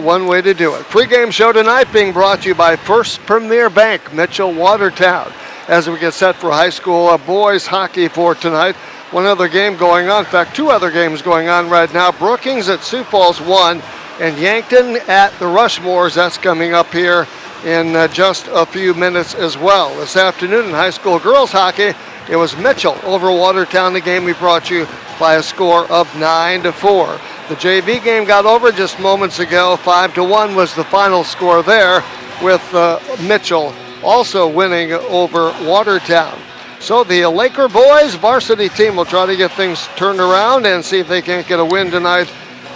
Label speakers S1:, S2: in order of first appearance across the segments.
S1: one way to do it. Pre-game show tonight being brought to you by First Premier Bank, Mitchell Watertown. As we get set for high school boys hockey for tonight, one other game going on. In fact, two other games going on right now. Brookings at Sioux Falls 1 and Yankton at the Rushmores. That's coming up here in just a few minutes as well. This afternoon in high school girls hockey, it was Mitchell over Watertown. The game we brought you by a score of 9-4. The JV game got over just moments ago. 5-1 was the final score there, with Mitchell also winning over Watertown. So the Laker boys varsity team will try to get things turned around and see if they can't get a win tonight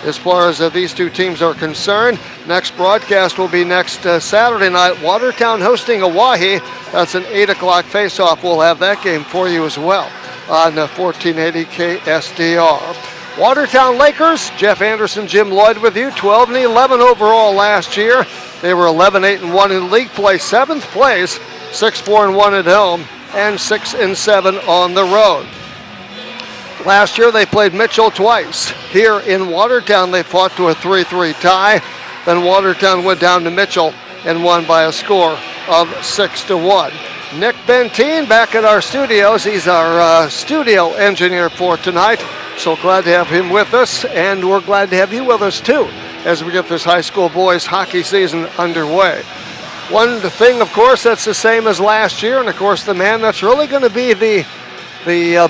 S1: as far as these two teams are concerned. Next broadcast will be next Saturday night. Watertown hosting Owyhee. That's an 8 o'clock face-off. We'll have that game for you as well on 1480 KSDR. Watertown Lakers, Jeff Anderson, Jim Lloyd with you. 12-11 overall last year. They were 11-8-1 in league play, 7th place, 6-4-1 at home, and 6-7 on the road. Last year they played Mitchell twice. Here in Watertown they fought to a 3-3 tie. Then Watertown went down to Mitchell and won by a score of 6-1. Nick Benteen back at our studios. He's our studio engineer for tonight. So glad to have him with us, and we're glad to have you with us too as we get this high school boys hockey season underway. One thing, of course, that's the same as last year, and of course the man that's really going to be the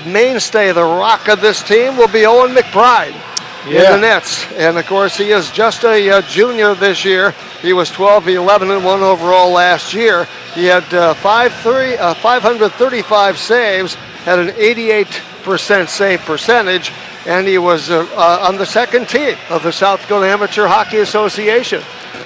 S1: mainstay, the rock of this team, will be Owen McBride in the nets. And of course he is just a junior this year. He was 12-11-1 overall last year. He had 535 saves, had an 88% save percentage, and he was on the second team of the South Dakota Amateur Hockey Association.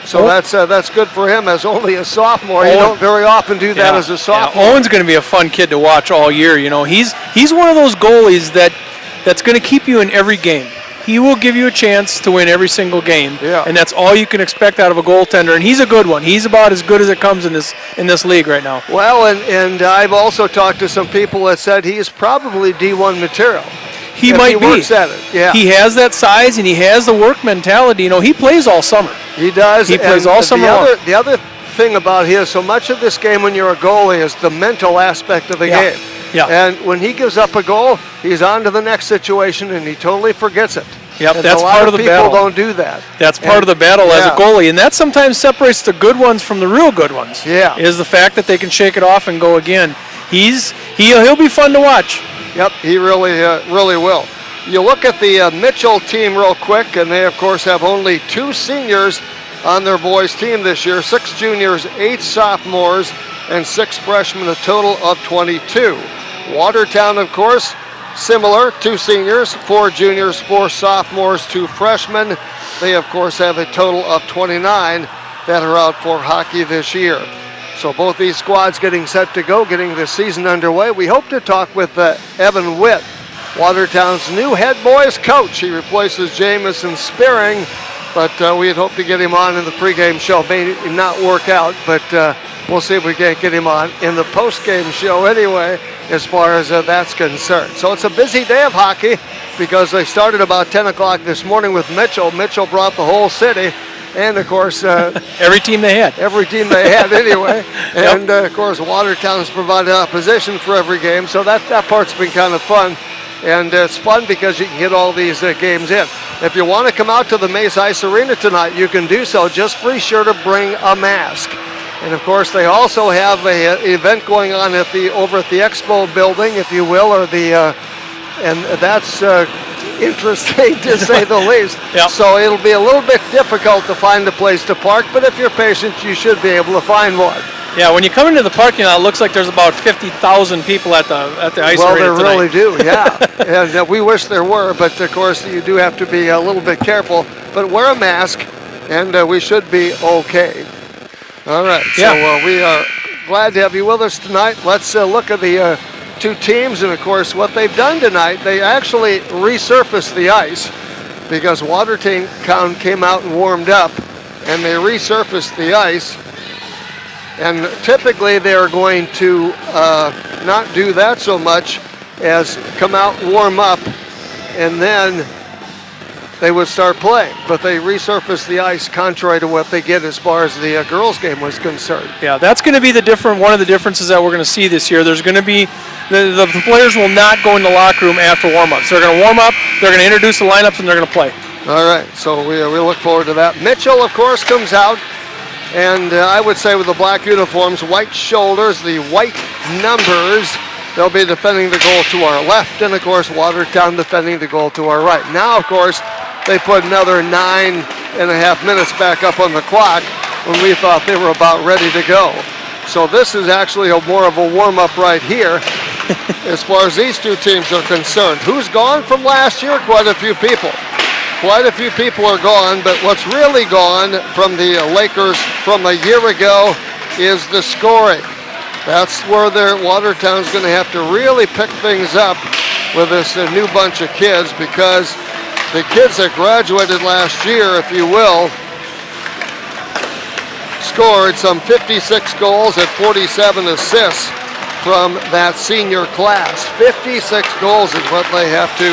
S1: So that's good for him as only a sophomore. You don't very often do that as a sophomore.
S2: Yeah. Owen's going to be a fun kid to watch all year. You know, he's one of those goalies that's going to keep you in every game. He will give you a chance to win every single game, and that's all you can expect out of a goaltender. And he's a good one. He's about as good as it comes in this league right now.
S1: Well, and I've also talked to some people that said he is probably D1 material.
S2: He might be.
S1: Works at it. Yeah.
S2: He has that size and he has the work mentality. You know, he plays all summer.
S1: He does.
S2: He plays all summer long.
S1: The other thing about his, so much of this game when you're a goalie is the mental aspect of the game.
S2: Yeah.
S1: And when he gives up a goal, he's on to the next situation and he totally forgets it.
S2: Yep,
S1: and
S2: that's part of the battle.
S1: People don't do that.
S2: That's part of the battle as a goalie, and that sometimes separates the good ones from the real good ones.
S1: Yeah.
S2: Is the fact that they can shake it off and go again. He'll be fun to watch.
S1: Yep, he really will. You look at the Mitchell team real quick, and they, of course, have only 2 seniors on their boys' team this year, 6 juniors, 8 sophomores, and 6 freshmen, a total of 22. Watertown, of course, similar, 2 seniors, 4 juniors, 4 sophomores, 2 freshmen. They, of course, have a total of 29 that are out for hockey this year. So both these squads getting set to go, getting the season underway. We hope to talk with Evan Witt, Watertown's new head boys coach. He replaces Jamison Spearing, but we had hoped to get him on in the pregame show. May not work out, but we'll see if we can't get him on in the postgame show anyway, as far as that's concerned. So it's a busy day of hockey because they started about 10 o'clock this morning with Mitchell. Mitchell brought the whole city. And, of course,
S2: every team they had.
S1: Every team they had anyway. And, of course, Watertown's provided opposition for every game. So that part's been kind of fun. And it's fun because you can get all these games in. If you want to come out to the Mace Ice Arena tonight, you can do so. Just be sure to bring a mask. And, of course, they also have an event going on over at the Expo building, if you will, or and that's interesting to say the least.
S2: Yep.
S1: So it'll be a little bit difficult to find a place to park, but if you're patient, you should be able to find one.
S2: Yeah, when you come into the parking lot, it looks like there's about 50,000 people at the ice arena
S1: tonight. Well, they really do, yeah. And we wish there were, but of course you do have to be a little bit careful. But wear a mask, and we should be okay. All right, so we are glad to have you with us tonight. Let's look at the 2 teams, and of course what they've done tonight, they actually resurfaced the ice because Watertown came out and warmed up, and they resurfaced the ice. And typically they're going to not do that so much as come out, warm up, and then they would start playing. But they resurfaced the ice contrary to what they did as far as the girls' game was concerned.
S2: Yeah, that's going to be one of the differences that we're going to see this year. There's going to be, the players will not go in the locker room after warm-ups. They're going to warm up, they're going to introduce the lineups, and they're going to play.
S1: All right, so we look forward to that. Mitchell, of course, comes out, and I would say with the black uniforms, white shoulders, the white numbers, they'll be defending the goal to our left, and of course, Watertown defending the goal to our right. Now, of course, they put another 9.5 minutes back up on the clock when we thought they were about ready to go. So this is actually more of a warm-up right here as far as these two teams are concerned. Who's gone from last year? Quite a few people. Quite a few people are gone, but what's really gone from the Lakers from a year ago is the scoring. That's where Watertown's going to have to really pick things up with this new bunch of kids, because the kids that graduated last year, if you will, scored some 56 goals and 47 assists from that senior class. 56 goals is what they have to,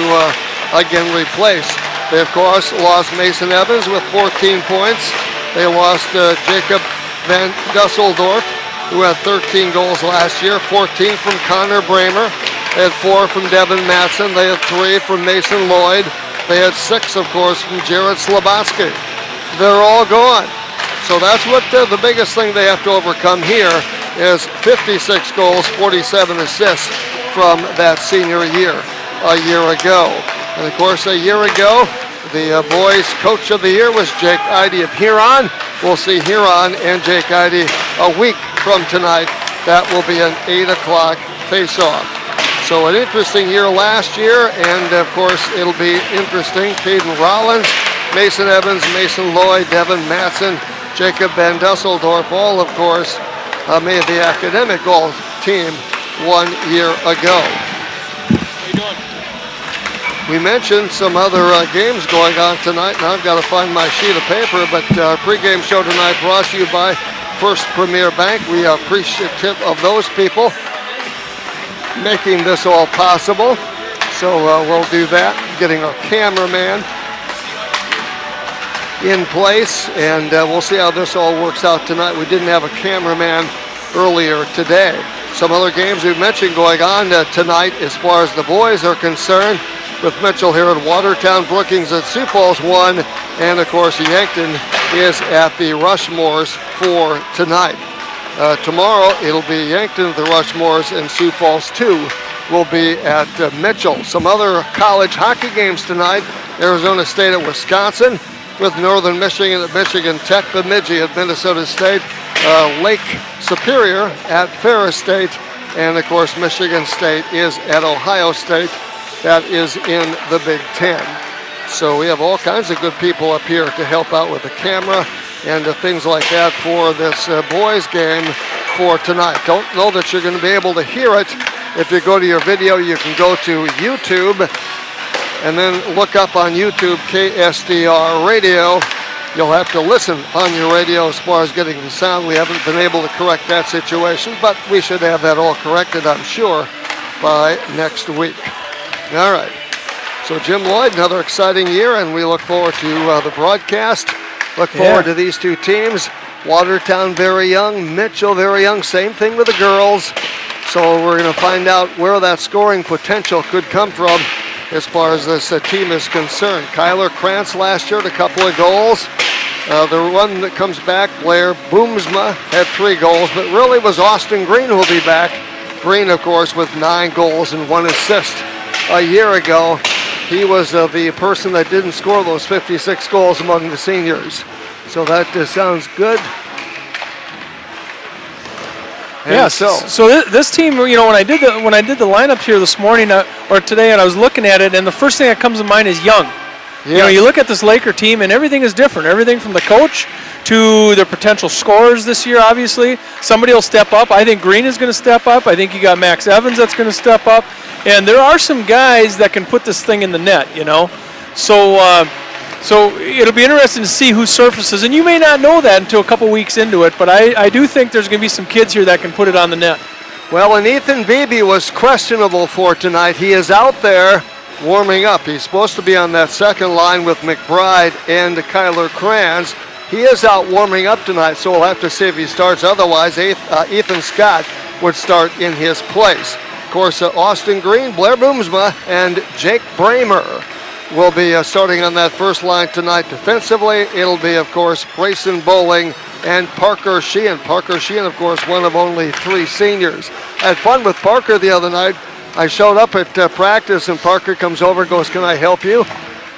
S1: again, replace. They, of course, lost Mason Evans with 14 points. They lost Jacob Van Dusseldorf, who had 13 goals last year, 14 from Connor Bramer. They had 4 from Devin Matson. They had 3 from Mason Lloyd. They had 6, of course, from Jared Slabotsky. They're all gone. So that's what the biggest thing they have to overcome here is 56 goals, 47 assists from that senior year, a year ago. And of course, a year ago, the boys' coach of the year was Jake Eide of Huron. We'll see Huron and Jake Eide a week from tonight. That will be an 8 o'clock face-off. So an interesting year last year, and of course, it'll be interesting. Caden Rollins, Mason Evans, Mason Lloyd, Devin Matson, Jacob Van Dusseldorf, all, of course, made the academic all team 1 year ago.
S2: How you doing?
S1: We mentioned some other games going on tonight. Now I've got to find my sheet of paper, but our pregame show tonight brought to you by First Premier Bank. We are appreciative of those people making this all possible. So we'll do that, getting our cameraman in place, and we'll see how this all works out tonight. We didn't have a cameraman earlier today. Some other games we mentioned going on tonight as far as the boys are concerned, with Mitchell here at Watertown, Brookings at Sioux Falls 1, and of course Yankton is at the Rushmores for tonight. Tomorrow it'll be Yankton at the Rushmores, and Sioux Falls 2 will be at Mitchell. Some other college hockey games tonight: Arizona State at Wisconsin, with Northern Michigan at Michigan Tech, Bemidji at Minnesota State, Lake Superior at Ferris State, and of course Michigan State is at Ohio State. That is in the Big Ten. So we have all kinds of good people up here to help out with the camera and things like that for this boys game for tonight. Don't know that you're going to be able to hear it. If you go to your video, you can go to YouTube and then look up on YouTube KSDR Radio. You'll have to listen on your radio as far as getting the sound. We haven't been able to correct that situation, but we should have that all corrected, I'm sure, by next week. All right. So Jim Lloyd, another exciting year, and we look forward to the broadcast. Look forward to these two teams. Watertown very young, Mitchell very young. Same thing with the girls. So we're going to find out where that scoring potential could come from as far as this team is concerned. Kyler Krantz last year had a couple of goals. The one that comes back, Blair Boomsma, had 3 goals, but really was Austin Green who will be back. Green, of course, with 9 goals and 1 assist. A year ago, he was the person that didn't score those 56 goals among the seniors. So that sounds good.
S2: Yes. So this team, you know, when I did the lineup here this morning or today, and I was looking at it, and the first thing that comes to mind is young. Yes. You know, you look at this Laker team, and everything is different. Everything from the coach to their potential scorers this year. Obviously, somebody will step up. I think Green is going to step up. I think you got Max Evans that's going to step up, and there are some guys that can put this thing in the net. You know, so it'll be interesting to see who surfaces, and you may not know that until a couple weeks into it, but I do think there's going to be some kids here that can put it on the net.
S1: Well, and Ethan Beebe was questionable for tonight. He is out there warming up. He's supposed to be on that second line with McBride and Kyler Kranz. He is out warming up tonight, so we'll have to see if he starts. Otherwise, Ethan Scott would start in his place. Of course, Austin Green, Blair Boomsma, and Jake Bramer will be starting on that first line tonight. Defensively, it'll be, of course, Grayson Bowling and Parker Sheehan. Parker Sheehan, of course, one of only 3 seniors. I had fun with Parker the other night. I showed up at practice, and Parker comes over and goes, "Can I help you?"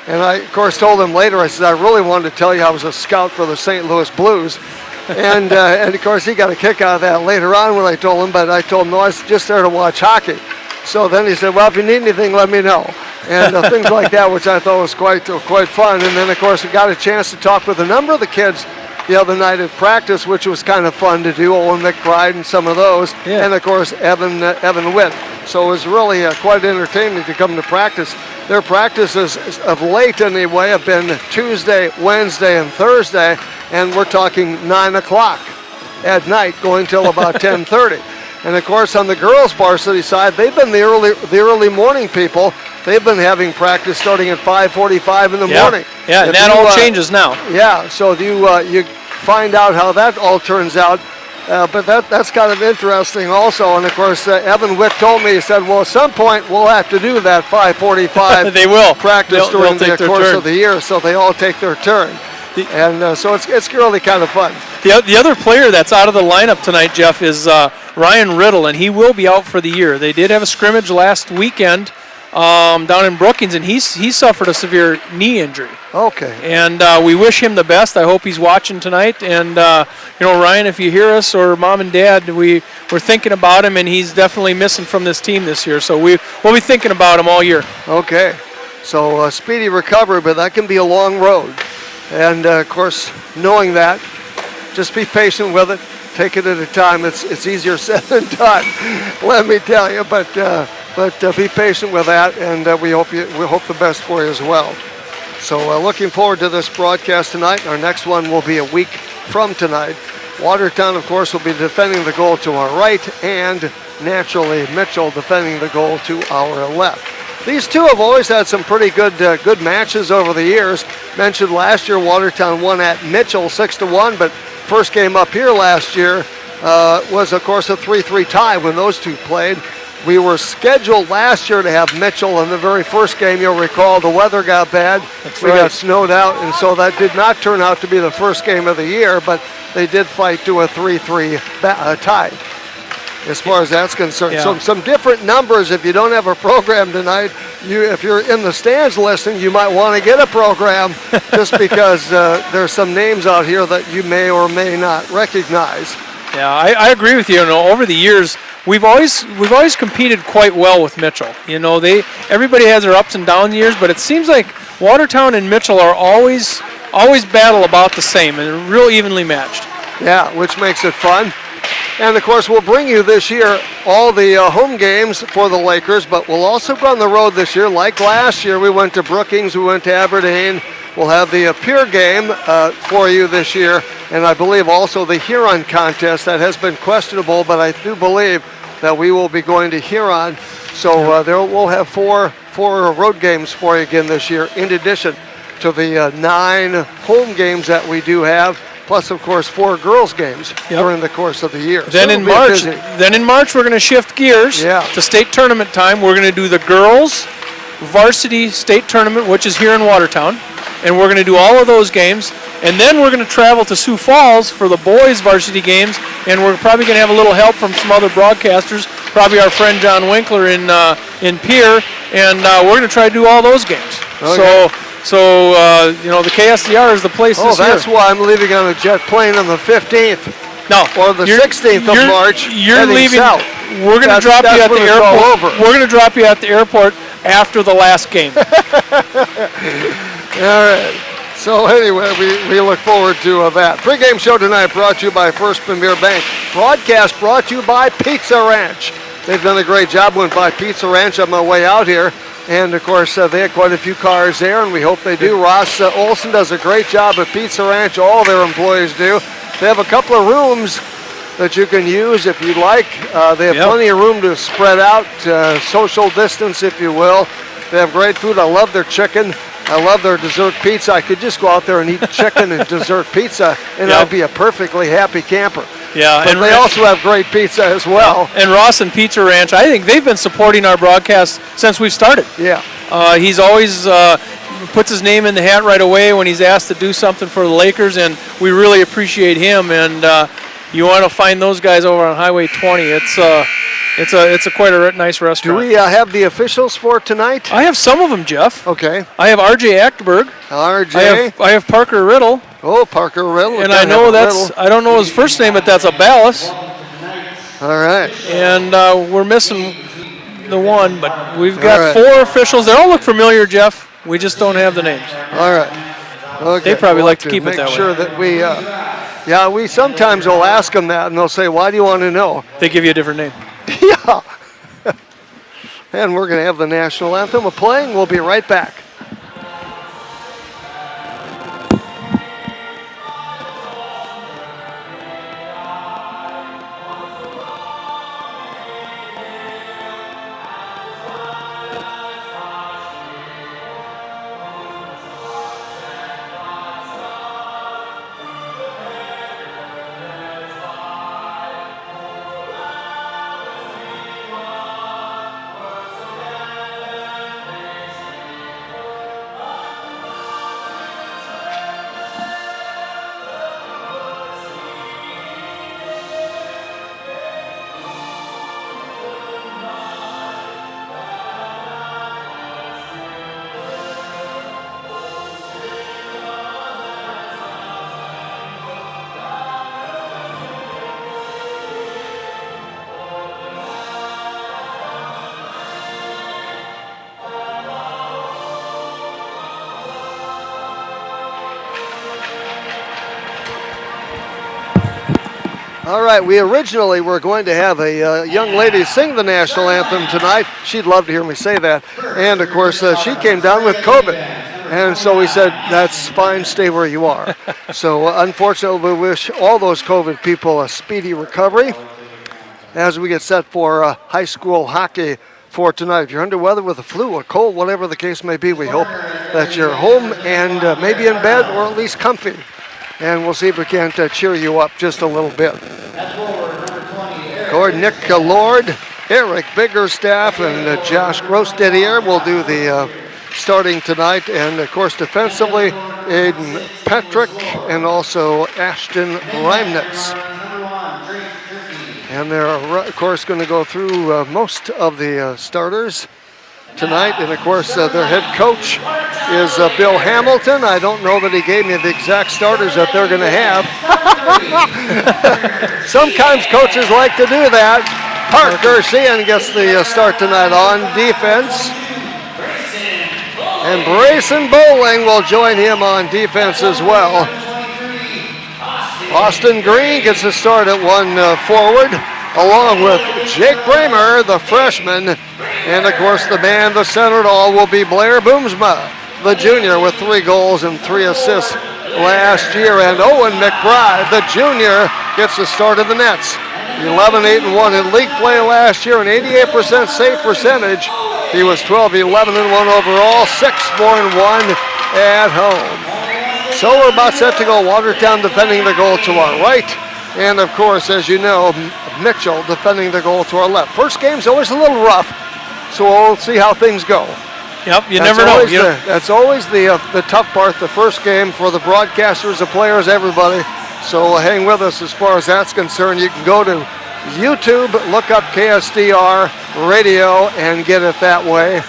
S1: And I, of course, told him later, I said, "I really wanted to tell you I was a scout for the St. Louis Blues." and of course, he got a kick out of that later on when I told him, but I told him, "No, I was just there to watch hockey." So then he said, "Well, if you need anything, let me know." And things like that, which I thought was quite fun. And then, of course, we got a chance to talk with a number of the kids the other night at practice, which was kind of fun to do. Owen McBride and some of those. Yeah. And, of course, Evan Witt. So it was really quite entertaining to come to practice. Their practices of late, anyway, have been Tuesday, Wednesday, and Thursday. And we're talking 9 o'clock at night going till about 10:30. And, of course, on the girls' varsity side, they've been the early morning people. They've been having practice starting at 5:45 in the morning.
S2: Yeah, and that all changes now.
S1: Yeah, so you find out how that all turns out. But that's kind of interesting also. And, of course, Evan Witt told me, he said, well, at some point we'll have to do that 5:45
S2: they will.
S1: Practice during the course of the year, so they all take their turn. And so it's really kind of fun.
S2: The other player that's out of the lineup tonight, Jeff, is Ryan Riddle, and he will be out for the year. They did have a scrimmage last weekend down in Brookings, and he suffered a severe knee injury.
S1: Okay.
S2: And we wish him the best. I hope he's watching tonight. And, Ryan, if you hear us, or Mom and Dad, we're thinking about him, and he's definitely missing from this team this year. So we'll be thinking about him all year.
S1: Okay. So speedy recovery, but that can be a long road. And, of course, knowing that, just be patient with it. Take it at a time. It's easier said than done, let me tell you. But be patient with that, and we hope the best for you as well. So looking forward to this broadcast tonight. Our next one will be a week from tonight. Watertown, of course, will be defending the goal to our right, and naturally Mitchell defending the goal to our left. These two have always had some pretty good matches over the years. Mentioned last year, Watertown won at Mitchell 6-1, but first game up here last year was, of course, a 3-3 tie when those two played. We were scheduled last year to have Mitchell in the very first game. You'll recall the weather got bad. We got snowed out, and so that did not turn out to be the first game of the year, but they did fight to a 3-3 tie as far as that's concerned.
S2: Yeah.
S1: So some different numbers. If you don't have a program tonight, if you're in the stands listening, you might want to get a program just because there's some names out here that you may or may not recognize.
S2: Yeah, I agree with you. Over the years, we've always competed quite well with Mitchell. Everybody has their ups and down years, but it seems like Watertown and Mitchell are always battle about the same and real evenly matched.
S1: Yeah, which makes it fun. And, of course, we'll bring you this year all the home games for the Lakers, but we'll also go on the road this year. Like last year, we went to Brookings, we went to Aberdeen. We'll have the Pier game for you this year, and I believe also the Huron contest. That has been questionable, but I do believe that we will be going to Huron. So we'll have four road games for you again this year, in addition to the 9 home games that we do have. Plus, of course, 4 girls' games during the course of the year.
S2: Then in March, we're going to shift gears to state tournament time. We're going to do the girls' varsity state tournament, which is here in Watertown, and we're going to do all of those games. And then we're going to travel to Sioux Falls for the boys' varsity games, and we're probably going to have a little help from some other broadcasters, probably our friend John Winkler in Pier, and we're going to try to do all those games.
S1: Okay.
S2: So, the KSDR is the place this year.
S1: Oh, that's why I'm leaving on a jet plane on the 15th.
S2: No,
S1: or the 16th of March.
S2: You're leaving.
S1: South.
S2: We're going to drop you at the airport. We're going to drop you at the airport after the last game.
S1: All right. So anyway, we look forward to that. Pre-game show tonight brought to you by First Premier Bank. Broadcast brought to you by Pizza Ranch. They've done a great job. Went by Pizza Ranch on my way out here. And, of course, they had quite a few cars there, and we hope they do. Ross Olson does a great job at Pizza Ranch. All their employees do. They have a couple of rooms that you can use if you'd like. They have plenty of room to spread out, social distance, if you will. They have great food. I love their chicken. I love their dessert pizza. I could just go out there and eat chicken and dessert pizza, and I'd be a perfectly happy camper.
S2: Yeah,
S1: but they also have great pizza as well.
S2: And Rawson Pizza Ranch, I think they've been supporting our broadcast since we've started.
S1: Yeah.
S2: He's always puts his name in the hat right away when he's asked to do something for the Lakers, and we really appreciate him. And you want to find those guys over on Highway 20. It's quite a nice restaurant.
S1: Do we have the officials for tonight?
S2: I have some of them, Jeff.
S1: Okay.
S2: I have R.J. Achterberg.
S1: R.J.
S2: I have Parker Riddle.
S1: Oh, Parker Riddle.
S2: And I know I don't know his first name, but that's a Ballas.
S1: All right.
S2: And we're missing the one, but we've got 4 officials. They all look familiar, Jeff. We just don't have the names.
S1: All right. Okay.
S2: They probably like to keep it that way.
S1: Make sure that we sometimes will ask them that, and they'll say, why do you want to know?
S2: They give you a different name.
S1: Yeah. And we're going to have the national anthem playing. We'll be right back. All right, we originally were going to have a young lady sing the national anthem tonight. She'd love to hear me say that. And, of course, she came down with COVID. And so we said, that's fine, stay where you are. So, unfortunately, we wish all those COVID people a speedy recovery as we get set for high school hockey for tonight. If you're under weather with a flu, a cold, whatever the case may be, we hope that you're home and maybe in bed or at least comfy. And we'll see if we can't cheer you up just a little bit. Nick Lord, Eric Biggerstaff, and Josh Grosdidier will do the starting tonight. And, of course, defensively, Aiden Petrick and also Ashton Reimnitz. And they're, of course, going to go through most of the starters tonight. And, of course, their head coach is Bill Hamilton. I don't know that he gave me the exact starters that they're going to have. Sometimes coaches like to do that. Parker Sheehan gets the start tonight on defense. And Brayson Bowling will join him on defense as well. Austin Green gets the start at one forward, along with Jake Bramer, the freshman. And, of course, the man, the center it all, will be Blair Boomsma, the junior, with 3 goals and 3 assists last year. And Owen McBride, the junior, gets the start of the Nets. 11-8-1 in league play last year, an 88% save percentage. He was 12-11-1 overall, 6-4-1 at home. So we're about set to go. Watertown defending the goal to our right. And, of course, as you know, Mitchell defending the goal to our left. First game's always a little rough, so we'll see how things go.
S2: Yep, you never know.
S1: That's always the tough part, the first game for the broadcasters, the players, everybody. So hang with us as far as that's concerned. You can go to YouTube, look up KSDR Radio, and get it that way.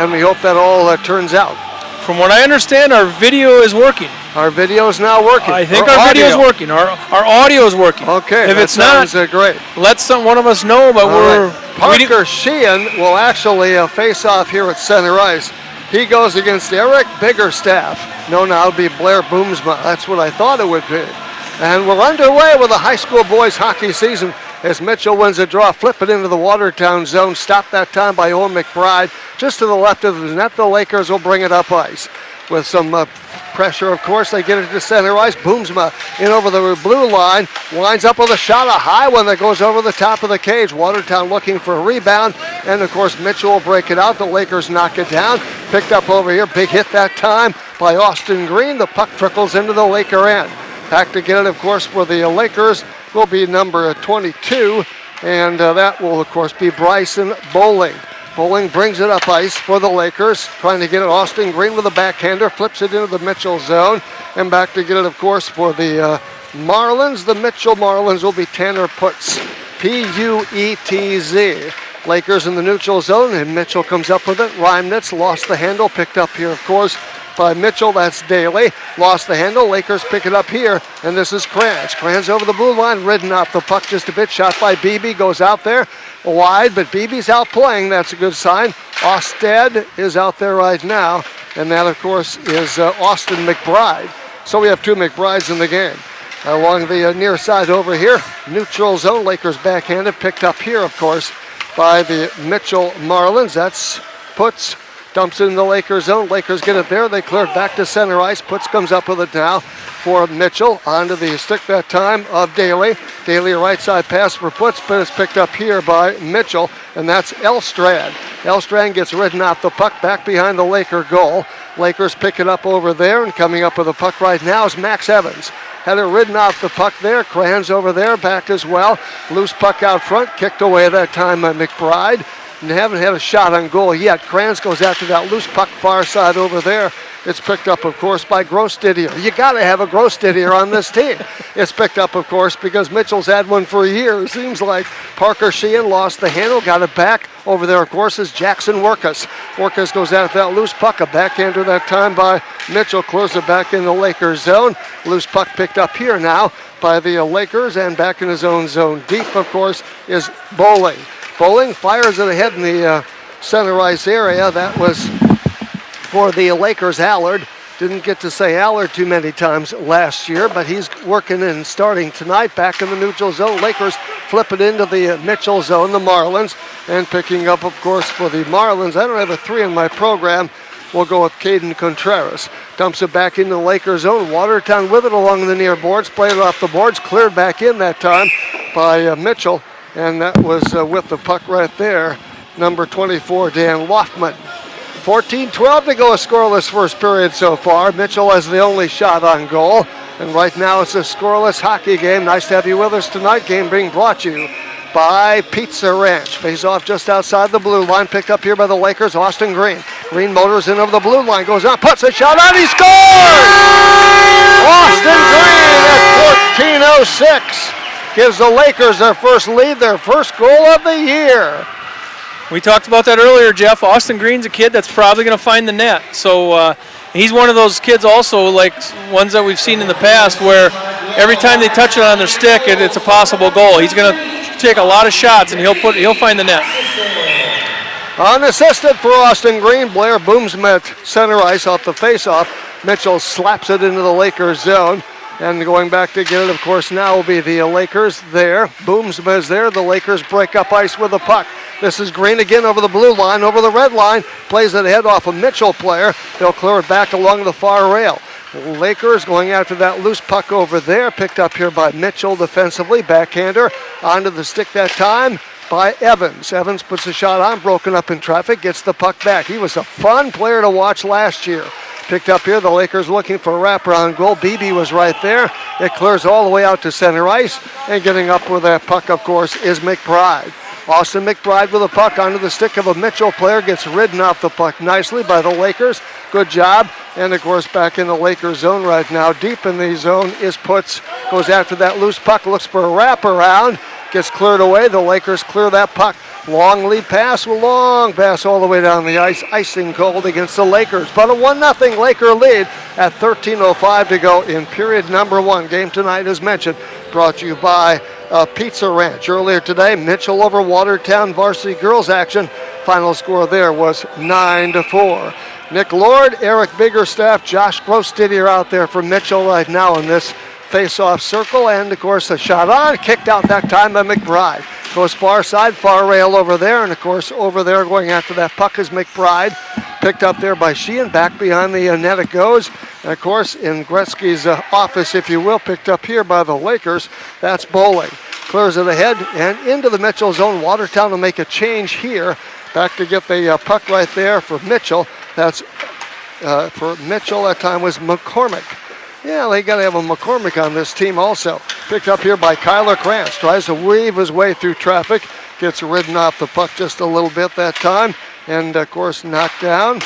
S1: And we hope that all turns out.
S2: From what I understand, our video is working.
S1: Our video is now working.
S2: I think our video is working. Our audio is working.
S1: Okay,
S2: if it's not,
S1: great.
S2: Let one of us know. But
S1: Parker Sheehan will actually face off here at center ice. He goes against Eric Biggerstaff. No, now it'll be Blair Boomsma. That's what I thought it would be. And we're underway with the high school boys hockey season as Mitchell wins a draw, flip it into the Watertown zone. Stopped that time by Owen McBride. Just to the left of the net, the Lakers will bring it up ice. with some pressure, of course. They get it to center ice. Boomsma in over the blue line. Winds up with a shot, a high one that goes over the top of the cage. Watertown looking for a rebound. And, of course, Mitchell will break it out. The Lakers knock it down. Picked up over here. Big hit that time by Austin Green. The puck trickles into the Laker end. Back to get it, of course, for the Lakers will be number 22. And that will, of course, be Bryson Bowling. Bowling brings it up ice for the Lakers, trying to get it. Austin Green with a backhander, flips it into the Mitchell zone, and back to get it, of course, for the Marlins. The Mitchell Marlins will be Tanner Putz, P-U-E-T-Z. Lakers in the neutral zone, and Mitchell comes up with it. Reimnitz lost the handle, picked up here, of course, by Mitchell. That's Daly. Lost the handle. Lakers pick it up here, and this is Kranz. Kranz over the blue line, ridden off the puck just a bit. Shot by Beebe, goes out there wide, but Beebe's out playing. That's a good sign. Osted is out there right now, and that, of course, is Austin McBride. So we have two McBrides in the game. Along the near side over here, neutral zone. Lakers backhanded, picked up here, of course, by the Mitchell Marlins. That's Putz. Dumps it in the Lakers zone. Lakers get it there. They clear it back to center ice. Putz comes up with it now for Mitchell. Onto the stick that time of Daly. Daly, a right side pass for Putz, but it's picked up here by Mitchell, and that's Elstrand. Elstrand gets ridden off the puck back behind the Laker goal. Lakers pick it up over there, and coming up with the puck right now is Max Evans. Had it ridden off the puck there. Kranz over there, back as well. Loose puck out front, kicked away that time by McBride. And haven't had a shot on goal yet. Kranz goes after that loose puck far side over there. It's picked up, of course, by Grosdidier. You got to have a Grosdidier on this team. It's picked up, of course, because Mitchell's had one for years. Seems like Parker Sheehan lost the handle, got it back. Over there, of course, is Jackson Workus. Workus goes after that loose puck. A backhander that time by Mitchell. Closes it back in the Lakers zone. Loose puck picked up here now by the Lakers, and back in his own zone. Deep, of course, is Bowling. Bowling fires it ahead in the center ice area. That was for the Lakers. Allard didn't get to say Allard too many times last year, but he's working and starting tonight back in the neutral zone. Lakers flip it into the Mitchell zone, the Marlins, and picking up, of course, for the Marlins. I don't have a 3 in my program. We'll go with Caden Contreras. Dumps it back into the Lakers zone. Watertown with it along the near boards. Played it off the boards. Cleared back in that time by Mitchell. And that was with the puck right there, number 24, Dan Loftman. 14-12 to go, a scoreless first period so far. Mitchell has the only shot on goal. And right now it's a scoreless hockey game. Nice to have you with us tonight. Game being brought to you by Pizza Ranch. Face off just outside the blue line. Picked up here by the Lakers, Austin Green. Green motors in over the blue line. Goes on, puts a shot on. He scores! Austin Green at 14:06. Gives the Lakers their first lead, their first goal of the year.
S2: We talked about that earlier, Jeff. Austin Green's a kid that's probably going to find the net. So he's one of those kids also, like ones that we've seen in the past, where every time they touch it on their stick, it's a possible goal. He's going to take a lot of shots, and he'll find the net.
S1: Unassisted for Austin Green. Blair booms him at center ice off the faceoff. Mitchell slaps it into the Lakers zone. And going back to get it, of course, now will be the Lakers there. Boomsma is there. The Lakers break up ice with the puck. This is Green again over the blue line, over the red line. Plays it ahead off a Mitchell player. They'll clear it back along the far rail. Lakers going after that loose puck over there. Picked up here by Mitchell defensively. Backhander onto the stick that time by Evans. Evans puts a shot on, broken up in traffic, gets the puck back. He was a fun player to watch last year. Picked up here, the Lakers looking for a wraparound goal. Beebe was right there. It clears all the way out to center ice, and getting up with that puck, of course, is McBride. Austin McBride with a puck onto the stick of a Mitchell player, gets ridden off the puck nicely by the Lakers. Good job. And, of course, back in the Lakers zone right now. Deep in the zone is Putz. Goes after that loose puck, looks for a wraparound. Gets cleared away. The Lakers clear that puck. Long lead pass, long pass all the way down the ice. Icing cold against the Lakers. But a 1-0 Laker lead at 13:05 to go in period number 1. Game tonight, as mentioned, brought to you by Pizza Ranch. Earlier today, Mitchell over Watertown varsity girls action. Final score there was 9-4. Nick Lord, Eric Biggerstaff, Josh Grosdidier out there for Mitchell right now in this face-off circle. And, of course, a shot on, kicked out that time by McBride. Goes far side, far rail over there. And, of course, over there going after that puck is McBride. picked up there by Sheehan. Back behind the net it goes. And of course, in Gretzky's office, if you will, picked up here by the Lakers. That's Bowling. Clears it ahead and into the Mitchell zone. Watertown will make a change here. Back to get the puck right there for Mitchell. That's for Mitchell. That time was McCormick. Yeah, they got to have a McCormick on this team also. Picked up here by Kyler Krantz. Tries to weave his way through traffic. Gets ridden off the puck just a little bit that time. And, of course, knocked down.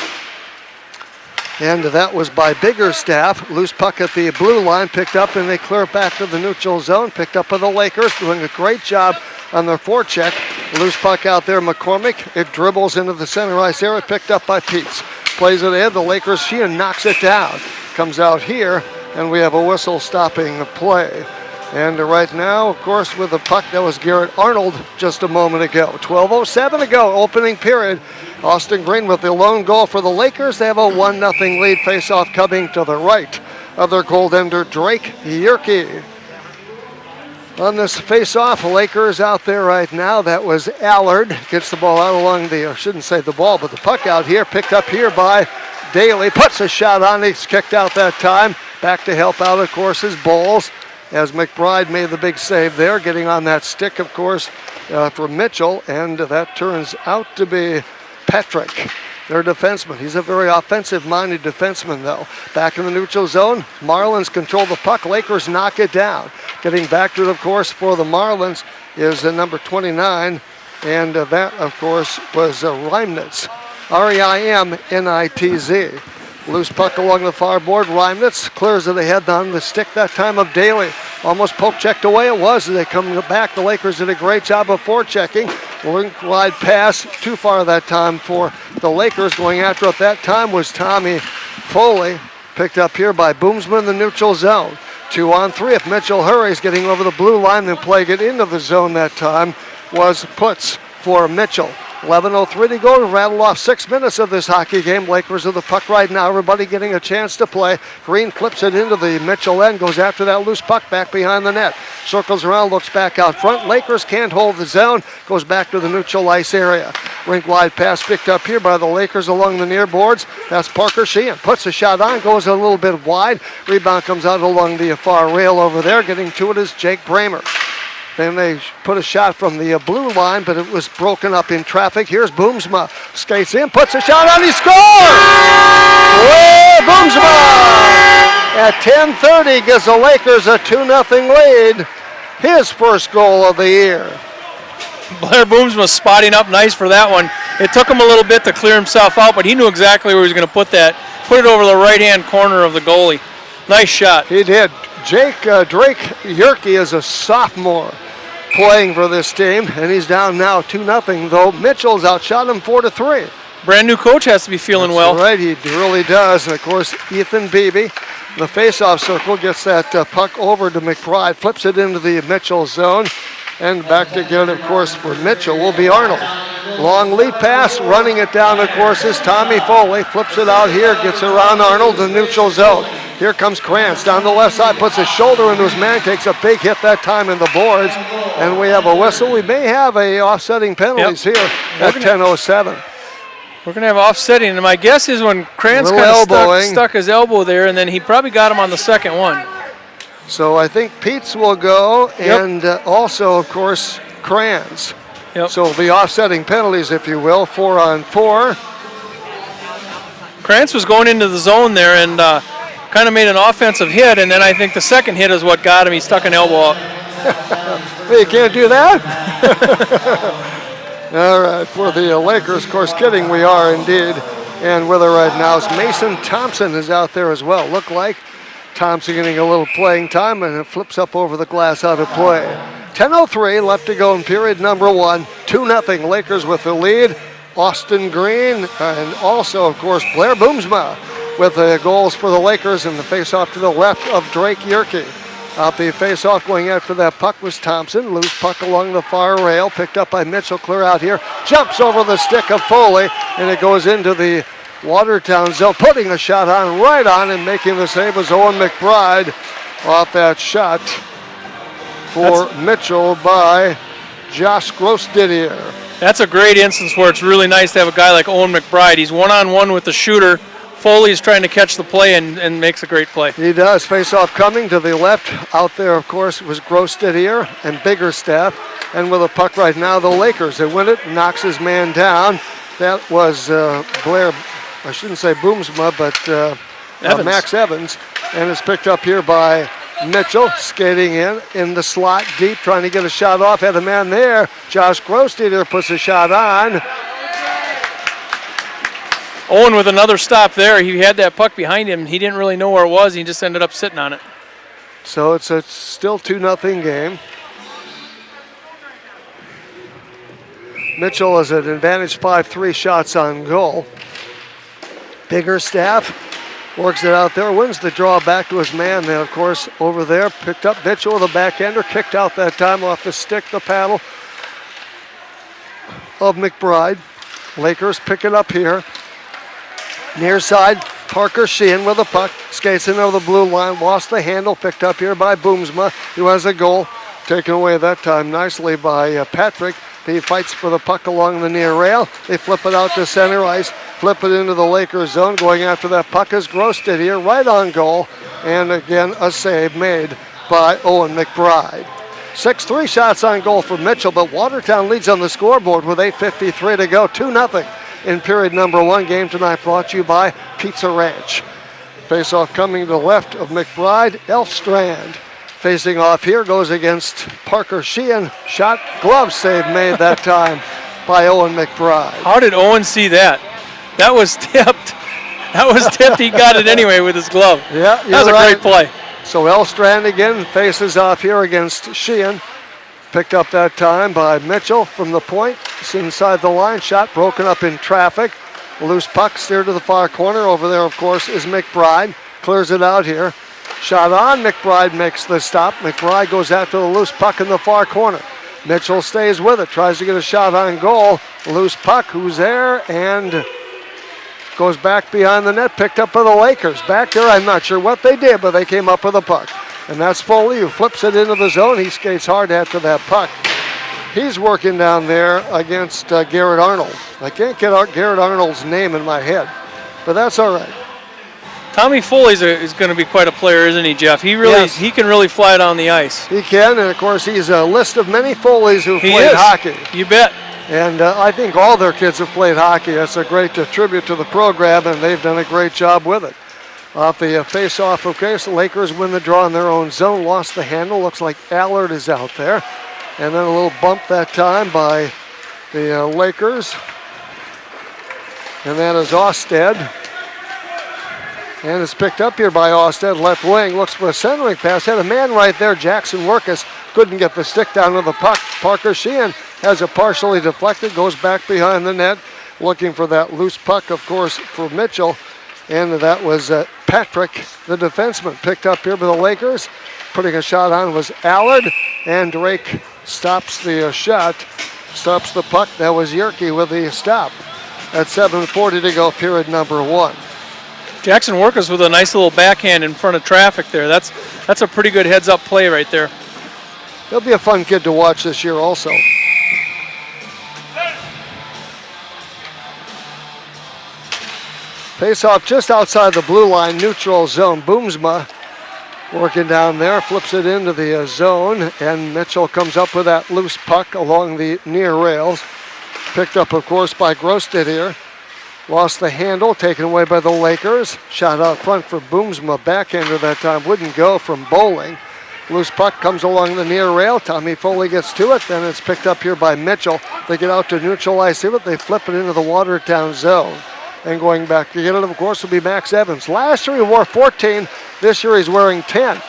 S1: And that was by Biggerstaff. Loose puck at the blue line. Picked up, and they clear it back to the neutral zone. Picked up by the Lakers. Doing a great job on their forecheck. Loose puck out there, McCormick. It dribbles into the center ice area. Picked up by Peets. Plays it ahead. The Lakers, Sheehan knocks it down. Comes out here. And we have a whistle stopping the play. And right now, of course, with the puck, that was Garrett Arnold just a moment ago. 12:07 to go, opening period. Austin Green with the lone goal for the Lakers. They have a 1-0 lead. Face-off coming to the right of their goaltender, Drake Yerke. On this face-off, Lakers out there right now. That was Allard. Gets the ball out along the, or shouldn't say the ball, but the puck out here. Picked up here by Daly. Puts a shot on. He's kicked out that time. Back to help out, of course, is Bowles, as McBride made the big save there, getting on that stick, of course, for Mitchell, and that turns out to be Patrick, their defenseman. He's a very offensive-minded defenseman, though. Back in the neutral zone, Marlins control the puck. Lakers knock it down. Getting back to it, of course, for the Marlins is number 29, and that, of course, was Reimnitz, R-E-I-M-N-I-T-Z. Loose puck along the far board. Reimnitz clears it ahead on the stick that time of Daly. Almost poke checked away. It was. They come back. The Lakers did a great job of forechecking. Link wide pass. Too far that time for the Lakers. Going after it that time was Tommy Foley. Picked up here by Boomsma in the neutral zone. 2-on-3. If Mitchell hurries, getting over the blue line, then playing it into the zone that time was Putz for Mitchell. 11:03 to go to rattle off 6 minutes of this hockey game. Lakers with the puck right now. Everybody getting a chance to play. Green flips it into the Mitchell end. Goes after that loose puck back behind the net. Circles around, looks back out front. Lakers can't hold the zone. Goes back to the neutral ice area. Rink wide pass picked up here by the Lakers along the near boards. That's Parker Sheehan. Puts a shot on. Goes a little bit wide. Rebound comes out along the far rail over there. Getting to it is Jake Bramer. Then they put a shot from the blue line, but it was broken up in traffic. Here's Boomsma. Skates in, puts a shot on, he scores! Way Boomsma! At 10:30 gives the Lakers a 2-0 lead. His first goal of the year.
S2: Blair Boomsma spotting up nice for that one. It took him a little bit to clear himself out, but he knew exactly where he was going to put that. Put it over the right-hand corner of the goalie. Nice shot.
S1: He did. Drake Yerke is a sophomore playing for this team, and he's down now 2-0, though Mitchell's outshot him 4-3.
S2: Brand new coach has to be feeling well.
S1: Right, he really does. And of course, Ethan Beebe, the face-off circle, gets that puck over to McBride, flips it into the Mitchell zone, and back to get it, of course, for Mitchell will be Arnold. Long lead pass, running it down, of course, is Tommy Foley. Flips it out here, gets around Arnold in the neutral zone. Here comes Krantz down the left side, puts his shoulder into his man, takes a big hit that time in the boards, and we have a whistle. We may have a offsetting penalties here at 10:07.
S2: We're going to have offsetting, and my guess is when Krantz kind of stuck his elbow there, and then he probably got him on the second one.
S1: So I think Peets will go, and also, of course, Krantz. So it'll be offsetting penalties, if you will, 4-on-4.
S2: Krantz was going into the zone there and kind of made an offensive hit, and then I think the second hit is what got him. He stuck an elbow up.
S1: Well, you can't do that? All right, for the Lakers, of course, kidding, we are indeed. And with her right now is Mason Thompson is out there as well. Look like Thompson getting a little playing time, and it flips up over the glass out of play. 10:03 left to go in period number one. 2-0 Lakers with the lead. Austin Green and also, of course, Blair Boomsma with the goals for the Lakers, and the face-off to the left of Drake Yerke. Out the face-off going after that puck was Thompson. Loose puck along the far rail, picked up by Mitchell, clear out here. Jumps over the stick of Foley, and it goes into the Watertown zone. Putting a shot on, right on, and making the save was Owen McBride off that shot for Mitchell by Josh Grossdidier.
S2: That's a great instance where it's really nice to have a guy like Owen McBride. He's one-on-one with the shooter. Foley is trying to catch the play and makes a great play.
S1: He does. Face-off coming to the left. Out there, of course, was Grosdidier and Biggerstaff. And with a puck right now, the Lakers. They win it, knocks his man down. That was Blair, I shouldn't say Boomsma, but Max Evans. And it's picked up here by Mitchell, skating in the slot deep, trying to get a shot off. Had a man there. Josh Grosdidier puts a shot on.
S2: Owen with another stop there. He had that puck behind him. He didn't really know where it was. He just ended up sitting on it.
S1: So it's a still 2-0 game. Mitchell is at advantage 5-3 shots on goal. Biggerstaff works it out there, wins the draw back to his man. Then, of course, over there, picked up Mitchell with a backhander, kicked out that time off the stick, the paddle of McBride. Lakers pick it up here. Near side, Parker Sheehan with a puck, skates into the blue line, lost the handle, picked up here by Boomsma, who has a goal, taken away that time nicely by Patrick. He fights for the puck along the near rail. They flip it out to center ice, flip it into the Lakers zone. Going after that puck is Grosdidier, right on goal, and again a save made by Owen McBride. 6-3 shots on goal for Mitchell, but Watertown leads on the scoreboard with 8:53 to go, 2-0. In period number 1, game tonight brought to you by Pizza Ranch. Face-off coming to the left of McBride, Elfstrand. Facing off here goes against Parker Sheehan. Shot, glove save made that time by Owen McBride.
S2: How did Owen see that? That was tipped. That was tipped. He got it anyway with his glove.
S1: Yeah,
S2: that was a great play.
S1: So Elfstrand again faces off here against Sheehan. Picked up that time by Mitchell from the point. It's inside the line. Shot broken up in traffic. Loose puck steered to the far corner. Over there, of course, is McBride. Clears it out here. Shot on. McBride makes the stop. McBride goes after the loose puck in the far corner. Mitchell stays with it. Tries to get a shot on goal. Loose puck. Who's there? And goes back behind the net. Picked up by the Lakers. Back there, I'm not sure what they did, but they came up with a puck. And that's Foley who flips it into the zone. He skates hard after that puck. He's working down there against Garrett Arnold. I can't get Garrett Arnold's name in my head, but that's all right.
S2: Tommy Foley is going to be quite a player, isn't he, Jeff? He can really fly down the ice.
S1: He can, and of course he's a list of many Foleys who played hockey.
S2: You bet.
S1: And I think all their kids have played hockey. That's a great tribute to the program, and they've done a great job with it. Off the face-off, okay, so Lakers win the draw in their own zone, lost the handle. Looks like Allard is out there. And then a little bump that time by the Lakers. And that is Osted. And it's picked up here by Osted, left wing. Looks for a centering pass. Had a man right there, Jackson Workus. Couldn't get the stick down to the puck. Parker Sheehan has it partially deflected, goes back behind the net, looking for that loose puck, of course, for Mitchell. And that was Patrick, the defenseman, picked up here by the Lakers. Putting a shot on was Allard, and Drake stops the shot, stops the puck. That was Yerke with the stop. At 7:40 to go, period number 1.
S2: Jackson Workus with a nice little backhand in front of traffic there. That's a pretty good heads-up play right there.
S1: He'll be a fun kid to watch this year also. Face-off just outside the blue line, neutral zone. Boomsma working down there, flips it into the zone, and Mitchell comes up with that loose puck along the near rails. Picked up, of course, by Grosdidier. Lost the handle, taken away by the Lakers. Shot out front for Boomsma, backhander that time, wouldn't go from Bowling. Loose puck comes along the near rail. Tommy Foley gets to it, then it's picked up here by Mitchell. They get out to neutral ice here, but they flip it into the Watertown zone. And going back to get it, of course, will be Max Evans. Last year he wore 14. This year he's wearing 10.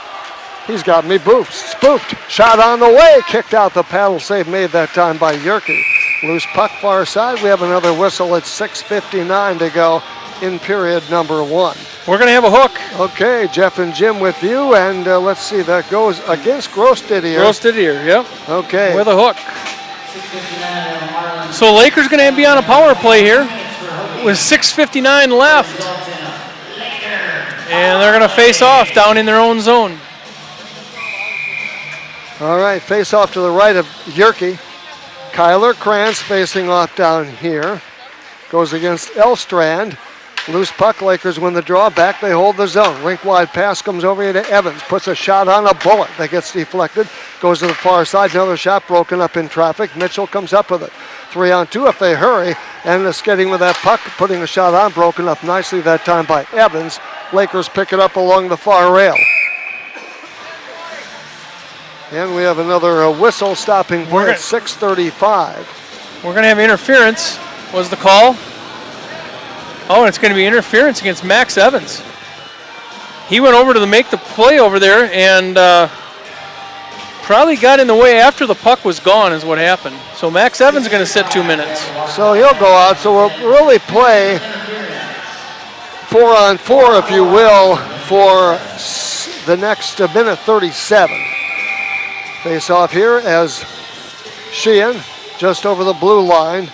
S1: He's got me spoofed. Shot on the way. Kicked out the paddle save made that time by Yerke. Loose puck far side. We have another whistle at 6:59 to go in period number 1.
S2: We're going to have a hook.
S1: Okay, Jeff and Jim with you. And let's see, that goes against Grosdidier.
S2: Grosdidier, yep.
S1: Okay.
S2: With a hook. So Lakers going to be on a power play here with 6:59 left. And they're going to face off down in their own zone.
S1: All right, face off to the right of Yerke. Kyler Kranz facing off down here. Goes against Elstrand. Loose puck, Lakers win the draw. Back, they hold the zone. Rink wide pass comes over here to Evans. Puts a shot on a bullet that gets deflected. Goes to the far side. Another shot broken up in traffic. Mitchell comes up with it. 3-on-2 if they hurry. And the skating with that puck, putting a shot on, broken up nicely that time by Evans. Lakers pick it up along the far rail. And we have another whistle stopping play at 6:35.
S2: We're going to have interference, was the call. Oh, and it's going to be interference against Max Evans. He went over to make the play over there and probably got in the way after the puck was gone is what happened. So Max Evans is going to sit 2 minutes.
S1: So he'll go out. So we'll really play 4-on-4, if you will, for the next minute 37. Face off here as Sheehan just over the blue line.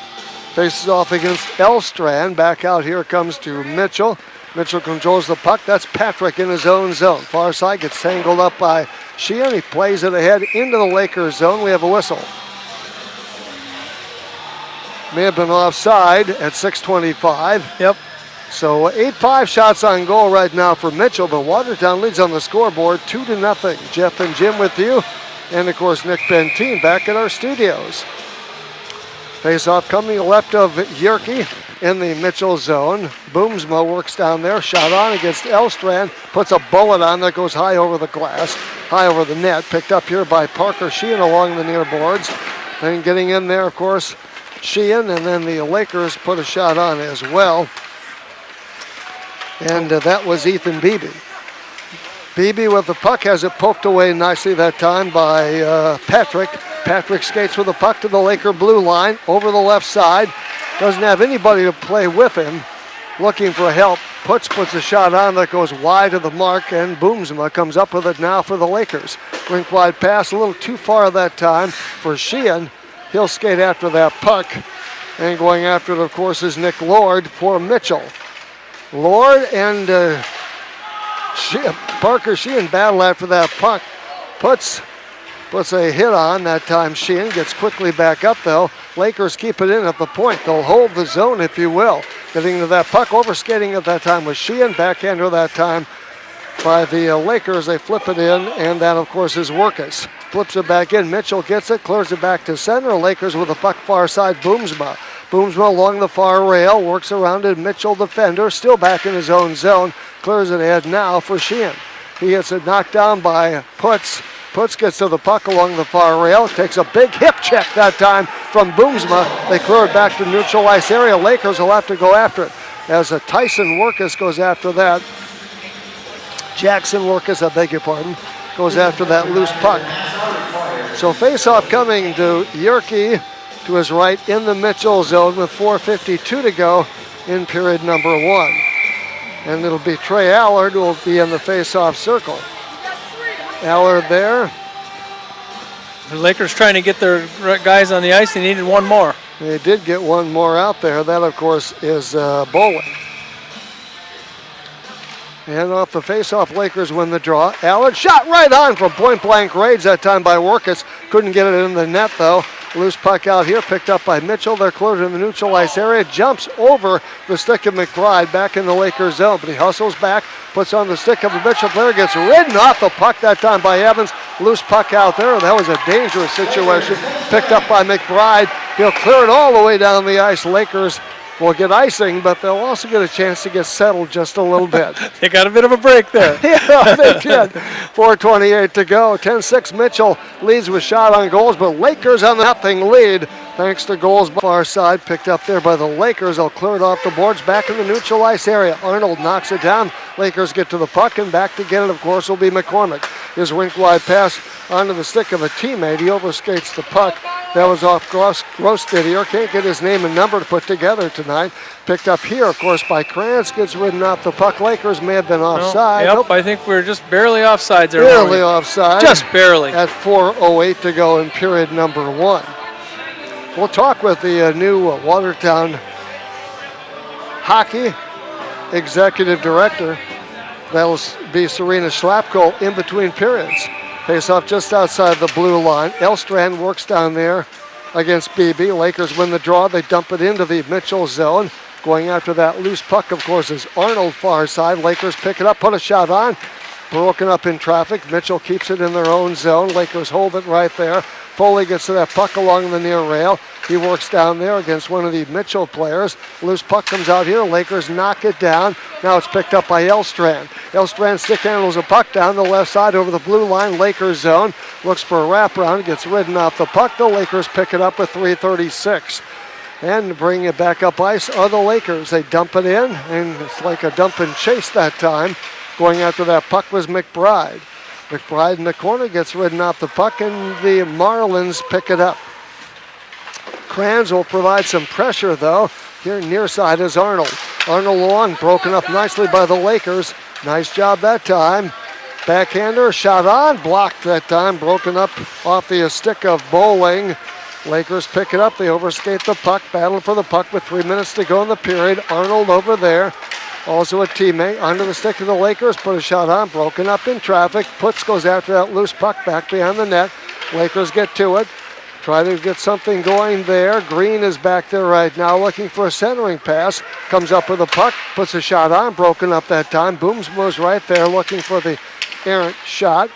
S1: Faces off against Elstrand. Back out here comes to Mitchell. Mitchell controls the puck. That's Patrick in his own zone. Far side gets tangled up by Sheehan. He plays it ahead into the Lakers zone. We have a whistle. May have been offside at 6:25.
S2: Yep.
S1: So 8-5 shots on goal right now for Mitchell, but Watertown leads on the scoreboard 2-0. Jeff and Jim with you. And of course Nick Benteen back at our studios. Face-off coming left of Yerke in the Mitchell zone. Boomsma works down there. Shot on against Elstrand. Puts a bullet on that goes high over the glass. High over the net. Picked up here by Parker Sheehan along the near boards. Then getting in there, of course, Sheehan. And then the Lakers put a shot on as well. And that was Ethan Beebe. Beebe with the puck has it poked away nicely that time by Patrick. Patrick skates with the puck to the Laker blue line over the left side. Doesn't have anybody to play with him. Looking for help. Puts a shot on that goes wide of the mark, and Boomsma comes up with it now for the Lakers. Rink wide pass a little too far that time for Sheehan. He'll skate after that puck. And going after it, of course, is Nick Lord for Mitchell. Lord and Parker Sheehan battle after that puck. Puts a hit on that time. Sheehan gets quickly back up though. Lakers keep it in at the point. They'll hold the zone, if you will. Getting to that puck, overskating at that time was Sheehan. Backhander that time by the Lakers. They flip it in, and that of course is Workus. Flips it back in. Mitchell gets it, clears it back to center. Lakers with the puck far side. Boomsma. Boomsma along the far rail, works around it. Mitchell defender, still back in his own zone. Clears it ahead now for Sheehan. He gets it knocked down by Putz. Putz gets to the puck along the far rail, takes a big hip check that time from Boomsma. They clear it back to neutral ice area. Lakers will have to go after it as Tyson Workus goes after that. Jackson Workus, I beg your pardon, goes after that loose puck. So face-off coming to Yerke to his right in the Mitchell zone with 4:52 to go in period number 1. And it'll be Trey Allard who will be in the face-off circle. Allard there.
S2: The Lakers trying to get their guys on the ice. They needed one more.
S1: They did get one more out there. That, of course, is Bowen. And off the face-off, Lakers win the draw. Allard shot right on from point-blank range that time by Workus. Couldn't get it in the net, though. Loose puck out here, picked up by Mitchell. They're cleared in the neutral ice area. Jumps over the stick of McBride back in the Lakers zone. But he hustles back, puts on the stick of a Mitchell player, gets ridden off the puck that time by Evans. Loose puck out there. That was a dangerous situation. Picked up by McBride. He'll clear it all the way down the ice. Lakers will get icing, but they'll also get a chance to get settled just a little bit.
S2: They got a bit of a break there.
S1: Yeah, they did. 4:28 to go. 10-6 Mitchell leads with shot on goals, but Lakers on the nothing lead thanks to goals by far side picked up there by the Lakers. They'll clear it off the boards back in the neutral ice area. Arnold knocks it down. Lakers get to the puck, and back to get it, of course, will be McCormick. His rink wide pass onto the stick of a teammate. He overskates the puck. That was off Gross-Didier. Can't get his name and number to put together tonight. Picked up here, of course, by Krantz. Gets ridden off the puck. Lakers may have been offside.
S2: Yep, I think we're just barely offsides there.
S1: Barely offside.
S2: Just barely.
S1: At 4:08 to go in period number 1. We'll talk with the new Watertown Hockey Executive Director. That'll be Serena Schlapko in between periods. Face off just outside the blue line. Elstrand works down there against Beebe. Lakers win the draw. They dump it into the Mitchell zone. Going after that loose puck, of course, is Arnold far side. Lakers pick it up, put a shot on. Broken up in traffic. Mitchell keeps it in their own zone. Lakers hold it right there. Foley gets to that puck along the near rail. He works down there against one of the Mitchell players. Loose puck comes out here. Lakers knock it down. Now it's picked up by Elstrand. Elstrand stick handles a puck down the left side over the blue line. Lakers zone. Looks for a wraparound. Gets ridden off the puck. The Lakers pick it up with 3:36. And bring it back up ice are the Lakers. They dump it in, and it's like a dump and chase that time. Going after that puck was McBride. McBride in the corner gets ridden off the puck, and the Marlins pick it up. Kranz will provide some pressure, though. Here near side is Arnold. Arnold long, broken up nicely by the Lakers. Nice job that time. Backhander, shot on, blocked that time. Broken up off the stick of Bowling. Lakers pick it up. They overskate the puck, battle for the puck with 3 minutes to go in the period. Arnold over there. Also a teammate under the stick of the Lakers, put a shot on, broken up in traffic. Putz goes after that loose puck back behind the net. Lakers get to it, try to get something going there. Green is back there right now looking for a centering pass. Comes up with a puck, puts a shot on, broken up that time. Boomsmo's right there looking for the errant shot.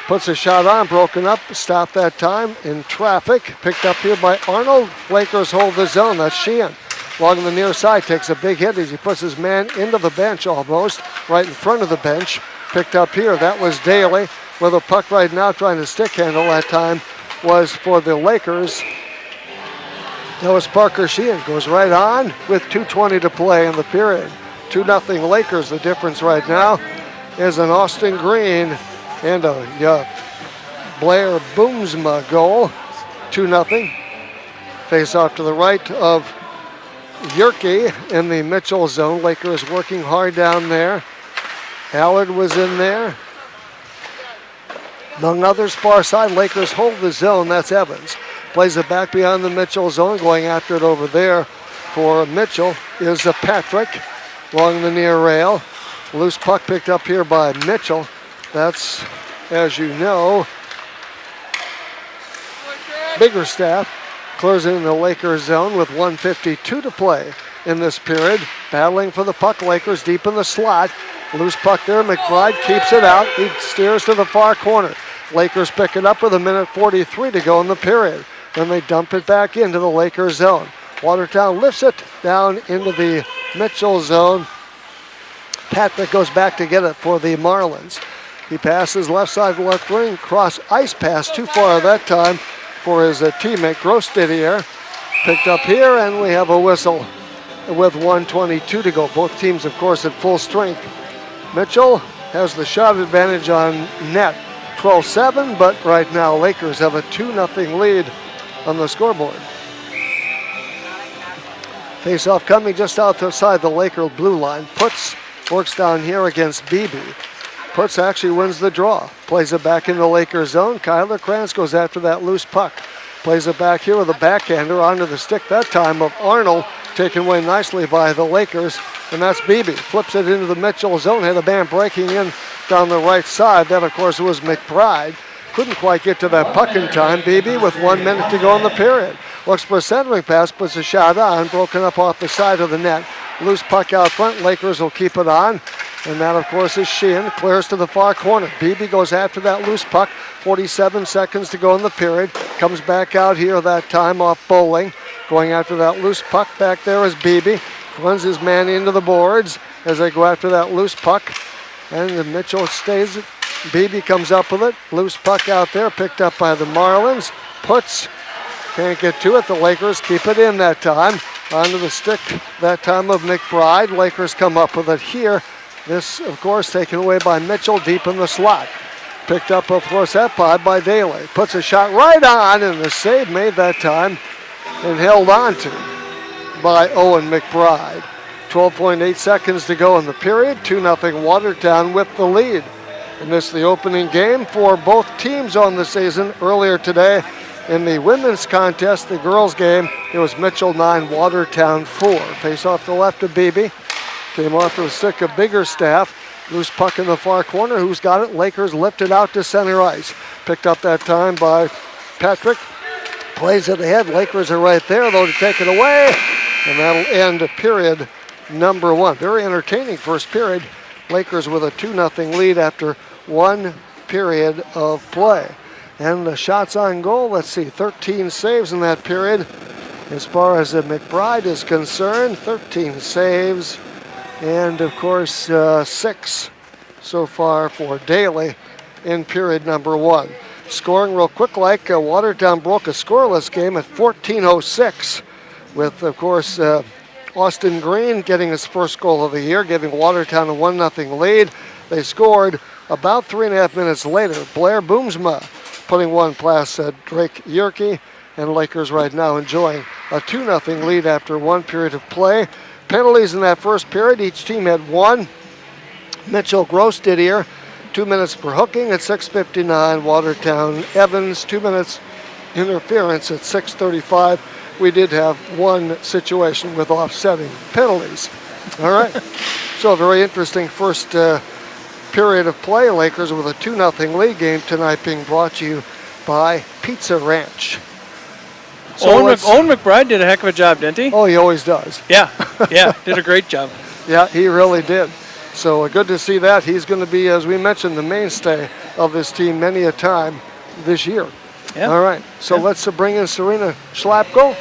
S1: Puts a shot on, broken up, stopped that time in traffic. Picked up here by Arnold. Lakers hold the zone, that's Sheehan. Along the near side, takes a big hit as he puts his man into the bench almost, right in front of the bench. Picked up here, that was Daly with a puck right now trying to stick handle that time was for the Lakers. That was Parker Sheehan, goes right on with 2:20 to play in the period. 2-0 Lakers, the difference right now is an Austin Green and a Blair Boomsma goal, 2-0. Face off to the right of Yerke in the Mitchell zone. Lakers working hard down there. Allard was in there. Among others, far side, Lakers hold the zone. That's Evans. Plays it back beyond the Mitchell zone. Going after it over there for Mitchell is Patrick along the near rail. Loose puck picked up here by Mitchell. That's, as you know, Biggerstaff. Closing in the Lakers zone with 1:52 to play in this period. Battling for the puck, Lakers deep in the slot. Loose puck there, McBride keeps it out. He steers to the far corner. Lakers pick it up with 1:43 to go in the period. Then they dump it back into the Lakers zone. Watertown lifts it down into the Mitchell zone. Patrick goes back to get it for the Marlins. He passes left side left wing, cross ice pass, too far that time for his teammate Gross-Didier. Picked up here, and we have a whistle with 1:22 to go. Both teams, of course, at full strength. Mitchell has the shot advantage on net, 12-7, but right now Lakers have a 2-0 lead on the scoreboard. Face-off coming just outside the Laker blue line. Putz works down here against Beebe. Putz actually wins the draw. Plays it back in the Lakers zone. Kyler Kranz goes after that loose puck. Plays it back here with a backhander onto the stick that time of Arnold. Taken away nicely by the Lakers. And that's Beebe. Flips it into the Mitchell zone. Had a man breaking in down the right side. That, of course, was McBride. Couldn't quite get to that puck in time. Beebe with 1 minute to go in the period. Looks for a centering pass. Puts a shot on. Broken up off the side of the net. Loose puck out front. Lakers will keep it on. And that, of course, is Sheehan. Clears to the far corner. Beebe goes after that loose puck. 47 seconds to go in the period. Comes back out here that time off Bowling. Going after that loose puck back there is Beebe. Runs his man into the boards as they go after that loose puck. And Mitchell stays it. Beebe comes up with it. Loose puck out there, picked up by the Marlins. Putz can't get to it. The Lakers keep it in that time. Onto the stick that time of McBride. Lakers come up with it here. This, of course, taken away by Mitchell deep in the slot. Picked up, of course, that pod by Daly. Puts a shot right on, and the save made that time and held on to by Owen McBride. 12.8 seconds to go in the period. 2-0 Watertown with the lead. And this is the opening game for both teams on the season. Earlier today in the women's contest, the girls game, it was Mitchell 9, Watertown 4. Face off the left of Beebe. Came off to the stick of Biggerstaff. Loose puck in the far corner. Who's got it? Lakers lifted out to center ice. Picked up that time by Patrick. Plays it ahead. Lakers are right there, though, to take it away. And that'll end period number 1. Very entertaining first period. Lakers with a 2-0 lead after 1 period of play. And the shots on goal, let's see, 13 saves in that period. As far as McBride is concerned, 13 saves. And, of course, 6 so far for Daly in period number 1. Scoring real quick, like Watertown broke a scoreless game at 14:06 with, of course, Austin Green getting his first goal of the year, giving Watertown a 1-0 lead. They scored about 3.5 minutes later. Blair Boomsma putting one past Drake Yerke, and Lakers right now enjoying a 2-0 lead after 1 period of play. Penalties in that first period, each team had 1. Mitchell Gross did here, 2 minutes per hooking at 6:59. Watertown Evans, 2 minutes interference at 6:35. We did have 1 situation with offsetting penalties. All right. So a very interesting first period of play. Lakers with a 2-0 lead. Game tonight being brought to you by Pizza Ranch. So
S2: Owen McBride did a heck of a job, didn't he?
S1: Oh, he always does.
S2: Yeah, did a great job.
S1: Yeah, he really did. So good to see that. He's going to be, as we mentioned, the mainstay of this team many a time this year.
S2: Yeah.
S1: All right, so let's bring in Serena Schlapko,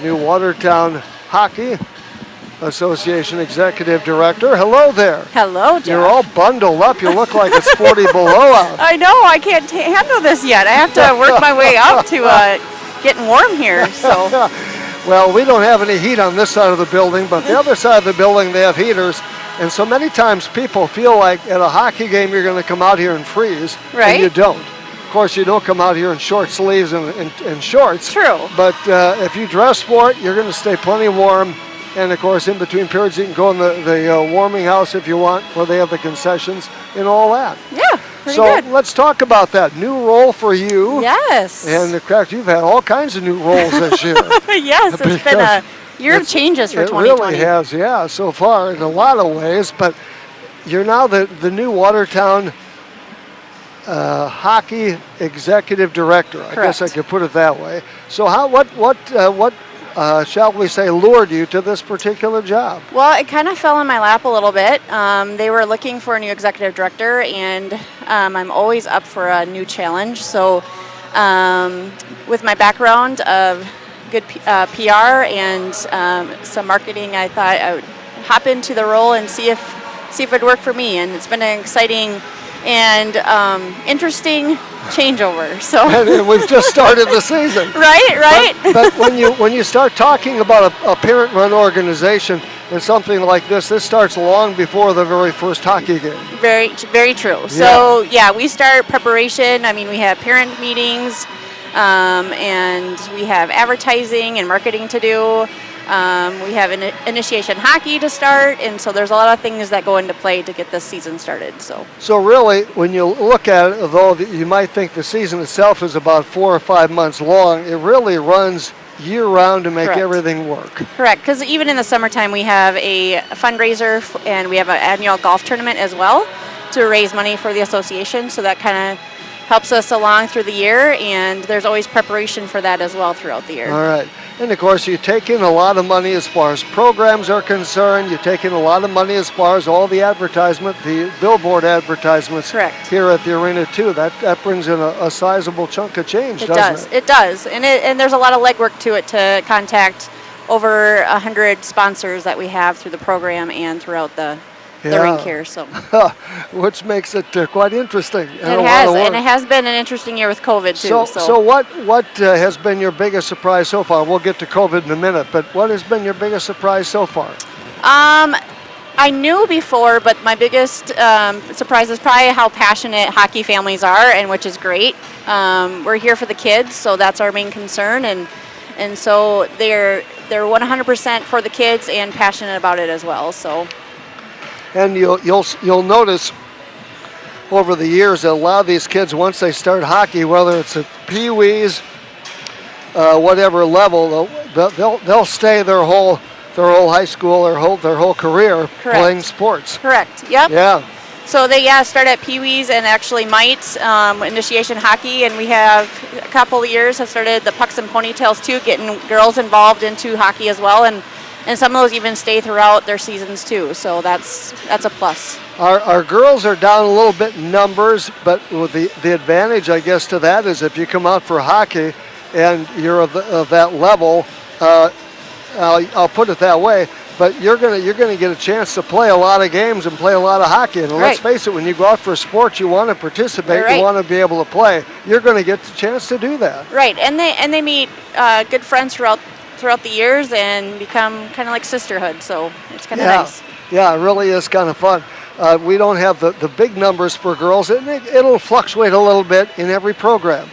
S1: new Watertown Hockey Association Executive Director. Hello there.
S3: Hello, Jeff.
S1: You're all bundled up. You look like it's 40 below out.
S3: I know. I can't handle this yet. I have to work my way up to getting warm here. So.
S1: Well, we don't have any heat on this side of the building, but the other side of the building, they have heaters. And so many times people feel like at a hockey game you're going to come out here and freeze.
S3: Right.
S1: And you don't. Of course, you don't come out here in short sleeves and shorts.
S3: True.
S1: But if you dress for it, you're going to stay plenty warm. And, of course, in between periods, you can go in the warming house if you want, where they have the concessions and all that.
S3: Yeah, pretty
S1: so
S3: good.
S1: let's talk about that. New role for you.
S3: Yes.
S1: And, in fact, you've had all kinds of new roles this year.
S3: Yes, it's been a year of changes for 2020.
S1: It really has, yeah, so far in a lot of ways. But you're now the new Watertown Hockey Executive Director. I guess I could put it that way. So what shall we say, lured you to this particular job?
S3: Well, it kind of fell in my lap a little bit. They were looking for a new executive director, and I'm always up for a new challenge. So with my background of good PR and some marketing, I thought I would hop into the role and see if it would work for me. And it's been an exciting and interesting changeover. So
S1: and we've just started the season.
S3: Right.
S1: But when you start talking about a parent-run organization and something like this starts long before the very first hockey game.
S3: Very, very true. Yeah. So we start preparation. I mean, we have parent meetings, and we have advertising and marketing to do. We have initiation hockey to start, and so there's a lot of things that go into play to get this season started. So
S1: really, when you look at it, although you might think the season itself is about 4 or 5 months long, it really runs year-round to make everything work.
S3: Correct, because even in the summertime, we have a fundraiser, and we have an annual golf tournament as well to raise money for the association, so that kind of helps us along through the year, and there's always preparation for that as well throughout the year.
S1: All right. And, of course, you take in a lot of money as far as programs are concerned. You take in a lot of money as far as all the advertisement, the billboard advertisements here at the arena, too. That brings in a sizable chunk of change, doesn't it?
S3: It does. And there's a lot of legwork to it to contact over 100 sponsors that we have through the program and throughout the rink here. So,
S1: which makes it quite interesting.
S3: And it has been an interesting year with COVID too.
S1: So what has been your biggest surprise so far? We'll get to COVID in a minute, but what has been your biggest surprise so far?
S3: I knew before, but my biggest surprise is probably how passionate hockey families are, and which is great. We're here for the kids, so that's our main concern, and so they're 100% for the kids and passionate about it as well. So.
S1: And you'll notice over the years that a lot of these kids, once they start hockey, whether it's at Pee-wees, whatever level, they'll stay their whole high school, their whole career playing sports.
S3: Correct. Yep.
S1: Yeah.
S3: So they start at Pee Wees and actually mites, initiation hockey, and we have a couple of years have started the Pucks and Ponytails too, getting girls involved into hockey as well, and some of those even stay throughout their seasons too. So that's a plus.
S1: Our girls are down a little bit in numbers, but with the advantage, I guess, to that is if you come out for hockey and you're of that level, I'll put it that way. But you're gonna get a chance to play a lot of games and play a lot of hockey. And let's face it, when you go out for sports, you want to participate, you want to be able to play. You're going to get the chance to do that.
S3: Right, and they meet good friends throughout the years and become kind of like sisterhood. So it's kind of nice.
S1: Yeah, it really is kind of fun. We don't have the big numbers for girls, and it'll fluctuate a little bit in every program.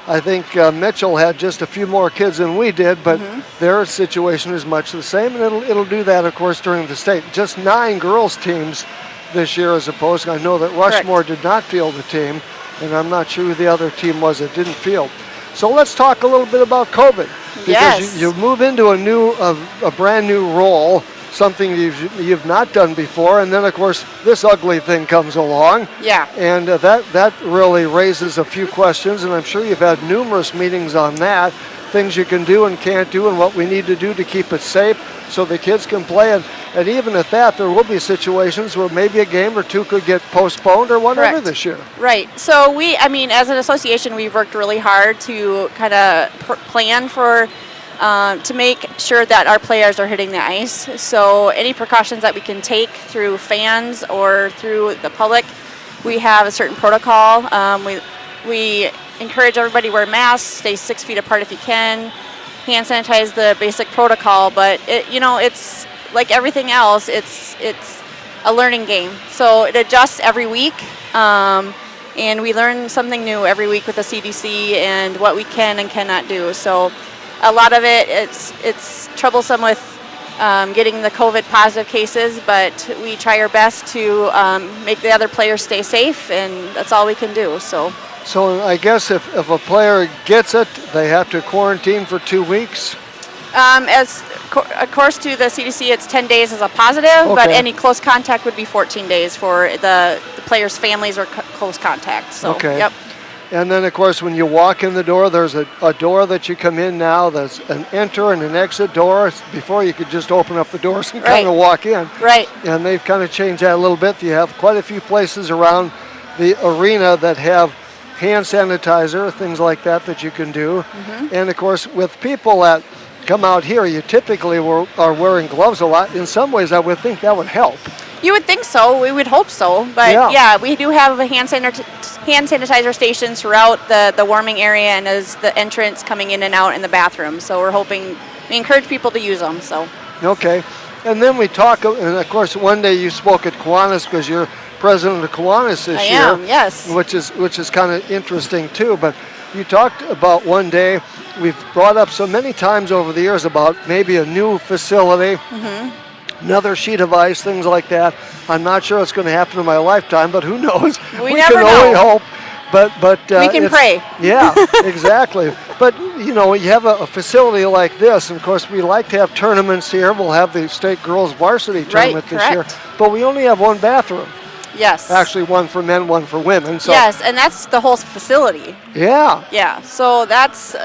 S1: I think Mitchell had just a few more kids than we did, but their situation is much the same, and it'll do that, of course, during the state. Just 9 girls teams this year as opposed. I know that Rushmore did not field a team, and I'm not sure who the other team was that didn't field. So let's talk a little bit about COVID, because you move into a brand new role, something you've not done before, and then of course this ugly thing comes along.
S3: Yeah.
S1: And that really raises a few questions, and I'm sure you've had numerous meetings on that, things you can do and can't do, and what we need to do to keep it safe so the kids can play. And even at that, there will be situations where maybe a game or two could get postponed or whatever this year.
S3: Right. So as an association, we've worked really hard to kind of plan for to make sure that our players are hitting the ice. So any precautions that we can take through fans or through the public, we have a certain protocol. We encourage everybody to wear masks, stay 6 feet apart if you can, hand sanitize, the basic protocol. But it's like everything else. It's a learning game. So it adjusts every week. And we learn something new every week with the CDC and what we can and cannot do. So a lot of it's troublesome with getting the COVID positive cases, but we try our best to make the other players stay safe, and that's all we can do. So
S1: I guess if a player gets it, they have to quarantine for 2 weeks?
S3: Of course, to the CDC, it's 10 days as a positive, but any close contact would be 14 days for the players' families or close contact. So, yep.
S1: And then, of course, when you walk in the door, there's a door that you come in now. There's an enter and an exit door. Before, you could just open up the doors and kind of walk in.
S3: Right.
S1: And they've kind of changed that a little bit. You have quite a few places around the arena that have hand sanitizer, things like that you can do. And, of course, with people that come out here, you typically are wearing gloves a lot. In some ways, I would think that would help.
S3: You would think so. We would hope so. But we do have a hand sanitizer stations throughout the warming area and as the entrance coming in and out in the bathroom. So we encourage people to use them. So.
S1: Okay. And then we talk, and of course, one day you spoke at Kiwanis because you're president of Kiwanis this year.
S3: I am, yes.
S1: Which is kind of interesting too. But you talked about one day, we've brought up so many times over the years about maybe a new facility. Another sheet of ice, things like that. I'm not sure it's going to happen in my lifetime, but who knows?
S3: We never
S1: can
S3: know.
S1: only hope. But
S3: we can pray.
S1: Yeah, exactly. But you have a facility like this, and of course we like to have tournaments here. We'll have the state girls varsity tournament this year, but we only have one bathroom.
S3: Yes.
S1: Actually, one for men, one for women. So.
S3: Yes, and that's the whole facility.
S1: Yeah.
S3: Yeah. So that's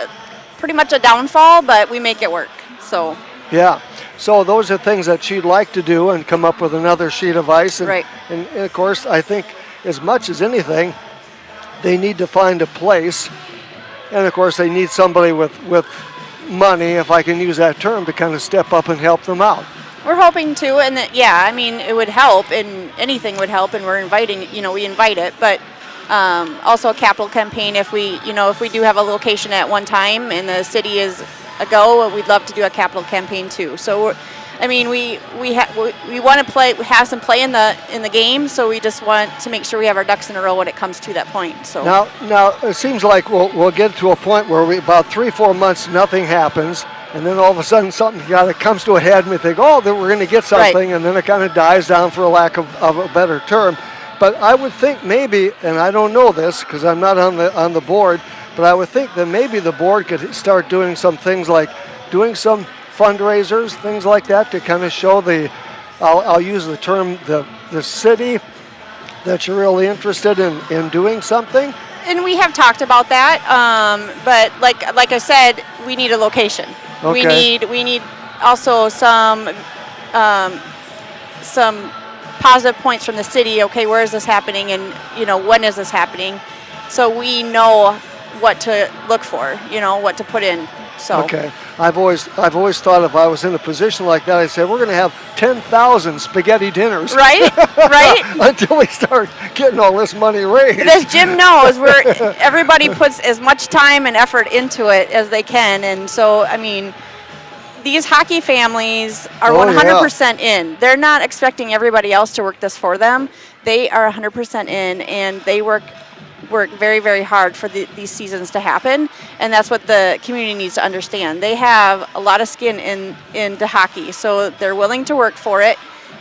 S3: pretty much a downfall, but we make it work. So.
S1: Yeah. So those are things that she'd like to do and come up with another sheet of ice. And, and of course, I think as much as anything, they need to find a place. And of course, they need somebody with money, if I can use that term, to kind of step up and help them out.
S3: We're hoping to, and it would help, and anything would help, and we're inviting, we invite it, but also a capital campaign if we do have a location at one time and the city is a go, we'd love to do a capital campaign too. So we want to have some play in the game, so we just want to make sure we have our ducks in a row when it comes to that point. So
S1: now it seems like we'll get to a point where about 3-4 months nothing happens, and then all of a sudden something kind of comes to a head, and we think, then we're going to get something, and then it kind of dies down for a lack of a better term. But I would think maybe, and I don't know this because I'm not on the board, but I would think that maybe the board could start doing some things like doing some fundraisers, things like that, to kind of show I'll use the term, the city that you're really interested in doing something?
S3: And we have talked about that, but like I said, we need a location.
S1: Okay.
S3: We need also some positive points from the city. Okay, where is this happening, and when is this happening, so we know what to look for. What to put in. So.
S1: Okay. I've always thought if I was in a position like that, I'd say we're going to have 10,000 spaghetti dinners.
S3: Right.
S1: Until we start getting all this money raised.
S3: As Jim knows, everybody puts as much time and effort into it as they can, and so these hockey families are 100% in. They're not expecting everybody else to work this for them. They are 100% in, and they work very, very hard for these seasons to happen, and that's what the community needs to understand. They have a lot of skin into hockey, so they're willing to work for it,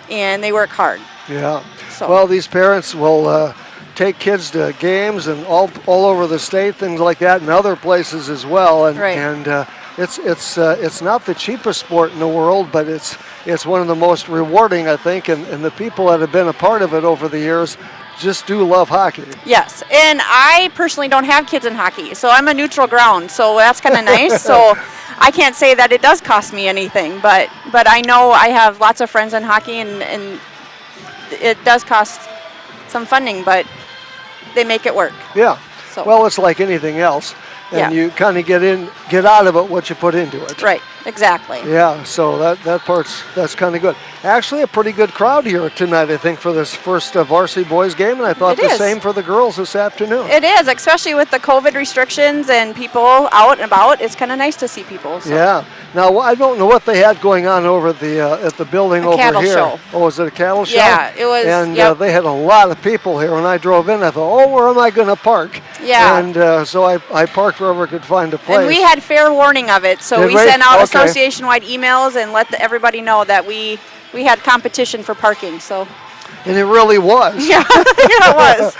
S3: and they work hard.
S1: Yeah.
S3: So.
S1: Well, these parents will take kids to games and all over the state, things like that, and other places as well. And
S3: right.
S1: and it's not the cheapest sport in the world, but it's one of the most rewarding, I think, and the people that have been a part of it over the years just do love hockey.
S3: Yes, and I personally don't have kids in hockey, so I'm a neutral ground, so that's kind of nice. So I can't say that it does cost me anything, but I know I have lots of friends in hockey, and it does cost some funding, but they make it work.
S1: Yeah.
S3: So.
S1: Well, it's like anything else, and you kind of get out of it what you put into it.
S3: Right. Exactly.
S1: Yeah, so that's kind of good. Actually, a pretty good crowd here tonight, I think, for this first varsity boys game, and I thought the same for the girls this afternoon.
S3: It is, especially with the COVID restrictions and people out and about. It's kind of nice to see people. So.
S1: Yeah. Now, I don't know what they had going on over at the building over
S3: cattle
S1: here.
S3: Show.
S1: Oh, was it a cattle show?
S3: Yeah, it was.
S1: And
S3: yep.
S1: They had a lot of people here. When I drove in, I thought, where am I going to park?
S3: Yeah.
S1: And so I parked wherever I could find a place.
S3: And we had fair warning of it, so we sent out association-wide emails and let everybody know that we had competition for parking. So.
S1: And it really was.
S3: Yeah, it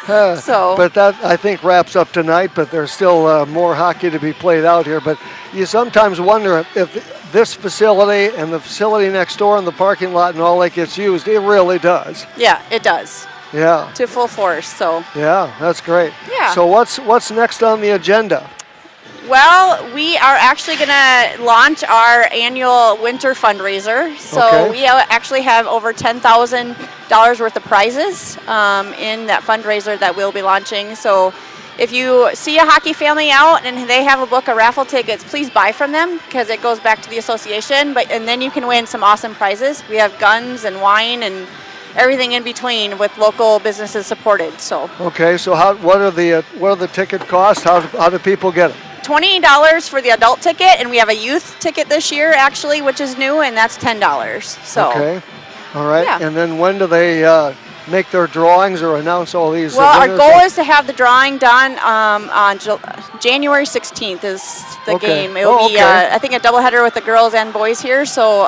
S3: was. So.
S1: But that, I think, wraps up tonight, but there's still more hockey to be played out here. But you sometimes wonder if this facility and the facility next door and the parking lot and all that gets used. It really does.
S3: Yeah, it does.
S1: Yeah.
S3: To full force, so.
S1: Yeah, that's great.
S3: Yeah.
S1: So what's next on the agenda?
S3: Well, we are actually going to launch our annual winter fundraiser. So we actually have over $10,000 worth of prizes in that fundraiser that we'll be launching. So if you see a hockey family out and they have a book of raffle tickets, please buy from them because it goes back to the association. And then you can win some awesome prizes. We have guns and wine and everything in between with local businesses supported. So. Okay. So what are the ticket costs? How do people get them? $20 for the adult ticket, and we have a youth ticket this year actually, which is new, and that's $10. So. Okay. All right. Yeah. And then when do they make their drawings or announce all these? Well, our goal is to have the drawing done on January 16th is the game. It will be I think a doubleheader with the girls and boys here. So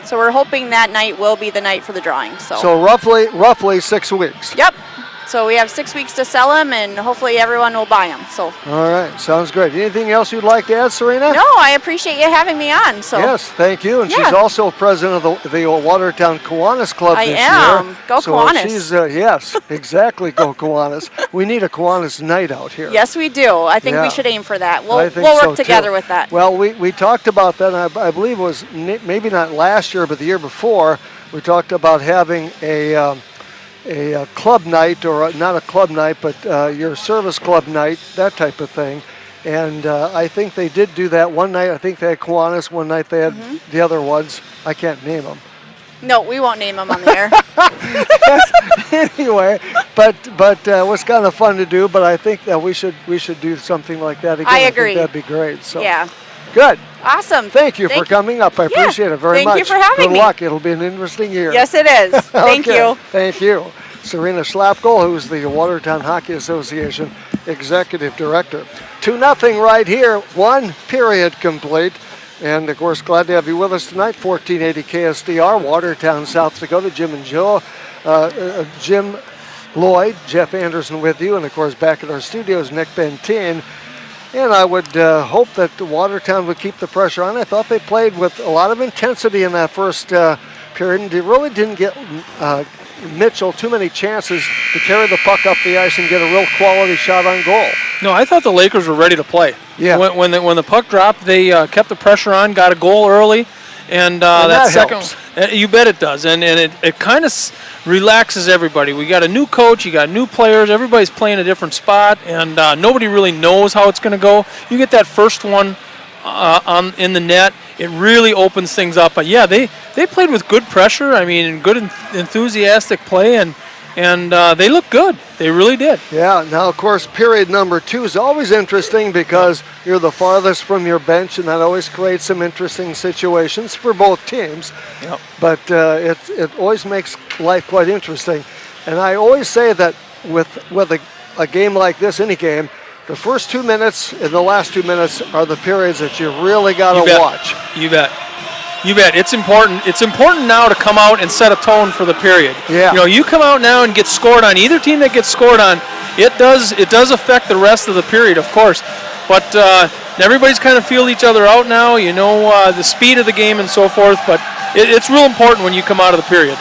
S3: so we're hoping that night will be the night for the drawing. So roughly 6 weeks. Yep. So we have 6 weeks to sell them, and hopefully everyone will buy them. So. All right, sounds great. Anything else you'd like to add, Serena? No, I appreciate you having me on. So. Yes, thank you. And she's also president of the Watertown Kiwanis Club this year. I am. Go Kiwanis. She's yes, exactly. Go Kiwanis. We need a Kiwanis night out here. Yes, we do. I think we should aim for that. We'll work together with that. Well, we talked about that. And I believe it was maybe not last year, but the year before. We talked about having a club night, or not a club night, but your service club night, that type of thing. And I think they did do that one night. I think they had Kiwanis. One night they had the other ones. I can't name them. No, we won't name them on the air. Anyway, but it was kind of fun to do. But I think that we should do something like that again. I agree. I think that'd be great. So yeah. Good. Awesome. Thank you for coming up. I appreciate it very much. Thank you for having me. Good luck. It'll be an interesting year. Yes, it is. Thank you. Thank you. Serena Schlapko, who's the Watertown Hockey Association Executive Director. 2-0 right here. 1 period complete. And, of course, glad to have you with us tonight. 1480 KSDR, Watertown, South Dakota. Jim and Joe. Jim Lloyd, Jeff Anderson with you. And, of course, back at our studios, Nick Benteen. And I would hope that Watertown would keep the pressure on. I thought they played with a lot of intensity in that first period, and they really didn't get
S1: Mitchell too many chances to carry the puck up the ice and get a real quality shot on goal.
S2: No, I thought the Lakers were ready to play.
S1: Yeah.
S2: When the puck dropped, they kept the pressure on, got a goal early, and that second,
S1: helps.
S2: You bet it does, and it kind of relaxes everybody. We got a new coach, you got new players, everybody's playing a different spot, and nobody really knows how it's going to go. You get that first one in the net, it really opens things up. But yeah, they played with good pressure. I mean, good enthusiastic play, and they looked good. They really did.
S1: Yeah, now of course period number 2 is always interesting because you're the farthest from your bench, and that always creates some interesting situations for both teams.
S2: Yep.
S1: But it always makes life quite interesting. And I always say that with a game like this, any game, the first 2 minutes and the last 2 minutes are the periods that you really got to watch.
S2: You bet. You bet. It's important. It's important now to come out and set a tone for the period.
S1: Yeah.
S2: You know, you come out now and get scored on. Either team that gets scored on, it does affect the rest of the period, of course. But everybody's kind of feel each other out now. You know, the speed of the game and so forth. But it's real important when you come out of the period.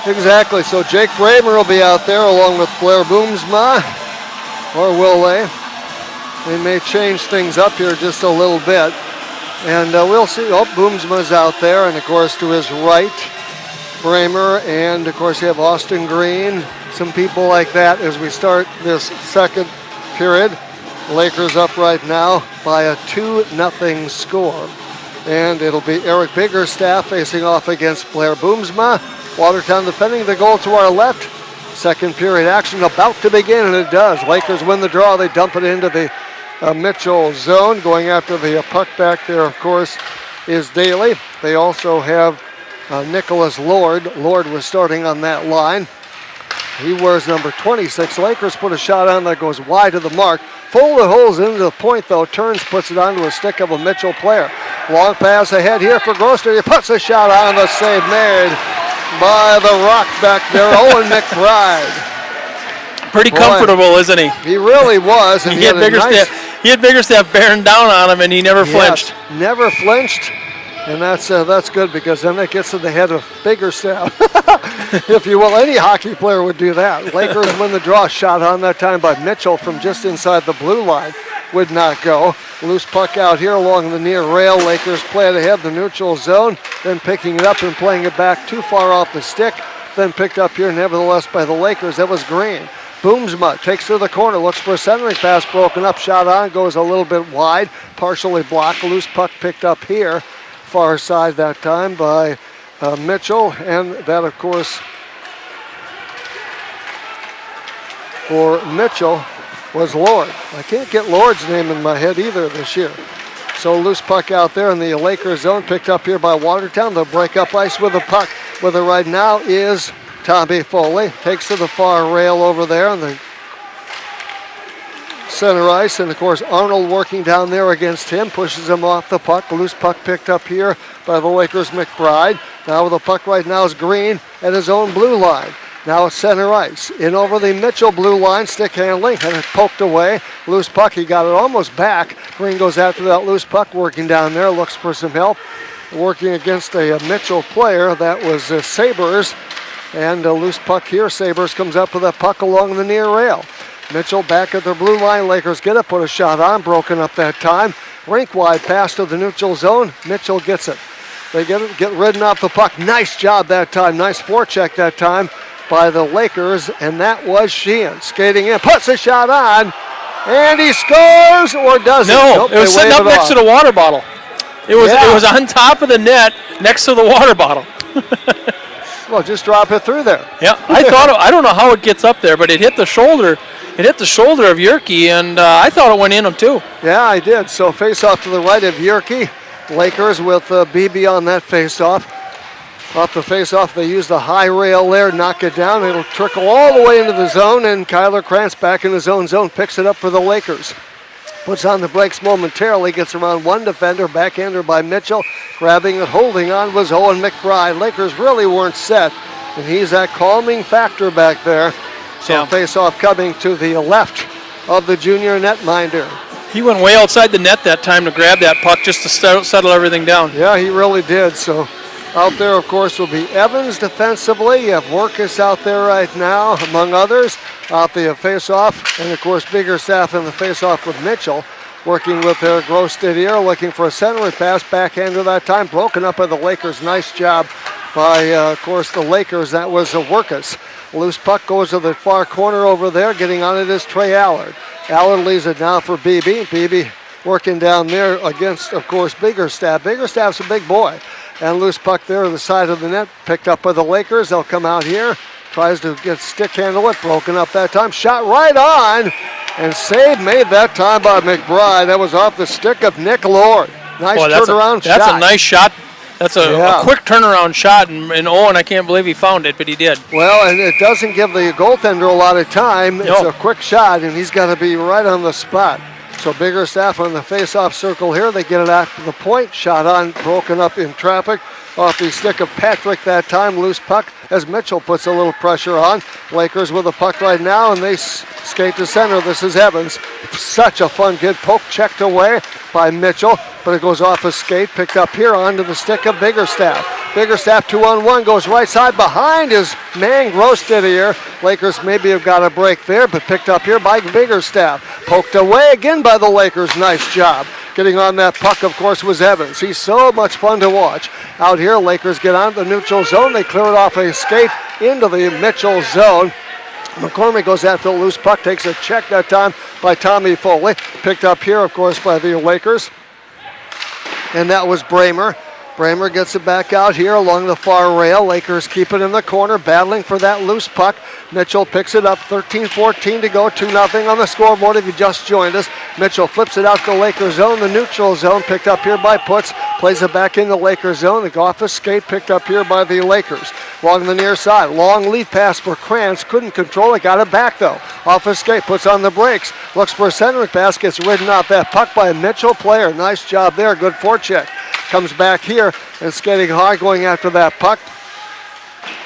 S1: Exactly. So Jake Bramer will be out there along with Blair Boomsma, or will they? They may change things up here just a little bit. And we'll see. Oh, Boomsma's out there. And, of course, to his right, Bramer. And, of course, you have Austin Green. Some people like that as we start this second period. Lakers up right now by a 2-0 score. And it'll be Eric Biggerstaff facing off against Blair Boomsma. Watertown defending the goal to our left. Second period action about to begin, and it does. Lakers win the draw. They dump it into the Mitchell zone. Going after the puck back there, of course, is Daly. They also have Nicholas Lord. Lord was starting on that line. He wears number 26. Lakers put a shot on that goes wide of the mark. Full of holes into the point, though. Turns, puts it onto a stick of a Mitchell player. Long pass ahead here for Grosser. He puts a shot on, the save made by the rock back there, Owen McBride.
S2: Pretty comfortable, isn't he?
S1: He really was. And
S2: he had Biggerstaff bearing down on him, and he never flinched.
S1: Never flinched, and that's good because then it gets in the head of Biggerstaff, if you will. Any hockey player would do that. Lakers win the draw. Shot on that time by Mitchell from just inside the blue line. Would not go. Loose puck out here along the near rail. Lakers play it ahead, the neutral zone, then picking it up and playing it back too far off the stick. Then picked up here nevertheless by the Lakers. That was Green. Boomsma takes to the corner, looks for a centering pass, broken up, shot on, goes a little bit wide, partially blocked. Loose puck picked up here, far side that time by Mitchell, and that, of course, for Mitchell was Lord. I can't get Lord's name in my head either this year. So loose puck out there in the Lakers zone, picked up here by Watertown. They'll break up ice with a puck. With it right now is Tommy Foley. Takes to the far rail over there on the center ice. And, of course, Arnold working down there against him. Pushes him off the puck. Loose puck picked up here by the Lakers' McBride. Now with the puck right now is Green at his own blue line. Now it's center ice. In over the Mitchell blue line, stick handling, and it poked away. Loose puck, he got it almost back. Green goes after that loose puck, working down there, looks for some help. Working against a Mitchell player, that was Sabres. And a loose puck here, Sabres comes up with a puck along the near rail. Mitchell back at the blue line, Lakers get it, put a shot on, broken up that time. Rink wide pass to the neutral zone, Mitchell gets it. They get ridden off the puck, nice job that time, nice forecheck that time by the Lakers, and that was Sheehan skating in, puts a shot on, and he scores, or doesn't.
S2: No,
S1: nope,
S2: it was sitting up next to the water bottle. It was on top of the net next to the water bottle.
S1: Well, just drop it through there.
S2: Yeah, I don't know how it gets up there, but it hit the shoulder. It hit the shoulder of Yerke, and I thought it went in him too.
S1: Yeah, I did. So face off to the right of Yerke. Lakers with BB on that face off. Off the face-off, they use the high rail there, knock it down. It'll trickle all the way into the zone, and Kyler Krantz back in his own zone, picks it up for the Lakers. Puts on the brakes momentarily, gets around one defender, backhander by Mitchell. Grabbing it, holding on was Owen McBride. Lakers really weren't set, and he's that calming factor back there. So face-off coming to the left of the junior netminder.
S2: He went way outside the net that time to grab that puck just to settle everything down.
S1: Yeah, he really did. So Out there, of course, will be Evans defensively. You have Workus out there right now, among others, out the face-off. And, of course, Biggerstaff in the face-off with Mitchell. Working with Gross Didier, looking for a centering pass. Backhander that time, broken up by the Lakers. Nice job by, of course, the Lakers. That was Workus. Loose puck goes to the far corner over there. Getting on it is Trey Allard. Allard leaves it now for Beebe. Beebe working down there against, of course, Biggerstaff. Biggerstaff's a big boy. And loose puck there on the side of the net, picked up by the Lakers. They'll come out here, tries to get stick handle it, broken up that time. Shot right on, and save made that time by McBride. That was off the stick of Nick Lord. Nice turnaround shot.
S2: That's a nice shot. That's a quick turnaround shot, and Owen, I can't believe he found it, but he did.
S1: Well, and it doesn't give the goaltender a lot of time. It's a quick shot, and he's got to be right on the spot. So Biggerstaff on the face-off circle here. They get it out to the point. Shot on, broken up in traffic. Off the stick of Patrick that time. Loose puck as Mitchell puts a little pressure on. Lakers with the puck right now, and they skate to center. This is Evans. Such a fun kid. Poke checked away by Mitchell, but it goes off a skate. Picked up here onto the stick of Biggerstaff. Biggerstaff 2-on-1 goes right side behind his man Gross Didier. Lakers maybe have got a break there, but picked up here by Biggerstaff. Poked away again by the Lakers. Nice job. Getting on that puck, of course, was Evans. He's so much fun to watch. Out here, Lakers get on the neutral zone. They clear it off a skate into the Mitchell zone. McCormick goes after the loose puck, takes a check that time by Tommy Foley. Picked up here, of course, by the Lakers. And that was Bramer. Bramer gets it back out here along the far rail. Lakers keep it in the corner, battling for that loose puck. Mitchell picks it up, 13-14 to go, 2-0 on the scoreboard if you just joined us. Mitchell flips it out to the Lakers zone, the neutral zone, picked up here by Putz. Plays it back in the Lakers zone. The off skate picked up here by the Lakers. Along the near side, long lead pass for Krantz. Couldn't control it, got it back though. Off skate, puts on the brakes. Looks for a centering pass, gets ridden off that puck by a Mitchell player. Nice job there, good forecheck. Comes back here and skating hard, going after that puck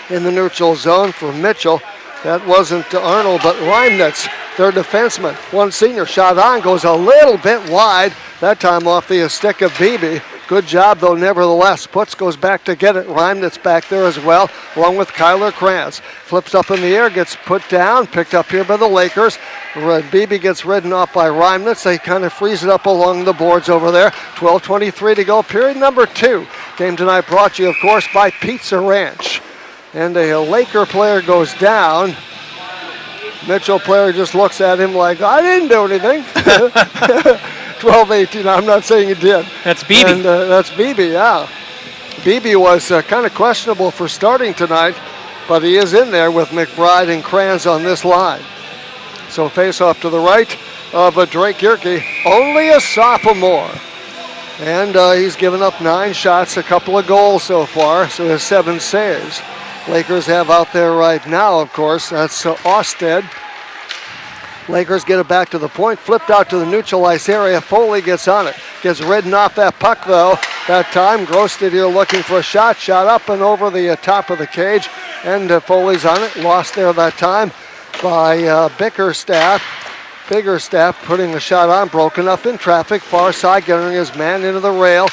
S1: in the neutral zone for Mitchell. That wasn't Arnold, but Reimnitz, their defenseman. One senior shot on, goes a little bit wide. That time off the stick of Beebe. Good job, though, nevertheless. Putz goes back to get it. Reimnitz back there as well, along with Kyler Krantz. Flips up in the air, gets put down, picked up here by the Lakers. Beebe gets ridden off by Reimnitz. They kind of freeze it up along the boards over there. 12:23 to go, period number 2. Game tonight brought to you, of course, by Pizza Ranch. And a Laker player goes down. Mitchell player just looks at him like, I didn't do anything. 12-18, I'm not saying he did.
S2: That's Beebe.
S1: And that's Beebe, yeah. Beebe was kind of questionable for starting tonight, but he is in there with McBride and Krantz on this line. So face off to the right of Drake Yerke, only a sophomore. And he's given up 9 shots, a couple of goals so far, so he has 7 saves. Lakers have out there right now, of course, that's Osted. Lakers get it back to the point, flipped out to the neutral ice area. Foley gets on it, gets ridden off that puck though. That time, Gross Didier looking for a shot up and over the top of the cage, and Foley's on it, lost there that time by Biggerstaff. Biggerstaff putting the shot on, broken up in traffic, far side, getting his man into the rail.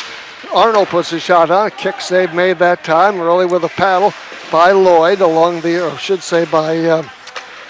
S1: Arnold puts a shot on, kick save made that time, early with a paddle by Lloyd along the, or should say by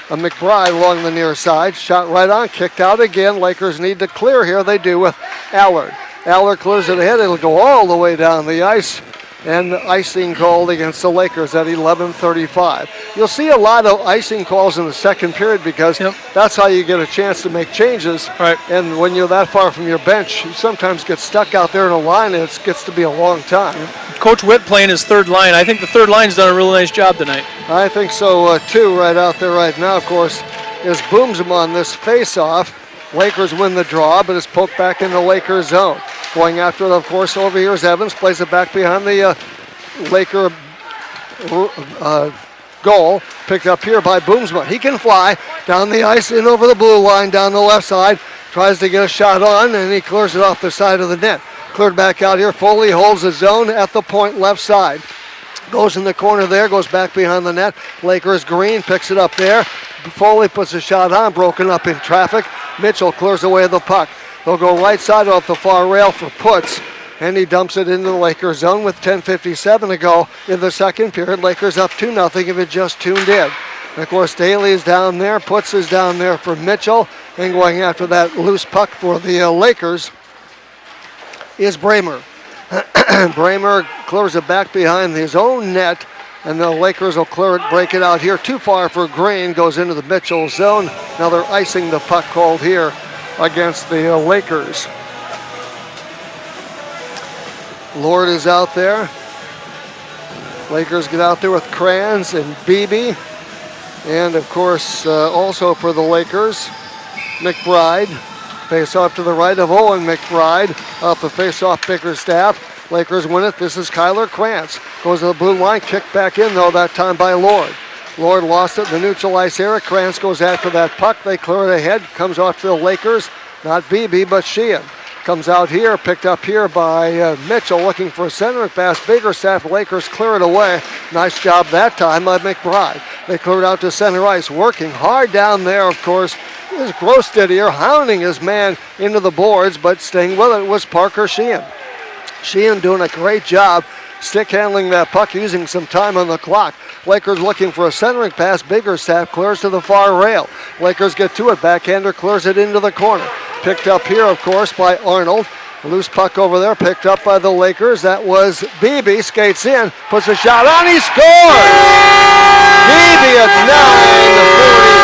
S1: McBride along the near side. Shot right on, kicked out again. Lakers need to clear here. They do with Allard. Allard clears it ahead. It'll go all the way down the ice. And icing called against the Lakers at 11:35. You'll see a lot of icing calls in the second period because that's how you get a chance to make changes.
S2: Right.
S1: And when you're that far from your bench, you sometimes get stuck out there in a line and it gets to be a long time.
S2: Coach Witt playing his third line. I think the third line's done a really nice job tonight.
S1: I think so too. Right out there right now, of course, is Boomsma on this face-off. Lakers win the draw, but it's poked back in the Lakers zone. Going after it, of course, over here is Evans. Plays it back behind the Laker goal. Picked up here by Boomsma. He can fly down the ice, in over the blue line, down the left side. Tries to get a shot on, and he clears it off the side of the net. Cleared back out here. Foley holds the zone at the point left side. Goes in the corner there, goes back behind the net. Lakers Green picks it up there. Foley puts a shot on, broken up in traffic. Mitchell clears away the puck. They'll go right side off the far rail for Putz. and he dumps it into the Lakers zone with 10:57 to go in the second period. Lakers up 2-0 if it just tuned in. And of course, Daly is down there, Putz is down there for Mitchell, and going after that loose puck for the Lakers is Bramer. Bramer clears it back behind his own net, and the Lakers will clear it, break it out here. Too far for Green, goes into the Mitchell zone. Now they're icing the puck called here against the Lakers. Lord is out there. Lakers get out there with Kranz and Beebe. And of course, also for the Lakers, McBride. Face off to the right of Owen McBride. Off the face off Bickerstaff. Lakers win it. This is Kyler Krantz. Goes to the blue line. Kicked back in though, that time by Lord. Lord lost it in the neutral ice area. Krantz goes after that puck. They clear it ahead. Comes off to the Lakers. Not Beebe, but Sheehan. Comes out here, picked up here by Mitchell, looking for a centering pass. Bickerstaff, Lakers clear it away. Nice job that time by McBride. They clear it out to center ice, working hard down there, of course. Is Grosstedt here, hounding his man into the boards, but staying with it was Parker Sheehan. Sheehan doing a great job stick handling that puck, using some time on the clock. Lakers looking for a centering pass. Bickerstaff clears to the far rail. Lakers get to it. Backhander clears it into the corner. Picked up here, of course, by Arnold. Loose puck over there, picked up by the Lakers. That was Beebe, skates in, puts a shot on, he scores! Beebe at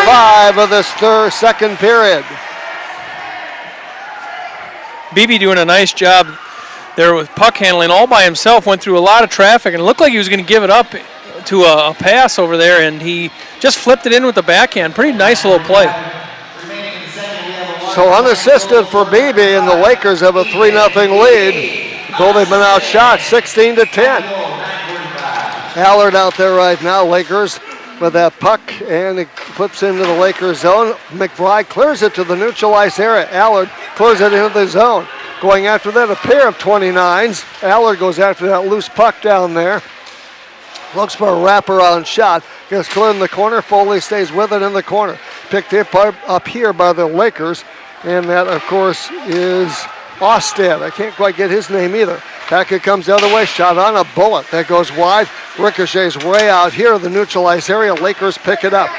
S1: 9:45 of this second period.
S2: Beebe doing a nice job there with puck handling all by himself, went through a lot of traffic, and it looked like he was going to give it up to a pass over there, and he just flipped it in with the backhand. Pretty nice little play.
S1: So unassisted for Beebe, and the Lakers have a 3-0 lead. Though they've been outshot 16-10. Allard out there right now, Lakers with that puck, and it flips into the Lakers zone. McBride clears it to the neutral ice area. Allard clears it into the zone. Going after that, a pair of 29s. Allard goes after that loose puck down there. Looks for a wraparound shot. Gets cleared in the corner. Foley stays with it in the corner. Picked up here by the Lakers. And that, of course, is Ostead. I can't quite get his name either. Back it comes the other way. Shot on a bullet. That goes wide. Ricochets way out here in the neutral ice area. Lakers pick it up.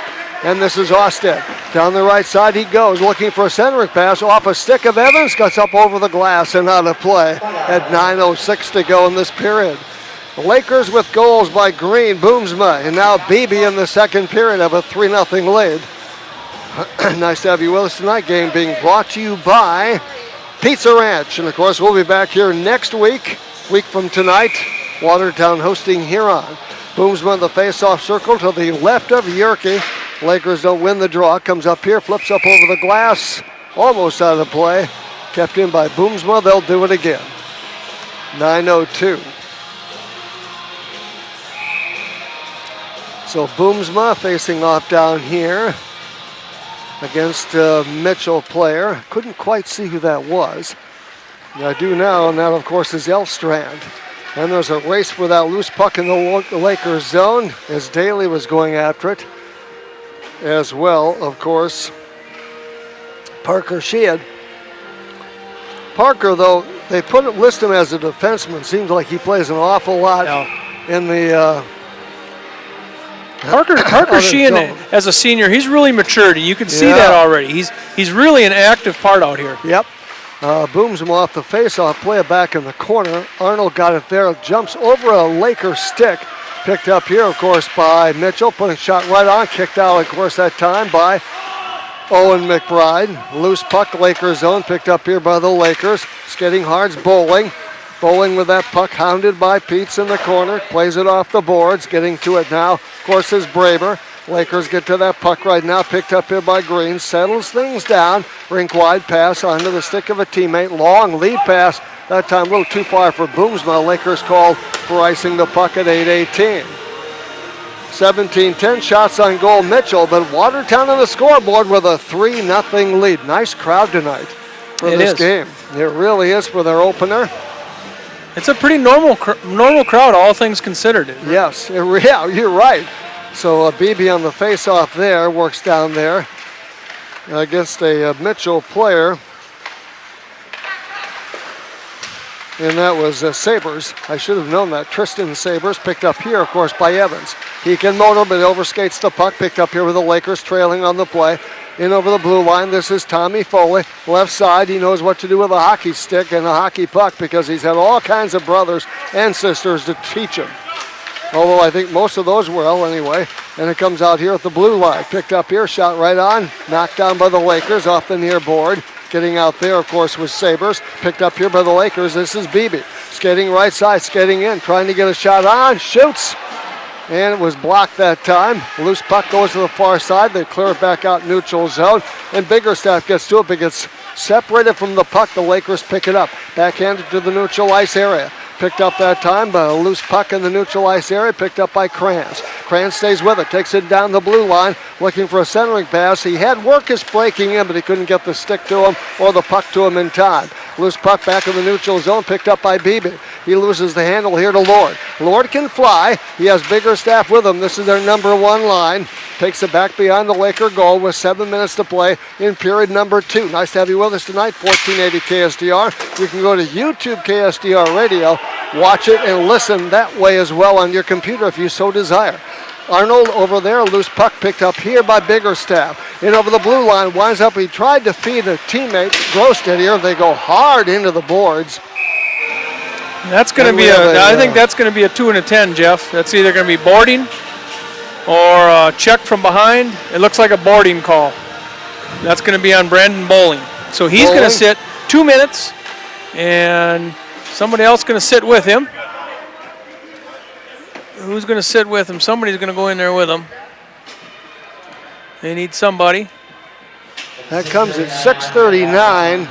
S1: And this is Ostead. Down the right side he goes, looking for a centering pass off a stick of Evans. Cuts up over the glass and out of play at 9:06 to go in this period. The Lakers with goals by Green, Boomsma, and now Beebe in the second period have a 3-0 lead. Nice to have you with us tonight. Game being brought to you by Pizza Ranch. And of course, we'll be back here next week from tonight. Watertown hosting Huron. Boomsma in the face-off circle to the left of Yerke. Lakers don't win the draw. Comes up here, flips up over the glass. Almost out of play. Kept in by Boomsma. They'll do it again. 9:02. So Boomsma facing off down here against a Mitchell player. Couldn't quite see who that was. I do now, and that of course is Elstrand. And there's a race for that loose puck in the Lakers zone as Daly was going after it. As well, of course, Parker Sheehan. Parker, though, they list him as a defenseman. Seems like he plays an awful lot in the
S2: Parker Sheehan, as a senior, he's really matured. You can see that already. He's really an active part out here.
S1: Yep. Booms him off the face-off, play it back in the corner. Arnold got it there, jumps over a Laker stick. Picked up here, of course, by Mitchell, putting a shot right on, kicked out, of course, that time by Owen McBride. Loose puck, Lakers zone, picked up here by the Lakers. Skating hard's Bowling. Bowling with that puck, hounded by Peets in the corner, plays it off the boards, getting to it now, of course, is Braber. Lakers get to that puck right now, picked up here by Green, settles things down, rink wide pass onto the stick of a teammate, long lead pass, that time a little too far for Boomsma. Lakers called for icing the puck at 8:18. 17-10 shots on goal Mitchell, but Watertown on the scoreboard with a 3-0 lead. Nice crowd tonight for this game. It really is for their opener.
S2: It's a pretty normal crowd, all things considered.
S1: Yes, yeah, you're right. So Beebe on the face-off there, works down there against a Mitchell player. And that was Sabers. I should have known that. Tristan Sabers picked up here, of course, by Evans. He can motor, but overskates the puck. Picked up here with the Lakers trailing on the play. In over the blue line, this is Tommy Foley. Left side, he knows what to do with a hockey stick and a hockey puck because he's had all kinds of brothers and sisters to teach him. Although I think most of those will anyway. And it comes out here at the blue line. Picked up here, shot right on. Knocked down by the Lakers off the near board. Getting out there, of course, was Sabers. Picked up here by the Lakers. This is Beebe. Skating right side, skating in, trying to get a shot on. Shoots. And it was blocked that time. Loose puck goes to the far side. They clear it back out neutral zone. And Biggerstaff gets to it, but gets separated from the puck. The Lakers pick it up. Backhanded to the neutral ice area. Picked up that time by a loose puck in the neutral ice area, picked up by Kranz. Kranz stays with it, takes it down the blue line, looking for a centering pass. He had Workus breaking in, but he couldn't get the stick to him or the puck to him in time. Loose puck back in the neutral zone, picked up by Beebe. He loses the handle here to Lord. Lord can fly. He has Biggerstaff with him. This is their number one line. Takes it back behind the Laker goal with 7 minutes to play in period number 2. Nice to have you with us tonight, 1480 KSDR. You can go to YouTube KSDR Radio, watch it and listen that way as well on your computer if you so desire. Arnold over there, loose puck picked up here by Biggerstaff. In over the blue line, winds up, he tried to feed a teammate, Grosted here. They go hard into the boards.
S2: That's going to be I think that's going to be a 2 and a 10, Jeff. That's either going to be boarding or a check from behind. It looks like a boarding call. That's going to be on Brandon Bowling. So he's going to sit 2 minutes, and somebody else going to sit with him. Who's going to sit with him? Somebody's going to go in there with him. They need somebody.
S1: That comes at 6:39.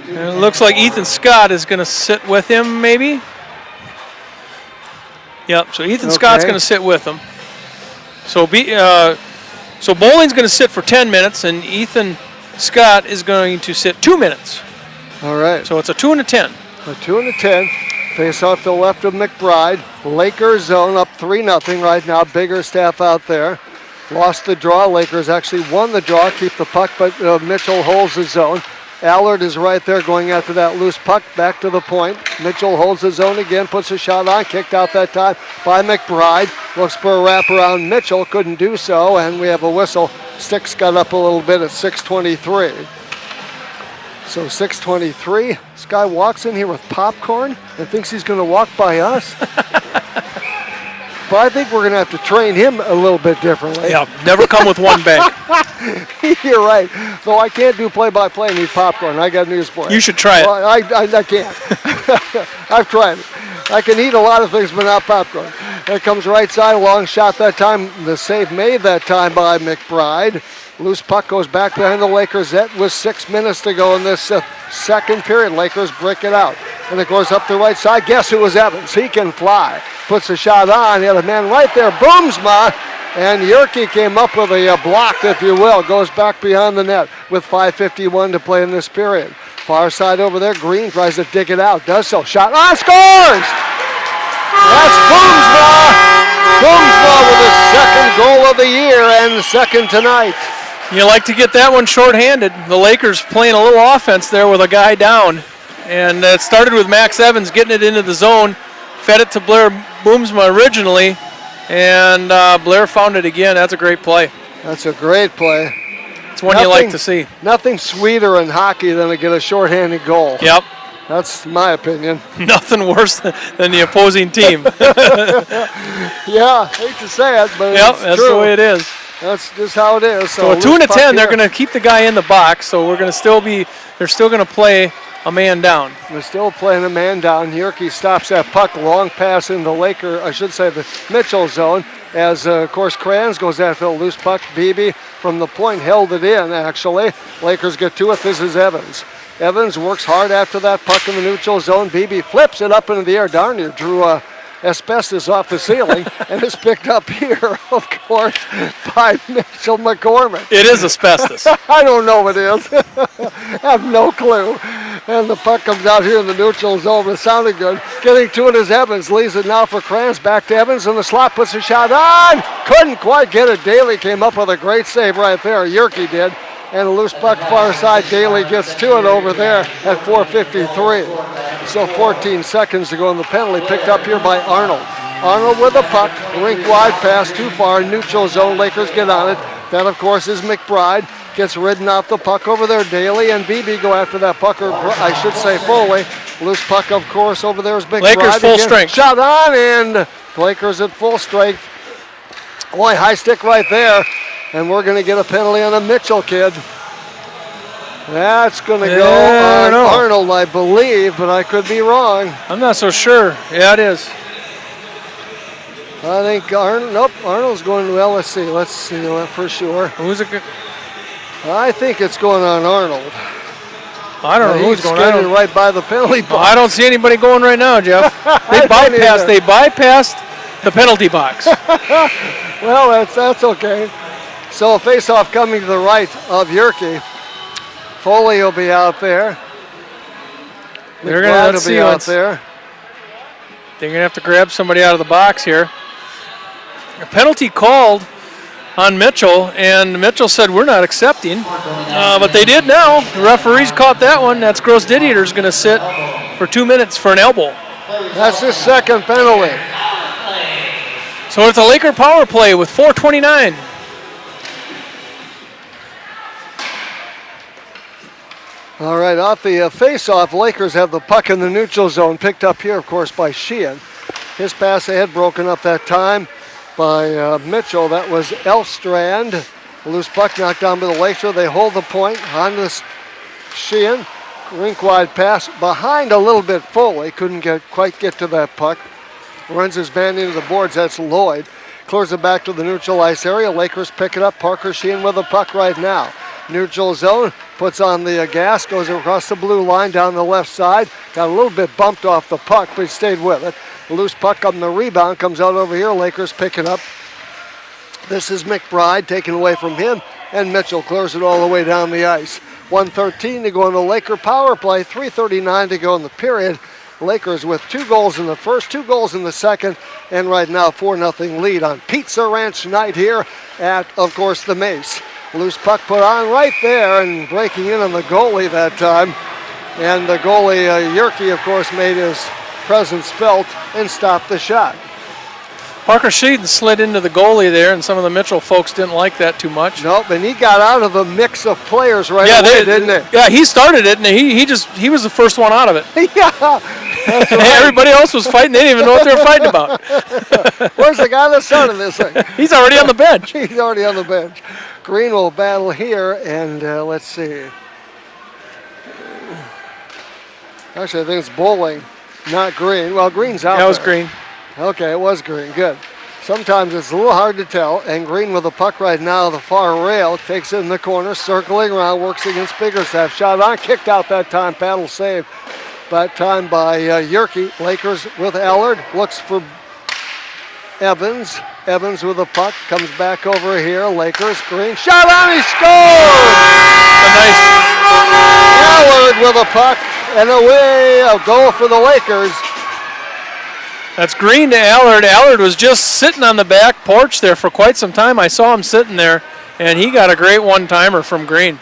S2: And it looks like Ethan Scott is going to sit with him, maybe. Yep, so Ethan Scott's going to sit with him. So Bowling's going to sit for 10 minutes, and Ethan Scott is going to sit 2 minutes.
S1: All right.
S2: So it's a 2 and a 10.
S1: A 2 and a 10. Face off to the left of McBride. Lakers zone up 3-0 right now. Biggerstaff out there. Lost the draw. Lakers actually won the draw. Keep the puck, but Mitchell holds the zone. Allard is right there going after that loose puck. Back to the point. Mitchell holds the zone again. Puts a shot on. Kicked out that time by McBride. Looks for a wraparound. Mitchell couldn't do so. And we have a whistle. Sticks got up a little bit at 6:23. So 6:23. This guy walks in here with popcorn and thinks he's going to walk by us. But I think we're going to have to train him a little bit differently.
S2: Yeah, never come with one bag.
S1: You're right. Though I can't do play-by-play and eat popcorn. I got news for you.
S2: You should try it.
S1: Well, I can't. I've tried it. I can eat a lot of things, but not popcorn. There comes right side, long shot that time. The save made that time by McBride. Loose puck goes back behind the Lakers. That was 6 minutes to go in this second period. Lakers break it out. And it goes up the right side. Guess who was Evans? He can fly. Puts a shot on. He had a man right there. Boomsma. And Yerke came up with a block, if you will. Goes back behind the net with 5:51 to play in this period. Far side over there. Green tries to dig it out. Does so. Shot on. Scores! That's Boomsma. Boomsma with his second goal of the year and second tonight.
S2: You like to get that one shorthanded. The Lakers playing a little offense there with a guy down. And it started with Max Evans getting it into the zone. Fed it to Blair Boomsma originally. And Blair found it again. That's a great play.
S1: That's a great play.
S2: It's one you like to see.
S1: Nothing sweeter in hockey than to get a shorthanded goal.
S2: Yep.
S1: That's my opinion.
S2: Nothing worse than the opposing team.
S1: Yeah, hate to say it, but
S2: yep,
S1: it's
S2: that's
S1: true.
S2: The way it is.
S1: That's just how it is.
S2: So a 2 and a 10, they're going to keep the guy in the box. So they're still going to play a man down.
S1: They're still playing a man down. Yerke stops that puck. Long pass in the the Mitchell zone. As, of course, Kranz goes after a loose puck. Beebe from the point held it in, actually. Lakers get to it. This is Evans. Evans works hard after that puck in the neutral zone. Beebe flips it up into the air. Darn near drew asbestos off the ceiling, and it's picked up here, of course, by Mitchell McCormick.
S2: It is asbestos.
S1: I don't know what it is. I have no clue. And the puck comes out here in the neutral zone. It sounded good. Getting to it is Evans. Leaves it now for Kranz. Back to Evans, and the slot puts a shot on. Couldn't quite get it. Daly came up with a great save right there. Yerke did. And a loose puck far side. Daly gets to it over there at 4:53. So 14 seconds to go in the penalty, picked up here by Arnold. Arnold with a puck, rink wide pass too far, neutral zone, Lakers get on it. That, of course, is McBride. Gets ridden off the puck over there. Daly and Beebe go after that puck, or I should say Foley. Loose puck, of course, over there is McBride.
S2: Lakers full strength.
S1: Shot on, and Lakers at full strength. Boy, high stick right there. And we're going to get a penalty on a Mitchell kid. That's going to go on Arnold, I believe, but I could be wrong.
S2: I'm not so sure. Yeah, it is.
S1: I think Arnold's going to LSC. Let's see for sure.
S2: Who's it?
S1: I think it's going on Arnold.
S2: I don't know who's going on.
S1: He's skating right by the penalty box.
S2: I don't see anybody going right now, Jeff. They bypassed the penalty box.
S1: Well, that's okay. So a face-off coming to the right of Yerke. Foley will be out there.
S2: They're going to
S1: be out there.
S2: They're going to have to grab somebody out of the box here. A penalty called on Mitchell, and Mitchell said, we're not accepting. But they did now. The referees caught that one. That's Gross Didier's going to sit for 2 minutes for an elbow.
S1: That's his second penalty.
S2: So it's a Laker power play with 4:29.
S1: All right, off the face-off, Lakers have the puck in the neutral zone, picked up here, of course, by Sheehan. His pass ahead broken up that time by Mitchell. That was Elfstrand. Loose puck knocked down by the Lakers. They hold the point on this Sheehan. Rink-wide pass behind a little bit Foley. Couldn't quite get to that puck. Runs his man into the boards. That's Lloyd. Clears it back to the neutral ice area. Lakers pick it up. Parker Sheehan with the puck right now. Neutral zone, puts on the gas, goes across the blue line down the left side. Got a little bit bumped off the puck, but he stayed with it. Loose puck on the rebound, comes out over here. Lakers pick it up. This is McBride, taken away from him, and Mitchell clears it all the way down the ice. 1:13 to go in the Laker power play, 3:39 to go in the period. Lakers with 2 goals in the first, 2 goals in the second, and right now 4-0 lead on Pizza Ranch night here at, of course, the Mace. Loose puck put on right there and breaking in on the goalie that time. And the goalie, Yerke, of course, made his presence felt and stopped the shot.
S2: Parker Sheehan slid into the goalie there, and some of the Mitchell folks didn't like that too much.
S1: Nope, and he got out of the mix of players right away, didn't he?
S2: Yeah, he started it, and he was the first one out of it.
S1: Yeah, that's right.
S2: Everybody else was fighting. They didn't even know what they were fighting about.
S1: Where's the guy that started this thing?
S2: He's already on the bench.
S1: He's already on the bench. Green will battle here, and let's see. Actually, I think it's Bowling, not Green. Well, Green's out.
S2: That was Green.
S1: Okay, it was Green. Good. Sometimes it's a little hard to tell, and Green with the puck right now, the far rail, takes it in the corner, circling around, works against Biggerstaff. Shot on, kicked out that time, paddle save. That time by Yerke. Lakers with Allard, looks for Evans. Evans with the puck, comes back over here. Lakers, Green, shot on, he scored! Allard with a puck, and away, a goal for the Lakers.
S2: That's Green to Allard. Allard was just sitting on the back porch there for quite some time. I saw him sitting there, and he got a great one-timer from Green.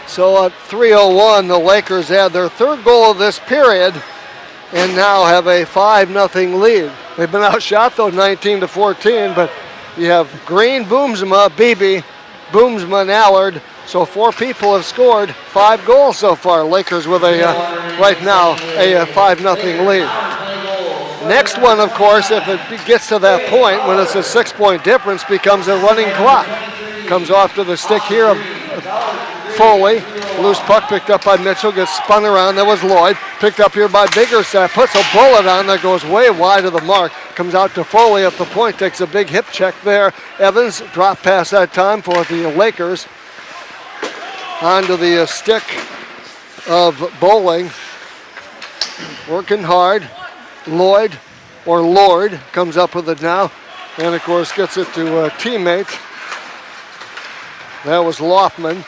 S1: So at 3:01, the Lakers had their third goal of this period and now have a 5-0 lead. They've been outshot, though, 19-14, but you have Green, Boomsma, Beebe, Boomsma, and Allard. So 4 people have scored 5 goals so far. Lakers with right now, a 5-0 lead. Next one, of course, if it gets to that point, when it's a 6-point difference, becomes a running clock. Comes off to the stick here of Foley. Loose puck picked up by Mitchell, gets spun around. That was Lloyd. Picked up here by Biggerstaff. Puts a bullet on that goes way wide of the mark. Comes out to Foley at the point, takes a big hip check there. Evans drop pass that time for the Lakers. Onto the stick of Bowling. Working hard. Lloyd, or Lord, comes up with it now. And, of course, gets it to a teammate. That was Loftman.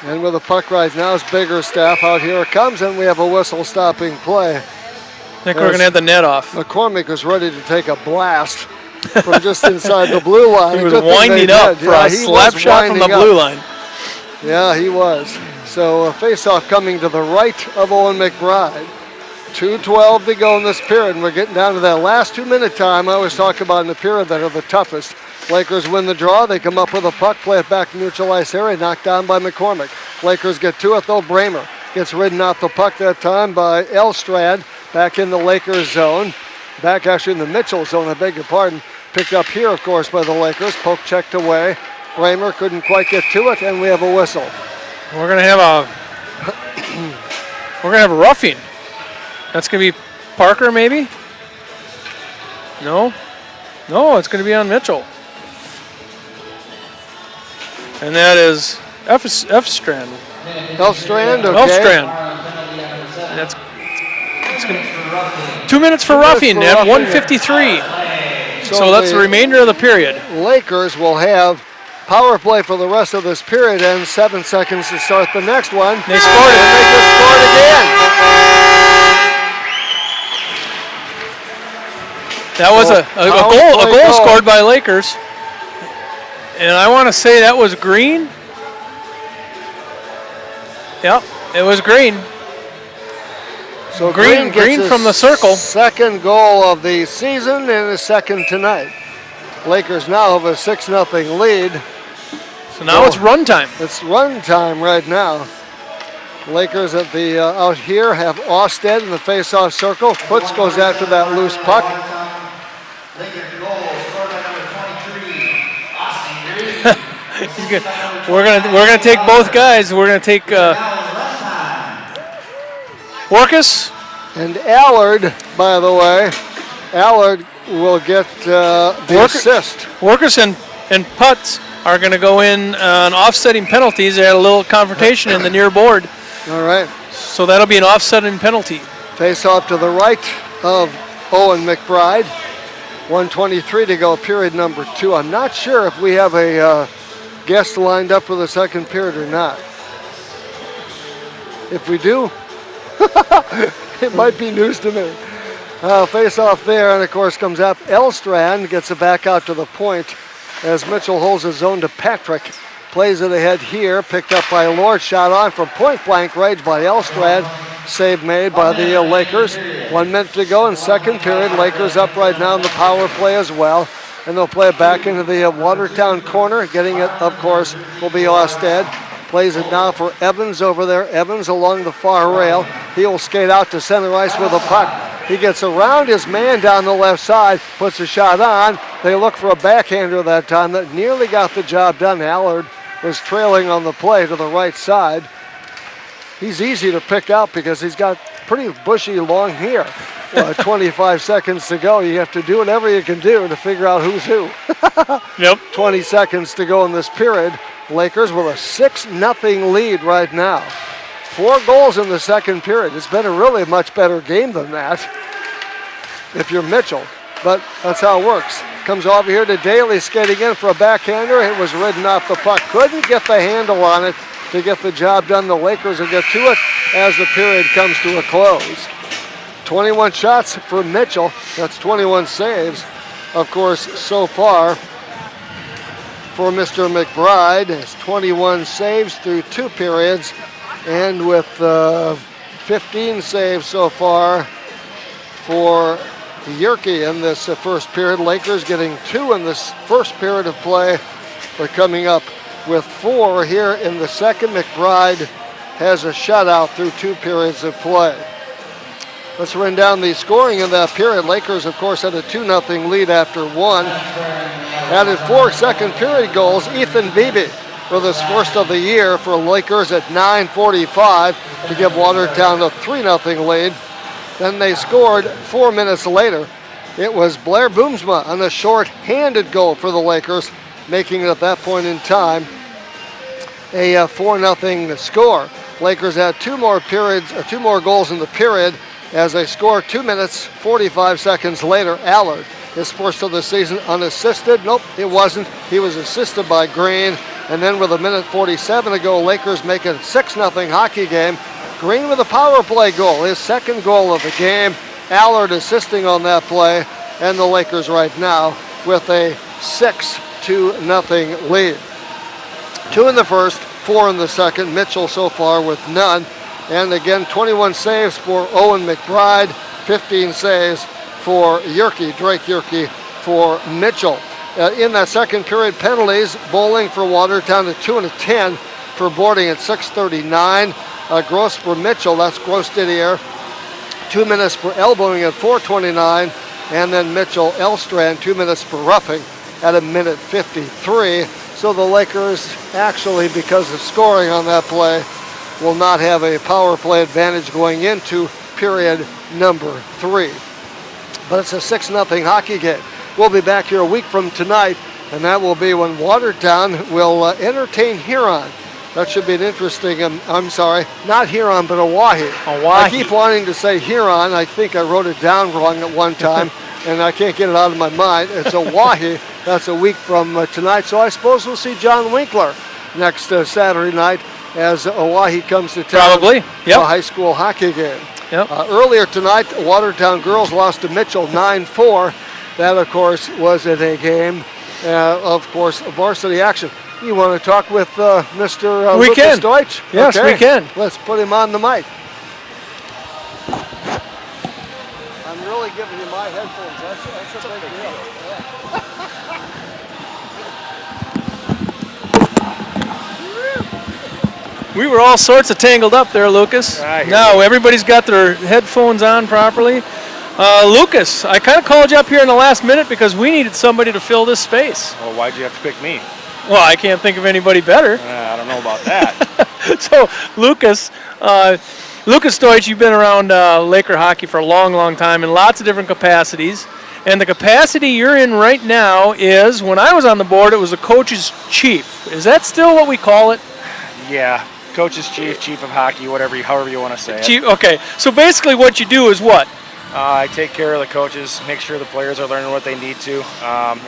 S1: And with the puck right now is Biggerstaff. Out here it comes, and we have a whistle stopping play.
S2: I think we're going to have the net off.
S1: McCormick was ready to take a blast from just inside the blue line.
S2: He was winding up for a slap shot from the blue line.
S1: Yeah, he was. So a face-off coming to the right of Owen McBride. 2:12 to go in this period, and we're getting down to that last 2-minute time I always talk about in the period that are the toughest. Lakers win the draw. They come up with a puck, play it back to neutral ice area, knocked down by McCormick. Lakers get to it, though. Bramer gets ridden off the puck that time by Elstrad, back in the Lakers zone. Back actually in the Mitchell zone, I beg your pardon. Picked up here, of course, by the Lakers. Poke checked away. Bramer couldn't quite get to it, and we have a whistle.
S2: We're gonna have a roughing. That's gonna be Parker, maybe? No, it's gonna be on Mitchell. And that is Elstrand.
S1: Elstrand, okay.
S2: Elstrand. That's 2 minutes for roughing at 1:53. So that's the remainder of the period.
S1: Lakers will have power play for the rest of this period and 7 seconds to start the next one.
S2: They scored it.
S1: And they just scored again.
S2: That was a goal scored by Lakers. And I want to say that was Green. Yep, it was Green.
S1: So
S2: Green
S1: gets
S2: from the circle.
S1: Second goal of the season and his second tonight. Lakers now have a 6-0 lead.
S2: So now it's run time.
S1: It's run time right now. Lakers at the out here have Austed in the face-off circle. Putz goes after that loose puck.
S2: We're gonna take both guys. We're gonna take Workus
S1: And Allard, by the way, Allard will get the assist.
S2: Workus and Putz are going to go in on offsetting penalties. They had a little confrontation in the near board.
S1: All right.
S2: So that'll be an offsetting penalty.
S1: Face off to the right of Owen McBride. 1:23 to go, period number 2. I'm not sure if we have a guest lined up for the second period or not. If we do, it might be news to me. Face off there, and of course comes up Elstrand, gets it back out to the point as Mitchell holds his zone to Patrick. Plays it ahead here, picked up by Lord, shot on from point blank range by Elstrand. Save made by the Lakers. 1 minute to go in second period. Lakers up right now in the power play as well. And they'll play it back into the Watertown corner. Getting it, of course, will be Austed. Plays it now for Evans over there. Evans along the far rail. He'll skate out to center ice with a puck. He gets around his man down the left side, puts a shot on. They look for a backhander that time that nearly got the job done. Allard was trailing on the play to the right side. He's easy to pick out because he's got pretty bushy long hair. 25 seconds to go. You have to do whatever you can do to figure out who's who.
S2: Yep.
S1: 20 seconds to go in this period. Lakers with a 6-0 lead right now. 4 goals in the second period. It's been a really much better game than that if you're Mitchell, but that's how it works. Comes over here to Daly skating in for a backhander. It was ridden off the puck. Couldn't get the handle on it to get the job done. The Lakers will get to it as the period comes to a close. 21 shots for Mitchell. That's 21 saves, of course, so far for Mr. McBride. It's 21 saves through 2 periods, and with 15 saves so far for Yerke in this first period. Lakers getting 2 in this first period of play. They're coming up with 4 here in the second. McBride has a shutout through 2 periods of play. Let's run down the scoring in that period. Lakers, of course, had a 2-0 lead after 1. Added 4 second period goals. Ethan Beebe for this first of the year for Lakers at 9:45 to give Watertown a 3-0 lead. Then they scored 4 minutes later. It was Blair Boomsma on a short-handed goal for the Lakers, making it at that point in time a 4-0 score. Lakers had 2 more goals in the period as they score 2 minutes, 45 seconds later. Allard, his first of the season, unassisted. Nope, it wasn't. He was assisted by Green. And then with 1:47 to go, Lakers make it a 6-0 hockey game. Green with a power play goal, his second goal of the game. Allard assisting on that play. And the Lakers right now with a 6-0 lead. 2 in the first, 4 in the second. Mitchell so far with none. And again, 21 saves for Owen McBride, 15 saves for Drake Yerke for Mitchell. In that second period, penalties, bowling for Watertown at 2 and a 10 for Boarding at 6:39. Gross for Mitchell, that's Gross Didier. 2 minutes for elbowing at 4:29. And then Mitchell Elstrand, 2 minutes for roughing at 1:53. So the Lakers actually, because of scoring on that play, will not have a power play advantage going into period number 3. But it's a 6-0 hockey game. We'll be back here a week from tonight, and that will be when Watertown will entertain Huron. That should be an interesting, I'm sorry, not Huron, but Owyhee. I keep wanting to say Huron. I think I wrote it down wrong at one time, and I can't get it out of my mind. It's Owyhee. That's a week from tonight. So I suppose we'll see John Winkler next Saturday night as Owyhee comes to town.
S2: Probably, yep.
S1: For a high school hockey game.
S2: Yep.
S1: Earlier tonight, Watertown girls lost to Mitchell 9-4. That, of course, was in a game, of course, varsity action. You want to talk with Mr. Lucas Deutsch?
S2: Yes,
S1: okay.
S2: we can.
S1: Let's put him on the mic. I'm really giving you my headphones. That's a big deal.
S2: We were all sorts of tangled up there, Lucas. Now everybody's got their headphones on properly. Lucas, I kind of called you up here in the last minute because we needed somebody to fill this space.
S4: Well, why'd you have to pick me?
S2: Well, I can't think of anybody better.
S4: I don't know about that.
S2: So, Lucas Deutsch, you've been around Laker hockey for a long, long time in lots of different capacities. And the capacity you're in right now is, when I was on the board, it was a coach's chief. Is that still what we call it?
S4: Yeah, coach's chief, chief of hockey, however you want to say it.
S2: Chief, okay, so basically what you do is what?
S4: I take care of the coaches, make sure the players are learning what they need to.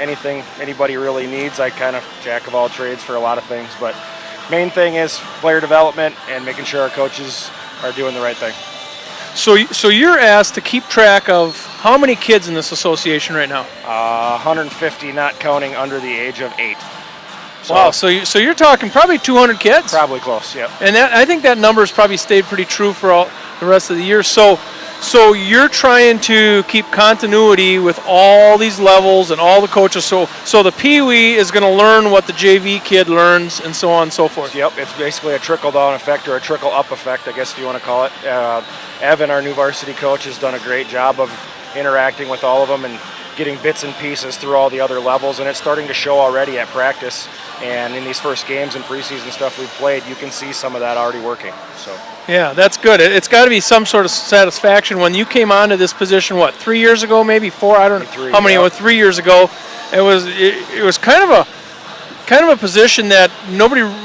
S4: Anything anybody really needs, I kind of jack of all trades for a lot of things. But main thing is player development and making sure our coaches are doing the right thing.
S2: So you're asked to keep track of how many kids in this association right now?
S4: 150, not counting under the age of 8. So
S2: wow, so you're talking probably 200 kids?
S4: Probably close, yeah.
S2: And I think that number has probably stayed pretty true for all the rest of the year. So you're trying to keep continuity with all these levels and all the coaches. So the Pee-wee is going to learn what the JV kid learns and so on and so forth.
S4: Yep, it's basically a trickle-down effect or a trickle-up effect, I guess if you want to call it. Evan, our new varsity coach, has done a great job of interacting with all of them and getting bits and pieces through all the other levels, and it's starting to show already at practice. And in these first games and preseason stuff we've played, you can see some of that already working. So
S2: yeah, that's good. It's got to be some sort of satisfaction when you came onto this position. What, 3 years ago, maybe 4? I don't know how many. Yeah. 3 years ago. It was kind of a position that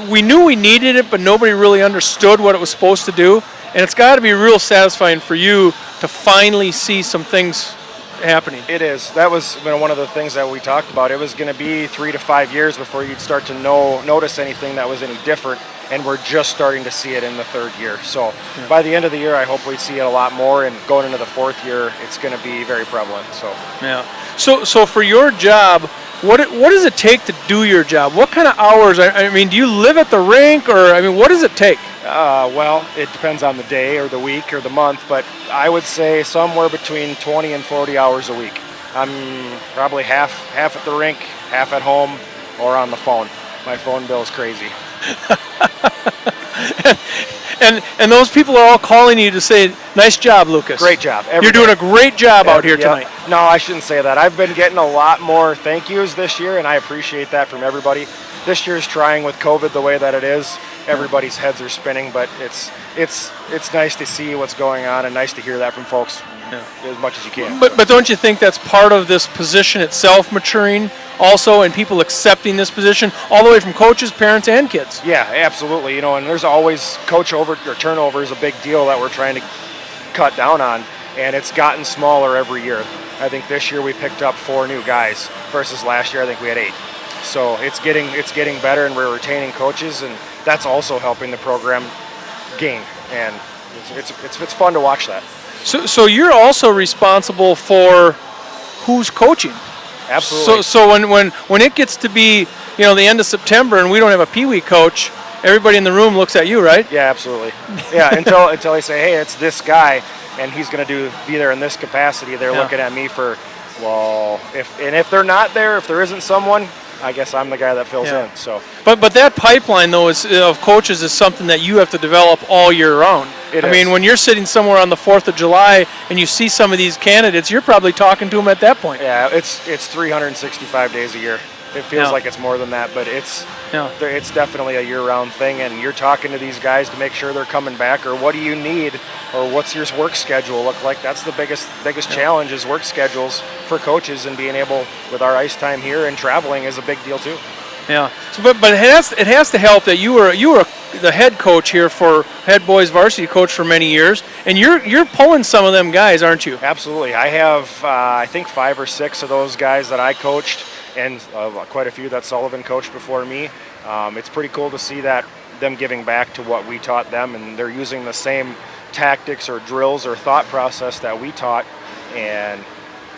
S2: we knew we needed it, but nobody really understood what it was supposed to do. And it's got to be real satisfying for you to finally see some things happening.
S4: It is. That was one of the things that we talked about. It was going to be 3 to 5 years before you'd start to notice anything that was any different, and we're just starting to see it in the 3rd year. So by the end of the year, I hope we see it a lot more, and going into the 4th year, it's going to be very prevalent. So
S2: yeah. So for your job, what does it take to do your job? What kind of hours? I mean, do you live at the rink, or what does it take?
S4: Well, it depends on the day or the week or the month, but I would say somewhere between 20 and 40 hours a week. I'm probably half at the rink, half at home, or on the phone. My phone bill is crazy.
S2: And those people are all calling you to say, nice job, Lucas.
S4: Great job.
S2: You're doing a great job out here tonight.
S4: No, I shouldn't say that. I've been getting a lot more thank yous this year, and I appreciate that from everybody. This year's trying with COVID the way that it is. Everybody's heads are spinning, but it's nice to see what's going on and nice to hear that from folks as much as you can.
S2: But don't you think that's part of this position itself maturing also, and people accepting this position all the way from coaches, parents, and kids?
S4: Yeah, absolutely. And there's always turnover is a big deal that we're trying to cut down on, and it's gotten smaller every year. I think this year we picked up 4 new guys versus last year I think we had 8. So it's getting better, and we're retaining coaches, and that's also helping the program gain, and it's fun to watch that.
S2: So you're also responsible for who's coaching.
S4: Absolutely.
S2: So when it gets to be the end of September and we don't have a Pee-wee coach, everybody in the room looks at you, right?
S4: Yeah, absolutely. Yeah, until they say, hey, it's this guy, and he's going to be there in this capacity. They're looking at me for, well, if they're not there, if there isn't someone, I guess I'm the guy that fills in. So,
S2: but that pipeline though of coaches is something that you have to develop all year round. I mean, when you're sitting somewhere on the 4th of July and you see some of these candidates, you're probably talking to them at that point.
S4: Yeah, it's 365 days a year. It feels like it's more than that, but it's definitely a year-round thing, and you're talking to these guys to make sure they're coming back, or what do you need, or what's your work schedule look like. That's the biggest challenge is work schedules for coaches, and being able, with our ice time here and traveling, is a big deal too.
S2: Yeah, so, but it has to help that you were the head coach here for head boys varsity coach for many years, and you're pulling some of them guys, aren't you?
S4: Absolutely. I have I think 5 or 6 of those guys that I coached, and quite a few that Sullivan coached before me. It's pretty cool to see that them giving back to what we taught them, and they're using the same tactics or drills or thought process that we taught, and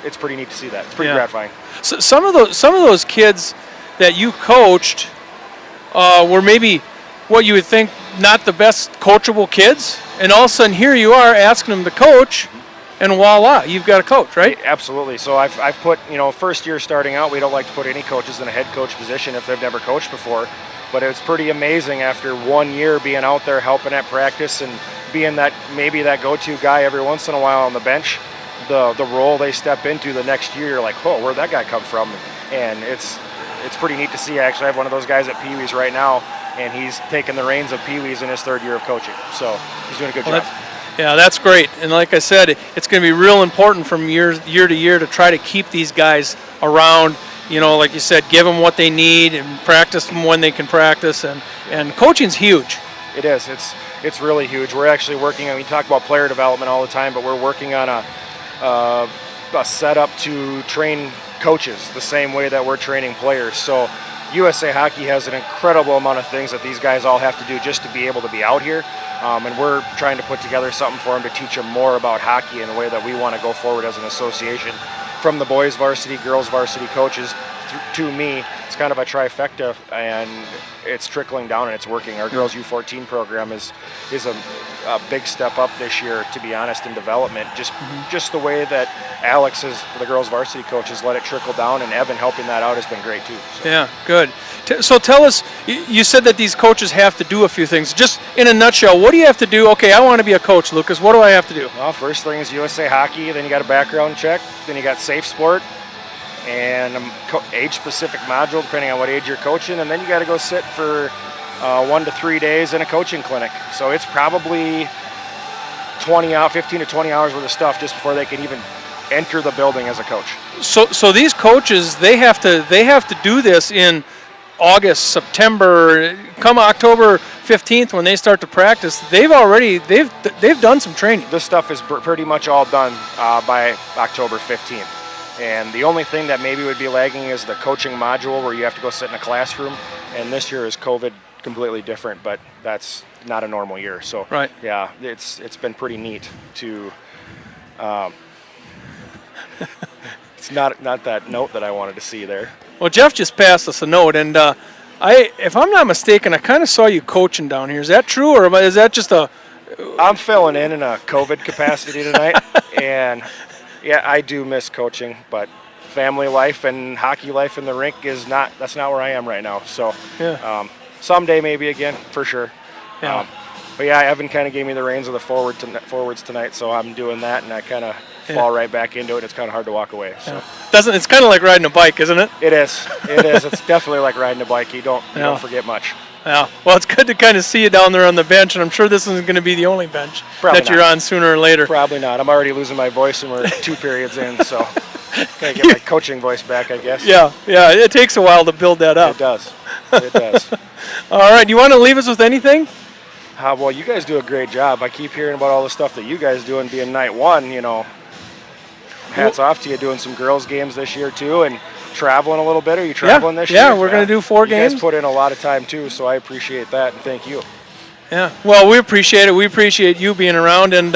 S4: it's pretty neat to see that. It's pretty gratifying.
S2: So some of those kids that you coached were maybe what you would think not the best coachable kids, and all of a sudden here you are asking them to coach, and voila, you've got a coach, right?
S4: Absolutely. So I've put, first year starting out, we don't like to put any coaches in a head coach position if they've never coached before, but it's pretty amazing after 1 year being out there helping at practice and being that go-to guy every once in a while on the bench, the role they step into the next year, you're like, oh, where'd that guy come from? And it's pretty neat to see. Actually, I have one of those guys at Pee Wee's right now, and he's taking the reins of Pee Wee's in his 3rd year of coaching. So he's doing a good job.
S2: Yeah, that's great. And like I said, it's going to be real important from year to year to try to keep these guys around. Like you said, give them what they need and practice them when they can practice. And coaching's huge.
S4: It is. It's really huge. We're actually working on, we talk about player development all the time, but we're working on a setup to train coaches the same way that we're training players. So USA Hockey has an incredible amount of things that these guys all have to do just to be able to be out here. And we're trying to put together something for them to teach them more about hockey in the way that we want to go forward as an association. From the boys varsity, girls varsity coaches to me, it's kind of a trifecta, and it's trickling down and it's working. Our girls U14 program is a big step up this year, to be honest, in development. Just the way that Alex is the girls varsity coach has let it trickle down, and Evan helping that out has been great too. So.
S2: Yeah, good. So tell us, you said that these coaches have to do a few things. Just in a nutshell, what do you have to do? Okay, I want to be a coach, Lucas. What do I have to do?
S4: Well, first thing is USA Hockey, then you got a background check, then you got Safe Sport, and age-specific module depending on what age you're coaching, and then you got to go sit for 1 to 3 days in a coaching clinic. So it's probably 15 to 20 hours worth of stuff just before they can even enter the building as a coach.
S2: So these coaches, they have to do this in August, September, come October 15th when they start to practice. They've done some training.
S4: This stuff is pretty much all done by October 15th. And the only thing that maybe would be lagging is the coaching module where you have to go sit in a classroom. And this year is COVID completely different, but that's not a normal year. So
S2: right.
S4: Yeah, it's been pretty neat to. It's not that note that I wanted to see there.
S2: Well, Jeff just passed us a note, and if I'm not mistaken, I kind of saw you coaching down here. Is that true, or is that just a?
S4: I'm filling in a COVID capacity tonight, and yeah, I do miss coaching, but family life and hockey life in the rink that's not where I am right now. So
S2: yeah.
S4: Someday maybe again, for sure.
S2: Yeah.
S4: But yeah, Evan kind of gave me the reins of the forwards tonight, so I'm doing that, and I kind of fall right back into it. It's kind of hard to walk away. So.
S2: Yeah. It's kind of like riding a bike, isn't it?
S4: It is. It's definitely like riding a bike. You don't forget much.
S2: Yeah. Well, it's good to kind of see you down there on the bench, and I'm sure this isn't going to be the only bench that you're on sooner or later.
S4: Probably not. I'm already losing my voice, and we're 2 periods in, so gotta get my coaching voice back, I guess.
S2: Yeah. It takes a while to build that up.
S4: It does. It does.
S2: All right. You want to leave us with anything?
S4: Well, you guys do a great job. I keep hearing about all the stuff that you guys do, and being night one, hats off to you doing some girls games this year too, and traveling a little bit. Are you traveling this year?
S2: Yeah, we're going to do 4 games.
S4: You guys put in a lot of time too, so I appreciate that, and thank you.
S2: Yeah, well, we appreciate it. We appreciate you being around, and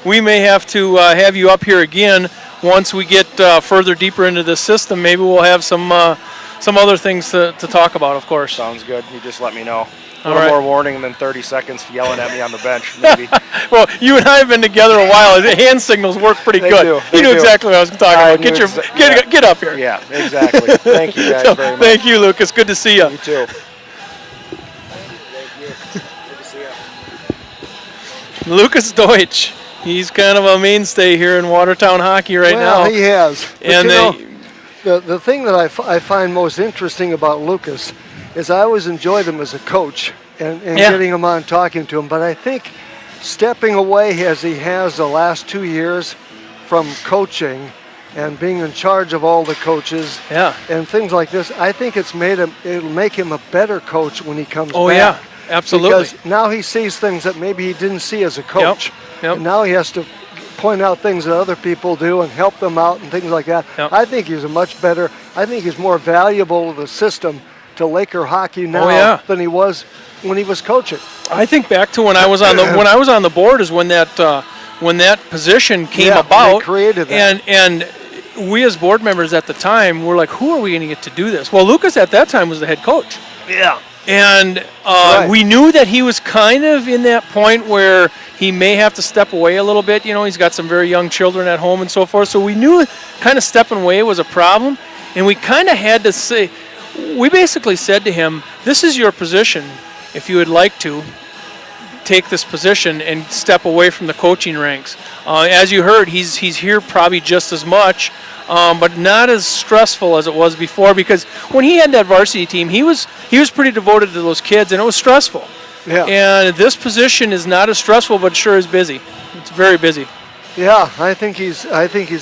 S2: we may have to have you up here again once we get further deeper into the system. Maybe we'll have some other things to talk about, of course.
S4: Sounds good. You just let me know. A little more warning than 30 seconds yelling at me on the bench, maybe.
S2: Well, you and I have been together a while. The hand signals work pretty good. You knew exactly what I was talking about. Get up here.
S4: Yeah, exactly. Thank you guys very much.
S2: Thank you, Lucas. Good to see you.
S4: You too.
S2: Lucas Deutsch. He's kind of a mainstay here in Watertown hockey right now.
S1: Well, he has. But
S2: And
S1: the thing that I find most interesting about Lucas is I always enjoyed him as a coach and getting him on, talking to him. But I think stepping away as he has the last 2 years from coaching and being in charge of all the coaches and things like this, I think it'll make him a better coach when he comes back.
S2: Oh, yeah, absolutely.
S1: Because now he sees things that maybe he didn't see as a coach.
S2: Yep.
S1: And now he has to point out things that other people do and help them out and things like that.
S2: Yep.
S1: I think he's I think he's more valuable to the system, to Laker hockey now than he was when he was coaching.
S2: I think back to when I was on the board is when that position came about.
S1: They created that.
S2: And we as board members at the time were like, who are we going to get to do this? Well, Lucas at that time was the head coach.
S1: Yeah.
S2: And we knew that he was kind of in that point where he may have to step away a little bit. You know, he's got some very young children at home and so forth. So we knew kind of stepping away was a problem. And we kind of had to say, we basically said to him, this is your position. If you would like to take this position and step away from the coaching ranks. As you heard, he's here probably just as much, but not as stressful as it was before, because when he had that varsity team, he was pretty devoted to those kids, and it was stressful.
S1: Yeah.
S2: And this position is not as stressful, but sure is busy. It's very busy.
S1: Yeah, I think he's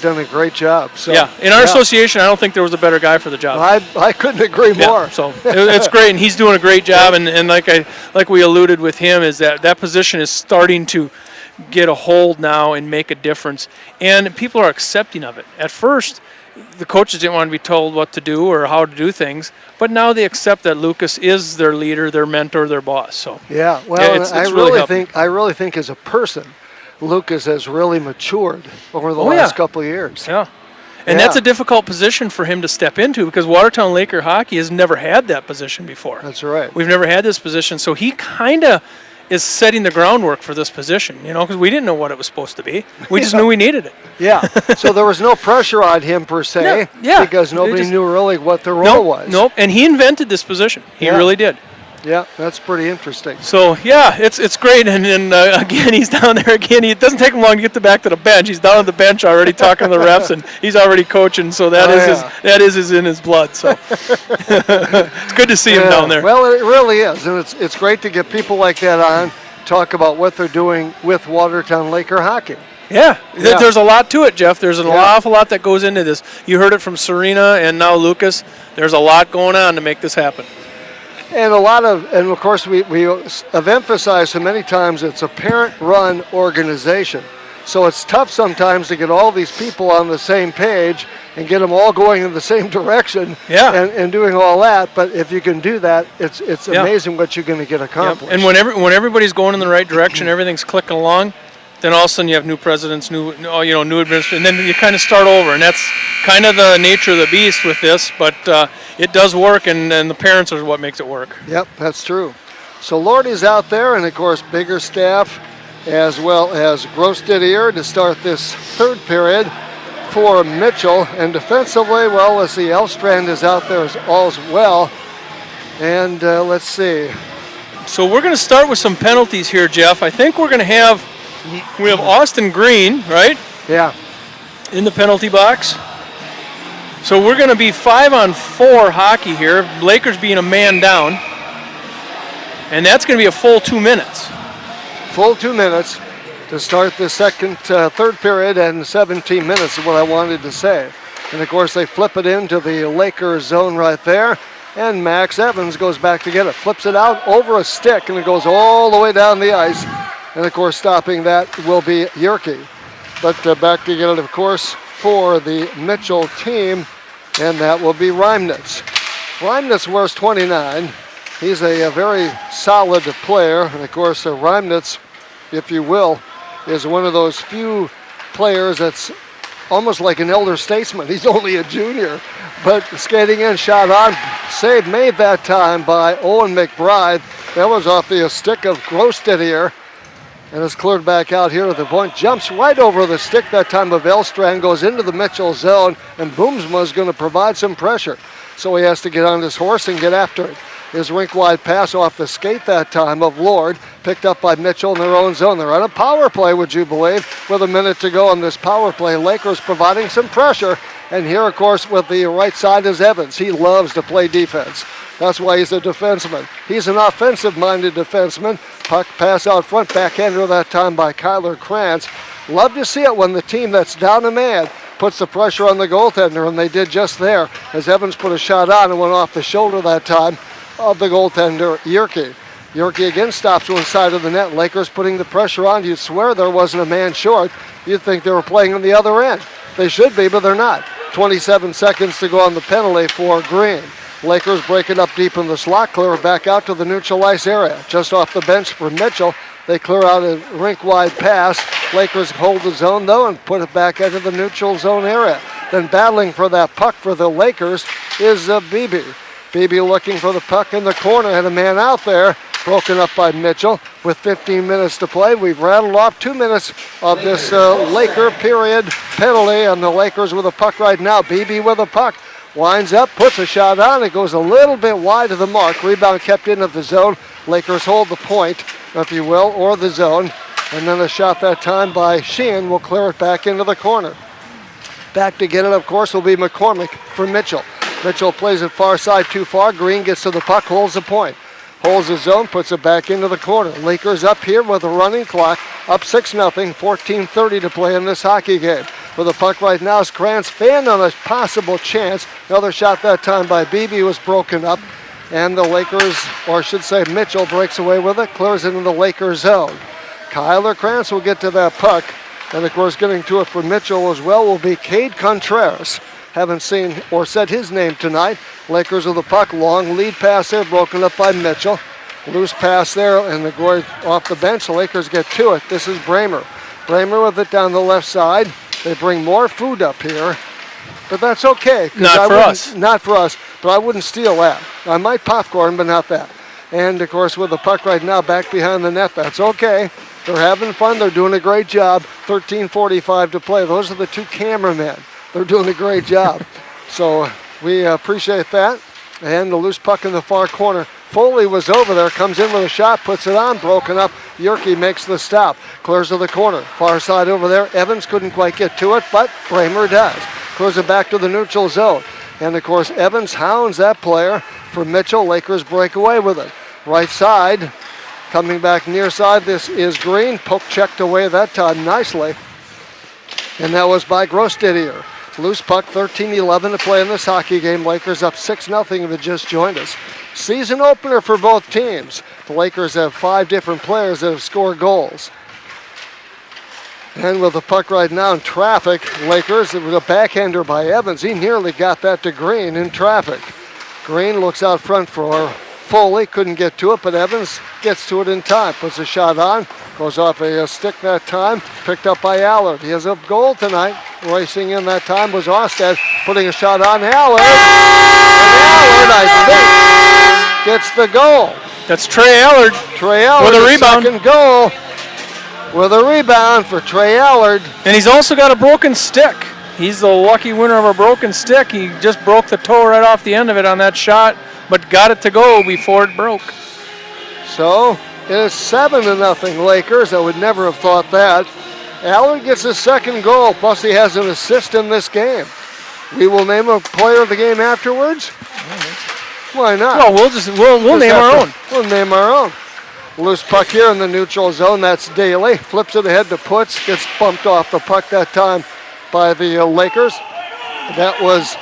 S1: done a great job. So,
S2: yeah, in our association, I don't think there was a better guy for the job.
S1: I couldn't agree more.
S2: So it's great, and he's doing a great job. And like we alluded with him, is that position is starting to get a hold now and make a difference, and people are accepting of it. At first, the coaches didn't want to be told what to do or how to do things, but now they accept that Lucas is their leader, their mentor, their boss. So
S1: yeah, well, I really think as a person, Lucas has really matured over the last couple of years.
S2: Yeah. And that's a difficult position for him to step into, because Watertown Laker hockey has never had that position before.
S1: That's right.
S2: We've never had this position, so he kind of is setting the groundwork for this position, you know, because we didn't know what it was supposed to be. We just knew we needed it.
S1: Yeah. So there was no pressure on him per se, because nobody knew really what the role was.
S2: Nope. And he invented this position. He really did.
S1: Yeah, that's pretty interesting.
S2: So, yeah, it's great. And again, he's down there again. It doesn't take him long to get back to the bench. He's down on the bench already talking to the refs, and he's already coaching. So that is in his blood. So it's good to see him down there.
S1: Well, it really is. And it's great to get people like that on, talk about what they're doing with Watertown Laker hockey.
S2: Yeah, there's a lot to it, Jeff. There's an awful lot that goes into this. You heard it from Serena and now Lucas. There's a lot going on to make this happen.
S1: And of course, we have emphasized so many times it's a parent-run organization. So it's tough sometimes to get all these people on the same page and get them all going in the same direction and doing all that. But if you can do that, it's amazing what you're going to get accomplished.
S2: And when everybody's going in the right direction, everything's clicking along, then all of a sudden you have new presidents, new administration, and then you kind of start over. And that's kind of the nature of the beast with this, but it does work, and the parents are what makes it work.
S1: Yep, that's true. So Lordy's out there, and of course Biggerstaff, as well as Gross-Didier to start this third period for Mitchell. And defensively, well, let's see, Elstrand is out there as well. And let's see.
S2: So we're going to start with some penalties here, Jeff. I think we have Austin Green, right?
S1: Yeah.
S2: In the penalty box. So we're going to be 5-on-4 hockey here. Lakers being a man down. And that's going to be a full 2 minutes.
S1: Full 2 minutes to start the third period, and 17 minutes is what I wanted to say. And of course they flip it into the Lakers zone right there. And Max Evans goes back to get it. Flips it out over a stick, and it goes all the way down the ice. And of course stopping that will be Yerke. But back to get it, of course, for the Mitchell team, and that will be Reimnitz. Reimnitz wears 29. He's a very solid player, and of course Reimnitz, if you will, is one of those few players that's almost like an elder statesman. He's only a junior, but skating in, shot on, Save made that time by Owen McBride. That was off the stick of Grosdidier. And it's cleared back out here at the point. Jumps right over the stick that time of Elstrand. Goes into the Mitchell zone. And Boomsma is going to provide some pressure. So he has to get on his horse and get after it. His rink-wide pass off the skate that time of Lord. Picked up by Mitchell in their own zone. They're on a power play, would you believe, with a minute to go on this power play. Lakers providing some pressure. And here, of course, with the right side is Evans. He loves to play defense. That's why he's a defenseman. He's an offensive-minded defenseman. Puck pass out front, backhander that time by Kyler Krantz. Love to see it when the team that's down a man puts the pressure on the goaltender, and they did just there as Evans put a shot on and went off the shoulder that time of the goaltender, Yerke. Yerke again stops one side of the net. Lakers putting the pressure on. You'd swear there wasn't a man short. You'd think they were playing on the other end. They should be, but they're not. 27 seconds to go on the penalty for Green. Lakers breaking up deep in the slot, clear back out to the neutral ice area. Just off the bench for Mitchell. They clear out a rink-wide pass. Lakers hold the zone, though, and put it back into the neutral zone area. Then battling for that puck for the Lakers is Beebe. Beebe looking for the puck in the corner. Had a man out there. Broken up by Mitchell with 15 minutes to play. We've rattled off 2 minutes of this Laker period penalty, and the Lakers with a puck right now. Beebe with a puck. Winds up, puts a shot on. It goes a little bit wide of the mark. Rebound kept into the zone. Lakers hold the point, if you will, or the zone. And then a shot that time by Sheehan will clear it back into the corner. Back to get it, of course, will be McCormick for Mitchell. Mitchell plays it far side too far. Green gets to the puck, holds the point. Holds the zone, puts it back into the corner. Lakers up here with a running clock. Up 6-0, 14:30 to play in this hockey game. For the puck right now is Krantz fanned on a possible chance. Another shot that time by Beebe was broken up. And the Lakers, or I should say Mitchell, breaks away with it, clears it in the Lakers zone. Kyler Krantz will get to that puck. And of course getting to it for Mitchell as well will be Cade Contreras. Haven't seen or said his name tonight. Lakers with the puck, long lead pass there, broken up by Mitchell. Loose pass there, and the going off the bench. The Lakers get to it. This is Bramer. Bramer with it down the left side. They bring more food up here, but that's okay.
S2: Not for us.
S1: Not for us, but I wouldn't steal that. I might popcorn, but not that. And of course, with the puck right now back behind the net, that's okay. They're having fun. They're doing a great job. 13:45 to play. Those are the two cameramen. They're doing a great job. So we appreciate that. And the loose puck in the far corner. Foley was over there, comes in with a shot, puts it on, broken up. Yerke makes the stop, clears to the corner. Far side over there. Evans couldn't quite get to it, but Bramer does. Clears it back to the neutral zone. And of course, Evans hounds that player for Mitchell. Lakers break away with it. Right side, coming back near side. This is Green. Poke checked away that time nicely. And that was by Grosdidier. Loose puck, 13:11 to play in this hockey game. Lakers up 6-0 if it just joined us. Season opener for both teams. The Lakers have 5 different players that have scored goals. And with the puck right now in traffic, Lakers, it was a backhander by Evans. He nearly got that to Green in traffic. Green looks out front for Foley, couldn't get to it, but Evans gets to it in time. Puts a shot on, goes off a stick that time, picked up by Allard. He has a goal tonight. Racing in that time was Ostead, putting a shot on Allard. And Allard, I think, gets the goal.
S2: That's Trey Allard.
S1: Trey Allard
S2: with a rebound.
S1: Second goal with a rebound for Trey Allard.
S2: And he's also got a broken stick. He's the lucky winner of a broken stick. He just broke the toe right off the end of it on that shot, but got it to go before it broke.
S1: So it is 7-0 Lakers. I would never have thought that. Allard gets his second goal, plus he has an assist in this game. We will name a player of the game afterwards. Why not?
S2: No, we'll name our own.
S1: We'll name our own. Loose puck here in the neutral zone. That's Daly. Flips it ahead to Putz. Gets bumped off the puck that time by the Lakers. That was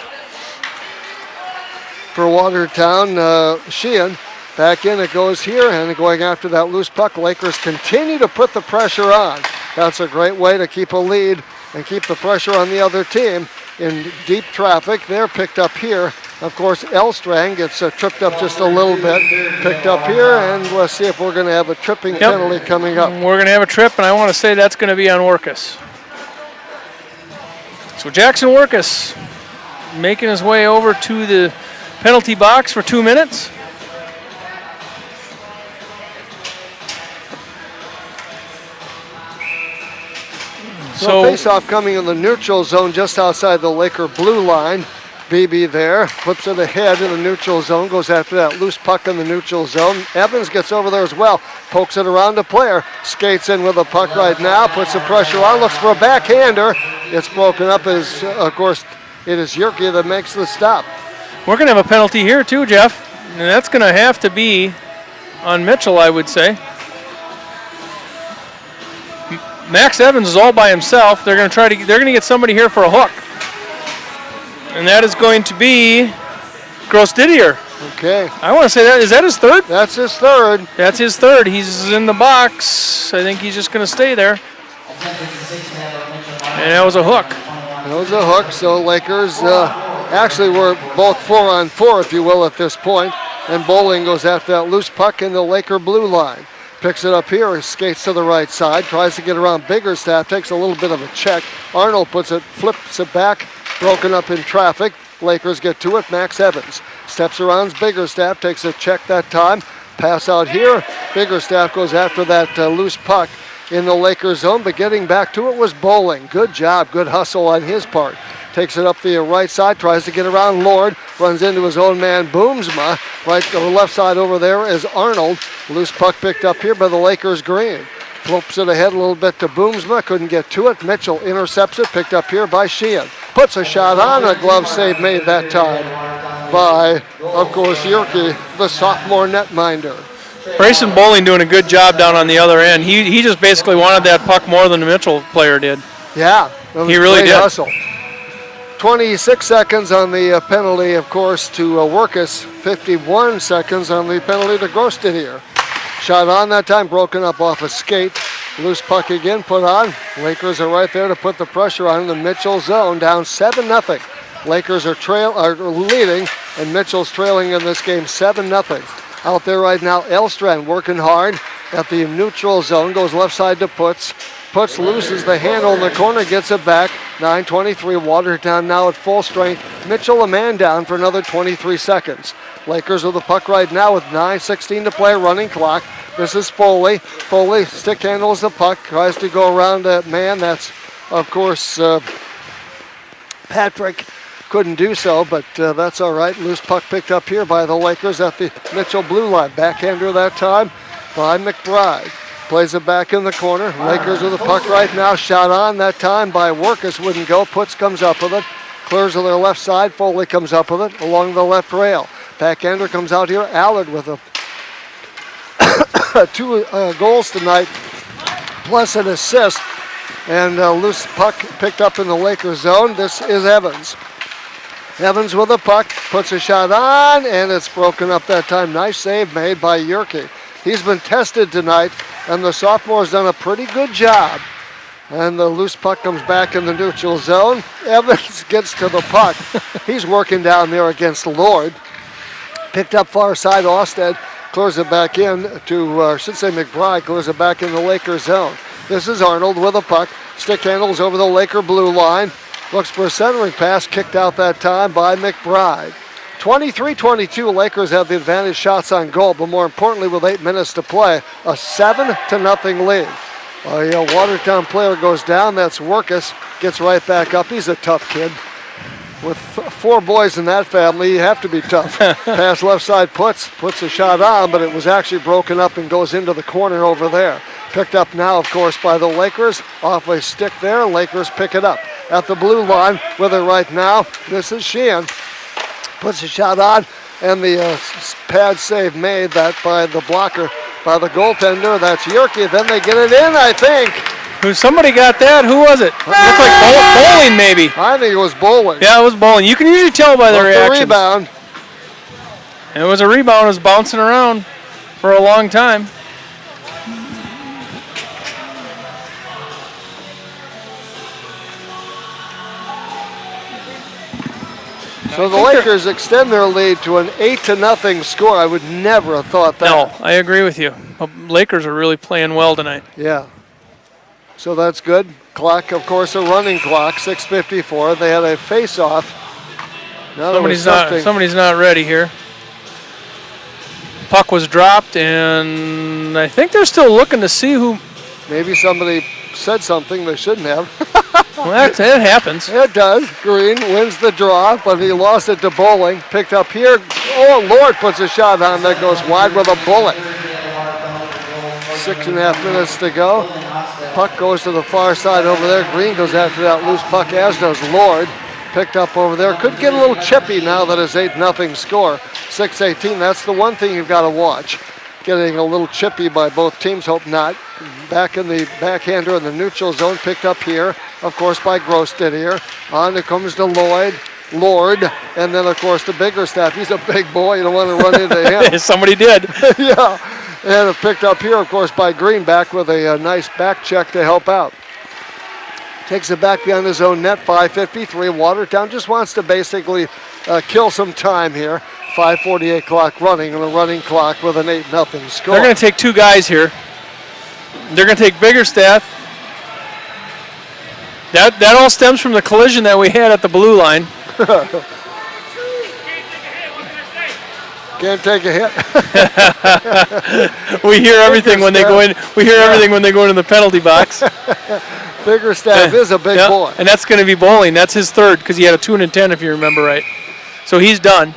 S1: for Watertown. Sheehan. Back in it goes here, and going after that loose puck. Lakers continue to put the pressure on. That's a great way to keep a lead and keep the pressure on the other team in deep traffic. They're picked up here. Of course, Elstrand gets tripped up just a little bit. Picked up here, and let's see if we're going to have a tripping penalty coming up.
S2: We're going to have a trip, and I want to say that's going to be on Workus. So Jackson Workus making his way over to the penalty box for 2 minutes.
S1: So face-off coming in the neutral zone just outside the Laker blue line. BB there, flips it ahead in the neutral zone, goes after that loose puck in the neutral zone. Evans gets over there as well, pokes it around the player, skates in with the puck right now, puts the pressure on, looks for a backhander. It's broken up as, of course, it is Yerke that makes the stop.
S2: We're going to have a penalty here too, Jeff, and that's going to have to be on Mitchell, I would say. Max Evans is all by himself. They're going to get somebody here for a hook. And that is going to be Gross Didier.
S1: Okay.
S2: I want to say that. Is that his third?
S1: That's his third.
S2: That's his third. He's in the box. I think he's just going to stay there. And that was a hook.
S1: That was a hook. So Lakers actually were both 4-on-4, if you will, at this point. And Bowling goes after that loose puck in the Laker blue line. Picks it up here, skates to the right side, tries to get around Biggerstaff, takes a little bit of a check. Arnold flips it back, broken up in traffic. Lakers get to it. Max Evans steps around Biggerstaff, takes a check that time. Pass out here. Biggerstaff goes after that loose puck in the Lakers zone, but getting back to it was Bowling. Good job, good hustle on his part. Takes it up the right side, tries to get around Lord, runs into his own man, Boomsma. Right to the left side over there is Arnold. Loose puck picked up here by the Lakers green. Flips it ahead a little bit to Boomsma, couldn't get to it. Mitchell intercepts it, picked up here by Sheehan. Puts a shot on, a glove save made that time by, of course, Yerke, the sophomore netminder.
S2: Grayson Bowling doing a good job down on the other end. He just basically wanted that puck more than the Mitchell player did.
S1: Yeah.
S2: He really did.
S1: Hustle. 26 seconds on the penalty, of course, to Workus. 51 seconds on the penalty to Gross Didier. Shot on that time, broken up off a skate. Loose puck again, put on. Lakers are right there to put the pressure on in the Mitchell zone, down 7-0. Lakers are leading, and Mitchell's trailing in this game 7-0. Out there right now, Elstrand working hard at the neutral zone, goes left side to Putz. Putz loses the handle in the corner, gets it back. 9:23, Watertown now at full strength. Mitchell a man down for another 23 seconds. Lakers with the puck right now with 9:16 to play, running clock. This is Foley. Foley stick handles the puck, tries to go around that man. That's, of course, Patrick. Couldn't do so, but that's all right. Loose puck picked up here by the Lakers at the Mitchell blue line. Backhander that time by McBride. Plays it back in the corner. Lakers with the puck right now. Shot on that time by Workus. Wouldn't go. Putz comes up with it. Clears to their left side. Foley comes up with it along the left rail. Backhander comes out here. Allard with two goals tonight, plus an assist. And loose puck picked up in the Lakers zone. This is Evans. Evans with the puck. Puts a shot on, and it's broken up that time. Nice save made by Yerke. He's been tested tonight, and the sophomore's done a pretty good job. And the loose puck comes back in the neutral zone. Evans gets to the puck. He's working down there against Lord. Picked up far side, Austed clears it back in to, I should say McBride, clears it back in the Lakers zone. This is Arnold with a puck. Stick handles over the Laker blue line. Looks for a centering pass, kicked out that time by McBride. 23-22, Lakers have the advantage shots on goal, but more importantly, with 8 minutes to play, a 7-0 lead. A Watertown player goes down, that's Workus, gets right back up. He's a tough kid. With 4 boys in that family, you have to be tough. Pass left side, puts a shot on, but it was actually broken up and goes into the corner over there. Picked up now, of course, by the Lakers. Off a stick there, Lakers pick it up. At the blue line with it right now, this is Sheehan. Puts a shot on, and the pad save made that by the blocker, by the goaltender. That's Yerke. Then they get it in, I think.
S2: Somebody got that. Who was it? It looked like Bowling, maybe.
S1: I think it was Bowling.
S2: Yeah, it was Bowling. You can usually tell by the reaction.
S1: Rebound.
S2: And it was a rebound. It was bouncing around for a long time.
S1: So the Lakers extend their lead to an 8-0 score. I would never have thought that.
S2: No, I agree with you. Lakers are really playing well tonight.
S1: Yeah. So that's good. Clock, of course, a running clock, 6:54. They had a face-off No, there was
S2: Somebody's not ready here. Puck was dropped, and I think they're still looking to see who.
S1: Maybe somebody said something they shouldn't have.
S2: Well, that happens.
S1: It does. Green wins the draw, but he lost it to Bowling. Picked up here. Oh, Lord puts a shot on that goes wide with a bullet. 6.5 minutes to go. Puck goes to the far side over there. Green goes after that loose puck, as does Lord. Picked up over there. Could get a little chippy now that it's 8-0 score. 6:18. That's the one thing you've got to watch. Getting a little chippy by both teams. Hope not. Back in the backhander in the neutral zone. Picked up here, of course, by Grosted here. On it comes to Lord, and then, of course, the Biggerstaff. He's a big boy. You don't want to run into him.
S2: Somebody did.
S1: Yeah. And picked up here, of course, by Greenback with a nice back check to help out. Takes it back behind his own net, 5:53. Watertown just wants to basically kill some time here. 5:48 clock running and a running clock with an 8-0 score.
S2: They're going to take two guys here. They're going to take Biggerstaff. That all stems from the collision that we had at the blue line.
S1: Can't take a hit.
S2: We hear everything when they go in. We hear everything when they go into the penalty box.
S1: Biggerstaff is a big boy.
S2: And that's going to be Bowling. That's his third because he had a 2-10 if you remember right. So he's done.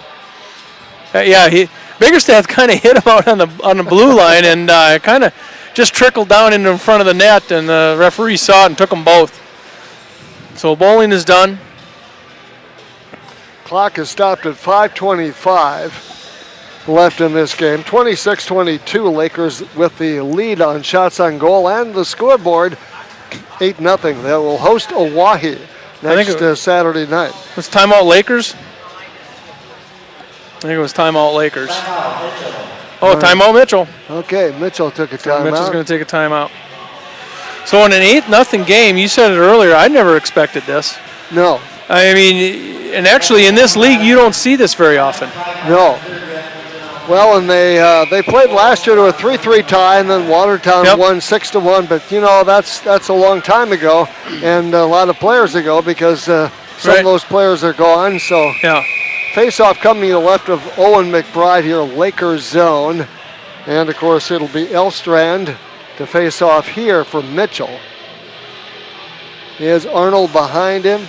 S2: Biggerstaff kind of hit him out on the blue line and kind of just trickled down in front of the net, and the referee saw it and took them both. So Bowling is done.
S1: Clock is stopped at 5:25 left in this game. 26-22, Lakers with the lead on shots on goal and the scoreboard 8-0. They will host Owyhee next Saturday night.
S2: Was timeout Lakers? I think it was timeout Lakers. Oh, timeout Mitchell.
S1: Okay, Mitchell took a timeout.
S2: Mitchell's going to take a timeout. So in an 8-0 game, you said it earlier, I never expected this.
S1: No.
S2: I mean, and actually in this league, you don't see this very often.
S1: No. Well, and they played last year to a 3-3 tie, and then Watertown won 6-1. But you know that's a long time ago, and a lot of players ago because some of those players are gone. So face-off coming to the left of Owen McBride here, Lakers zone, and of course it'll be Elstrand to face off here for Mitchell. Here's Arnold behind him,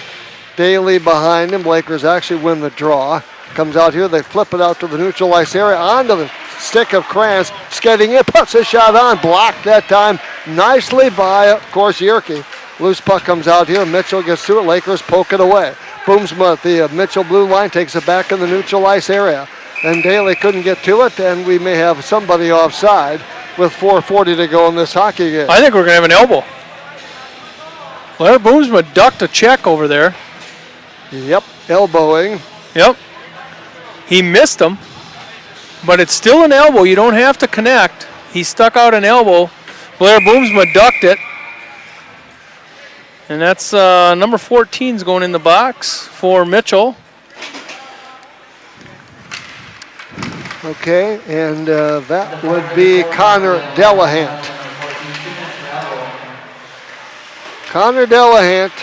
S1: Daly behind him. Lakers actually win the draw. Comes out here, they flip it out to the neutral ice area, onto the stick of Krantz, skating in, puts a shot on, blocked that time, nicely by, of course, Yerke. Loose puck comes out here, Mitchell gets to it, Lakers poke it away. Boomsma at the Mitchell blue line, takes it back in the neutral ice area. And Daly couldn't get to it, and we may have somebody offside with 4:40 to go in this hockey game.
S2: I think we're going to have an elbow. Larry Boomsma ducked a check over there.
S1: Yep, elbowing.
S2: Yep. He missed him, but it's still an elbow. You don't have to connect. He stuck out an elbow. Blair Boomsma ducked it. And that's number 14's going in the box for Mitchell.
S1: Okay, and that would be Connor Delahant. Connor Delahant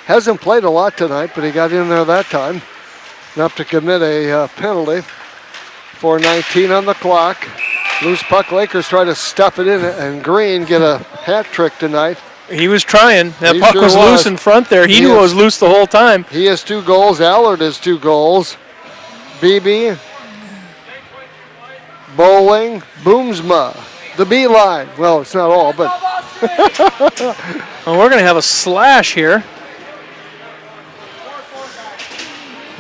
S1: hasn't played a lot tonight, but he got in there that time. Enough to commit a penalty. 4:19 on the clock. Loose puck, Lakers try to stuff it in, and Green get a hat trick tonight.
S2: He was trying. That
S1: He
S2: puck
S1: sure
S2: was loose in front there. He knew it was loose the whole time.
S1: He has 2 goals. Allard has 2 goals. BB, Bowling, Boomsma, the B line. Well, it's not all, but.
S2: Well, we're going to have a slash here.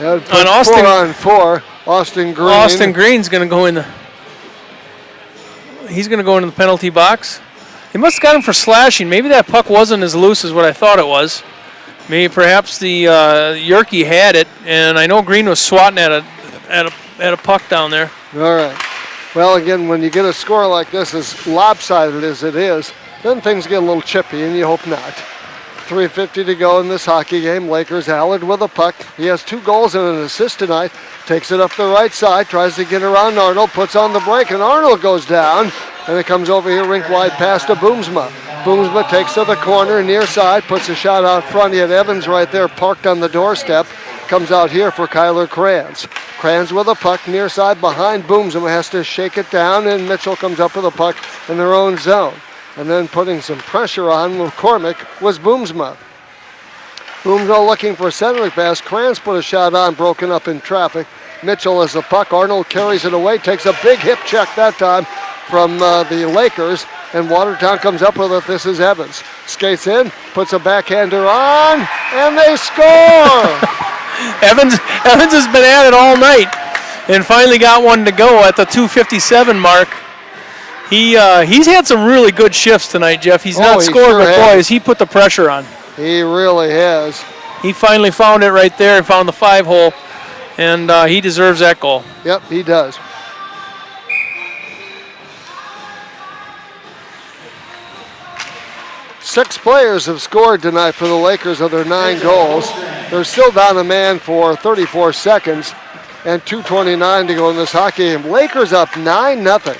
S1: On
S2: Austin.
S1: 4-on-4. Austin Green.
S2: Austin Green's going to go in the. He's going to go into the penalty box. They must have got him for slashing. Maybe that puck wasn't as loose as what I thought it was. Maybe perhaps the Yerke had it, and I know Green was swatting at a puck down there.
S1: All right. Well, again, when you get a score like this, as lopsided as it is, then things get a little chippy, and you hope not. 3:50 to go in this hockey game. Lakers Allard with a puck. He has 2 goals and an assist tonight. Takes it up the right side, tries to get around Arnold, puts on the break, and Arnold goes down. And it comes over here, rink wide pass to Boomsma. Boomsma takes to the corner, near side, puts a shot out front. He had Evans right there parked on the doorstep. comes out here for Kyler Kranz. Kranz with a puck near side behind Boomsma, has to shake it down, and Mitchell comes up with a puck in their own zone. And then putting some pressure on McCormick was Boomsma. Boomsma looking for a centering pass. Kranz put a shot on, broken up in traffic. Mitchell has the puck. Arnold carries it away, takes a big hip check that time from the Lakers, and Watertown comes up with it. This is Evans. Skates in, puts a backhander on, and they score!
S2: Evans has been at it all night and finally got one to go at the 2:57 mark. He's had some really good shifts tonight, Jeff. He's not scored, but boy, has he put the pressure on.
S1: He really has.
S2: He finally found it right there and found the 5-hole, and he deserves that goal.
S1: Yep, he does. Six players have scored tonight for the Lakers of their 9 goals. They're still down a man for 34 seconds and 2:29 to go in this hockey game. Lakers up 9-0.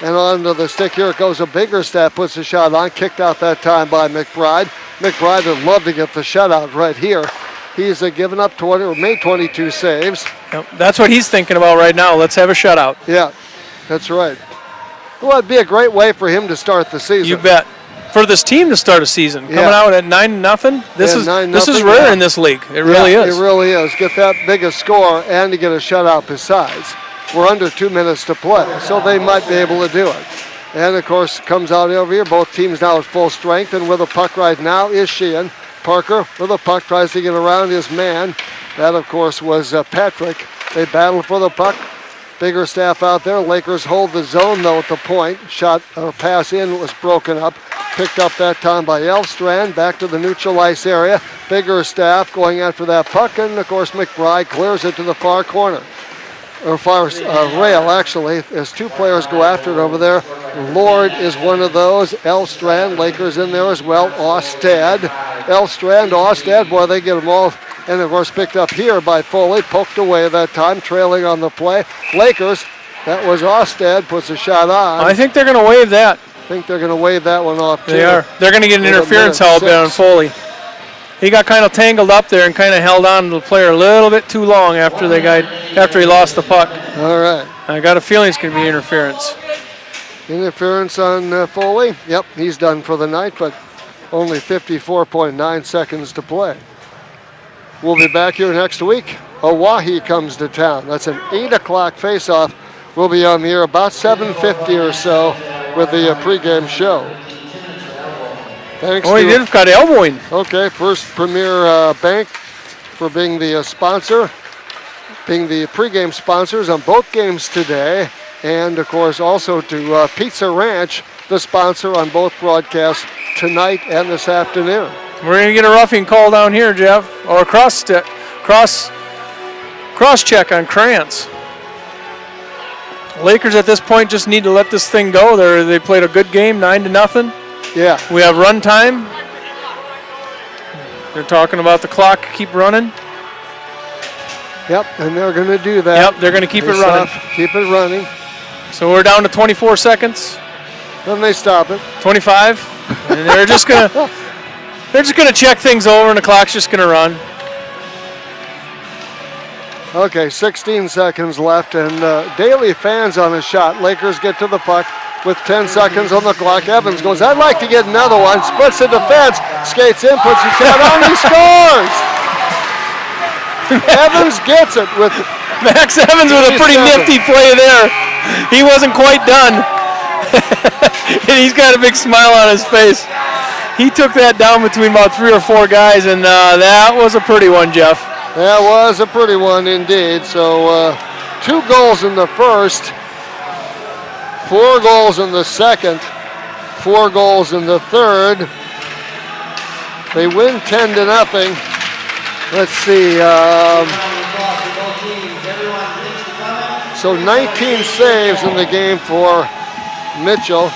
S1: And onto the stick here it goes. A Biggerstaff puts the shot on, kicked out that time by McBride. McBride would love to get the shutout right here. He's given up 20 or made 22 saves.
S2: Yep, that's what he's thinking about right now. Let's have a shutout.
S1: Yeah, that's right. Well, it'd be a great way for him to start the season.
S2: You bet. For this team to start a season, coming out at 9-0, this is
S1: 9-0,
S2: this is rare in this league. It really is.
S1: It really is. Get that big a score and to get a shutout besides. We're under 2 minutes to play, so they might be able to do it. And of course, comes out over here. Both teams now at full strength, and with a puck right now is Sheehan. Parker with a puck tries to get around his man. That, of course, was Patrick. They battle for the puck. Biggerstaff out there. Lakers hold the zone, though, at the point. Shot or pass in was broken up. Picked up that time by Elstrand. Back to the neutral ice area. Biggerstaff going after that puck, and, of course, McBride clears it to the far corner. Or far rail, actually, as 2 players go after it over there. Lord is one of those. Elstrand, Lakers in there as well. Ostad. Elstrand, Ostad, boy, they get them all. And, of course, picked up here by Foley. Poked away that time, trailing on the play. Lakers, that was Ostad, puts a shot on.
S2: I think they're going to waive that.
S1: I think they're going to wave that one off, too.
S2: They are. They're going to get an interference help on Foley. He got kind of tangled up there and kind of held on to the player a little bit too long after he lost the puck.
S1: All right.
S2: I got a feeling it's going to be interference.
S1: Interference on Foley. Yep, he's done for the night, but only 54.9 seconds to play. We'll be back here next week. Owyhee comes to town. That's an 8 o'clock face-off. We'll be on the air about 7:50 or so with the pregame show. Thanks.
S2: Oh, he did have got elbowing.
S1: Okay, First Premier Bank for being the sponsor, being the pregame sponsors on both games today, and of course also to Pizza Ranch, the sponsor on both broadcasts tonight and this afternoon.
S2: We're going to get a roughing call down here, Jeff, or a cross check on Krantz. Lakers at this point just need to let this thing go. They played a good game, 9-0.
S1: Yeah.
S2: We have run time. They're talking about the clock, keep running.
S1: Yep, and they're going to do that.
S2: Yep, they're going to keep it running.
S1: Keep it running.
S2: So we're down to 24 seconds.
S1: Then they stop it.
S2: 25, and they're just gonna check things over, and the clock's just gonna run.
S1: Okay, 16 seconds left, and Daly fans on a shot. Lakers get to the puck with 10 seconds on the clock. Evans goes, I'd like to get another one. Splits the defense, skates in, puts his shot on, he scores! Evans gets it with
S2: Max Evans with a pretty nifty play there. He wasn't quite done. And he's got a big smile on his face. He took that down between about 3 or 4 guys, and that was a pretty one, Jeff.
S1: That was a pretty one indeed. So 2 goals in the first, 4 goals in the second, 4 goals in the third. They win 10-0. Let's see. So 19 saves in the game for Mitchell.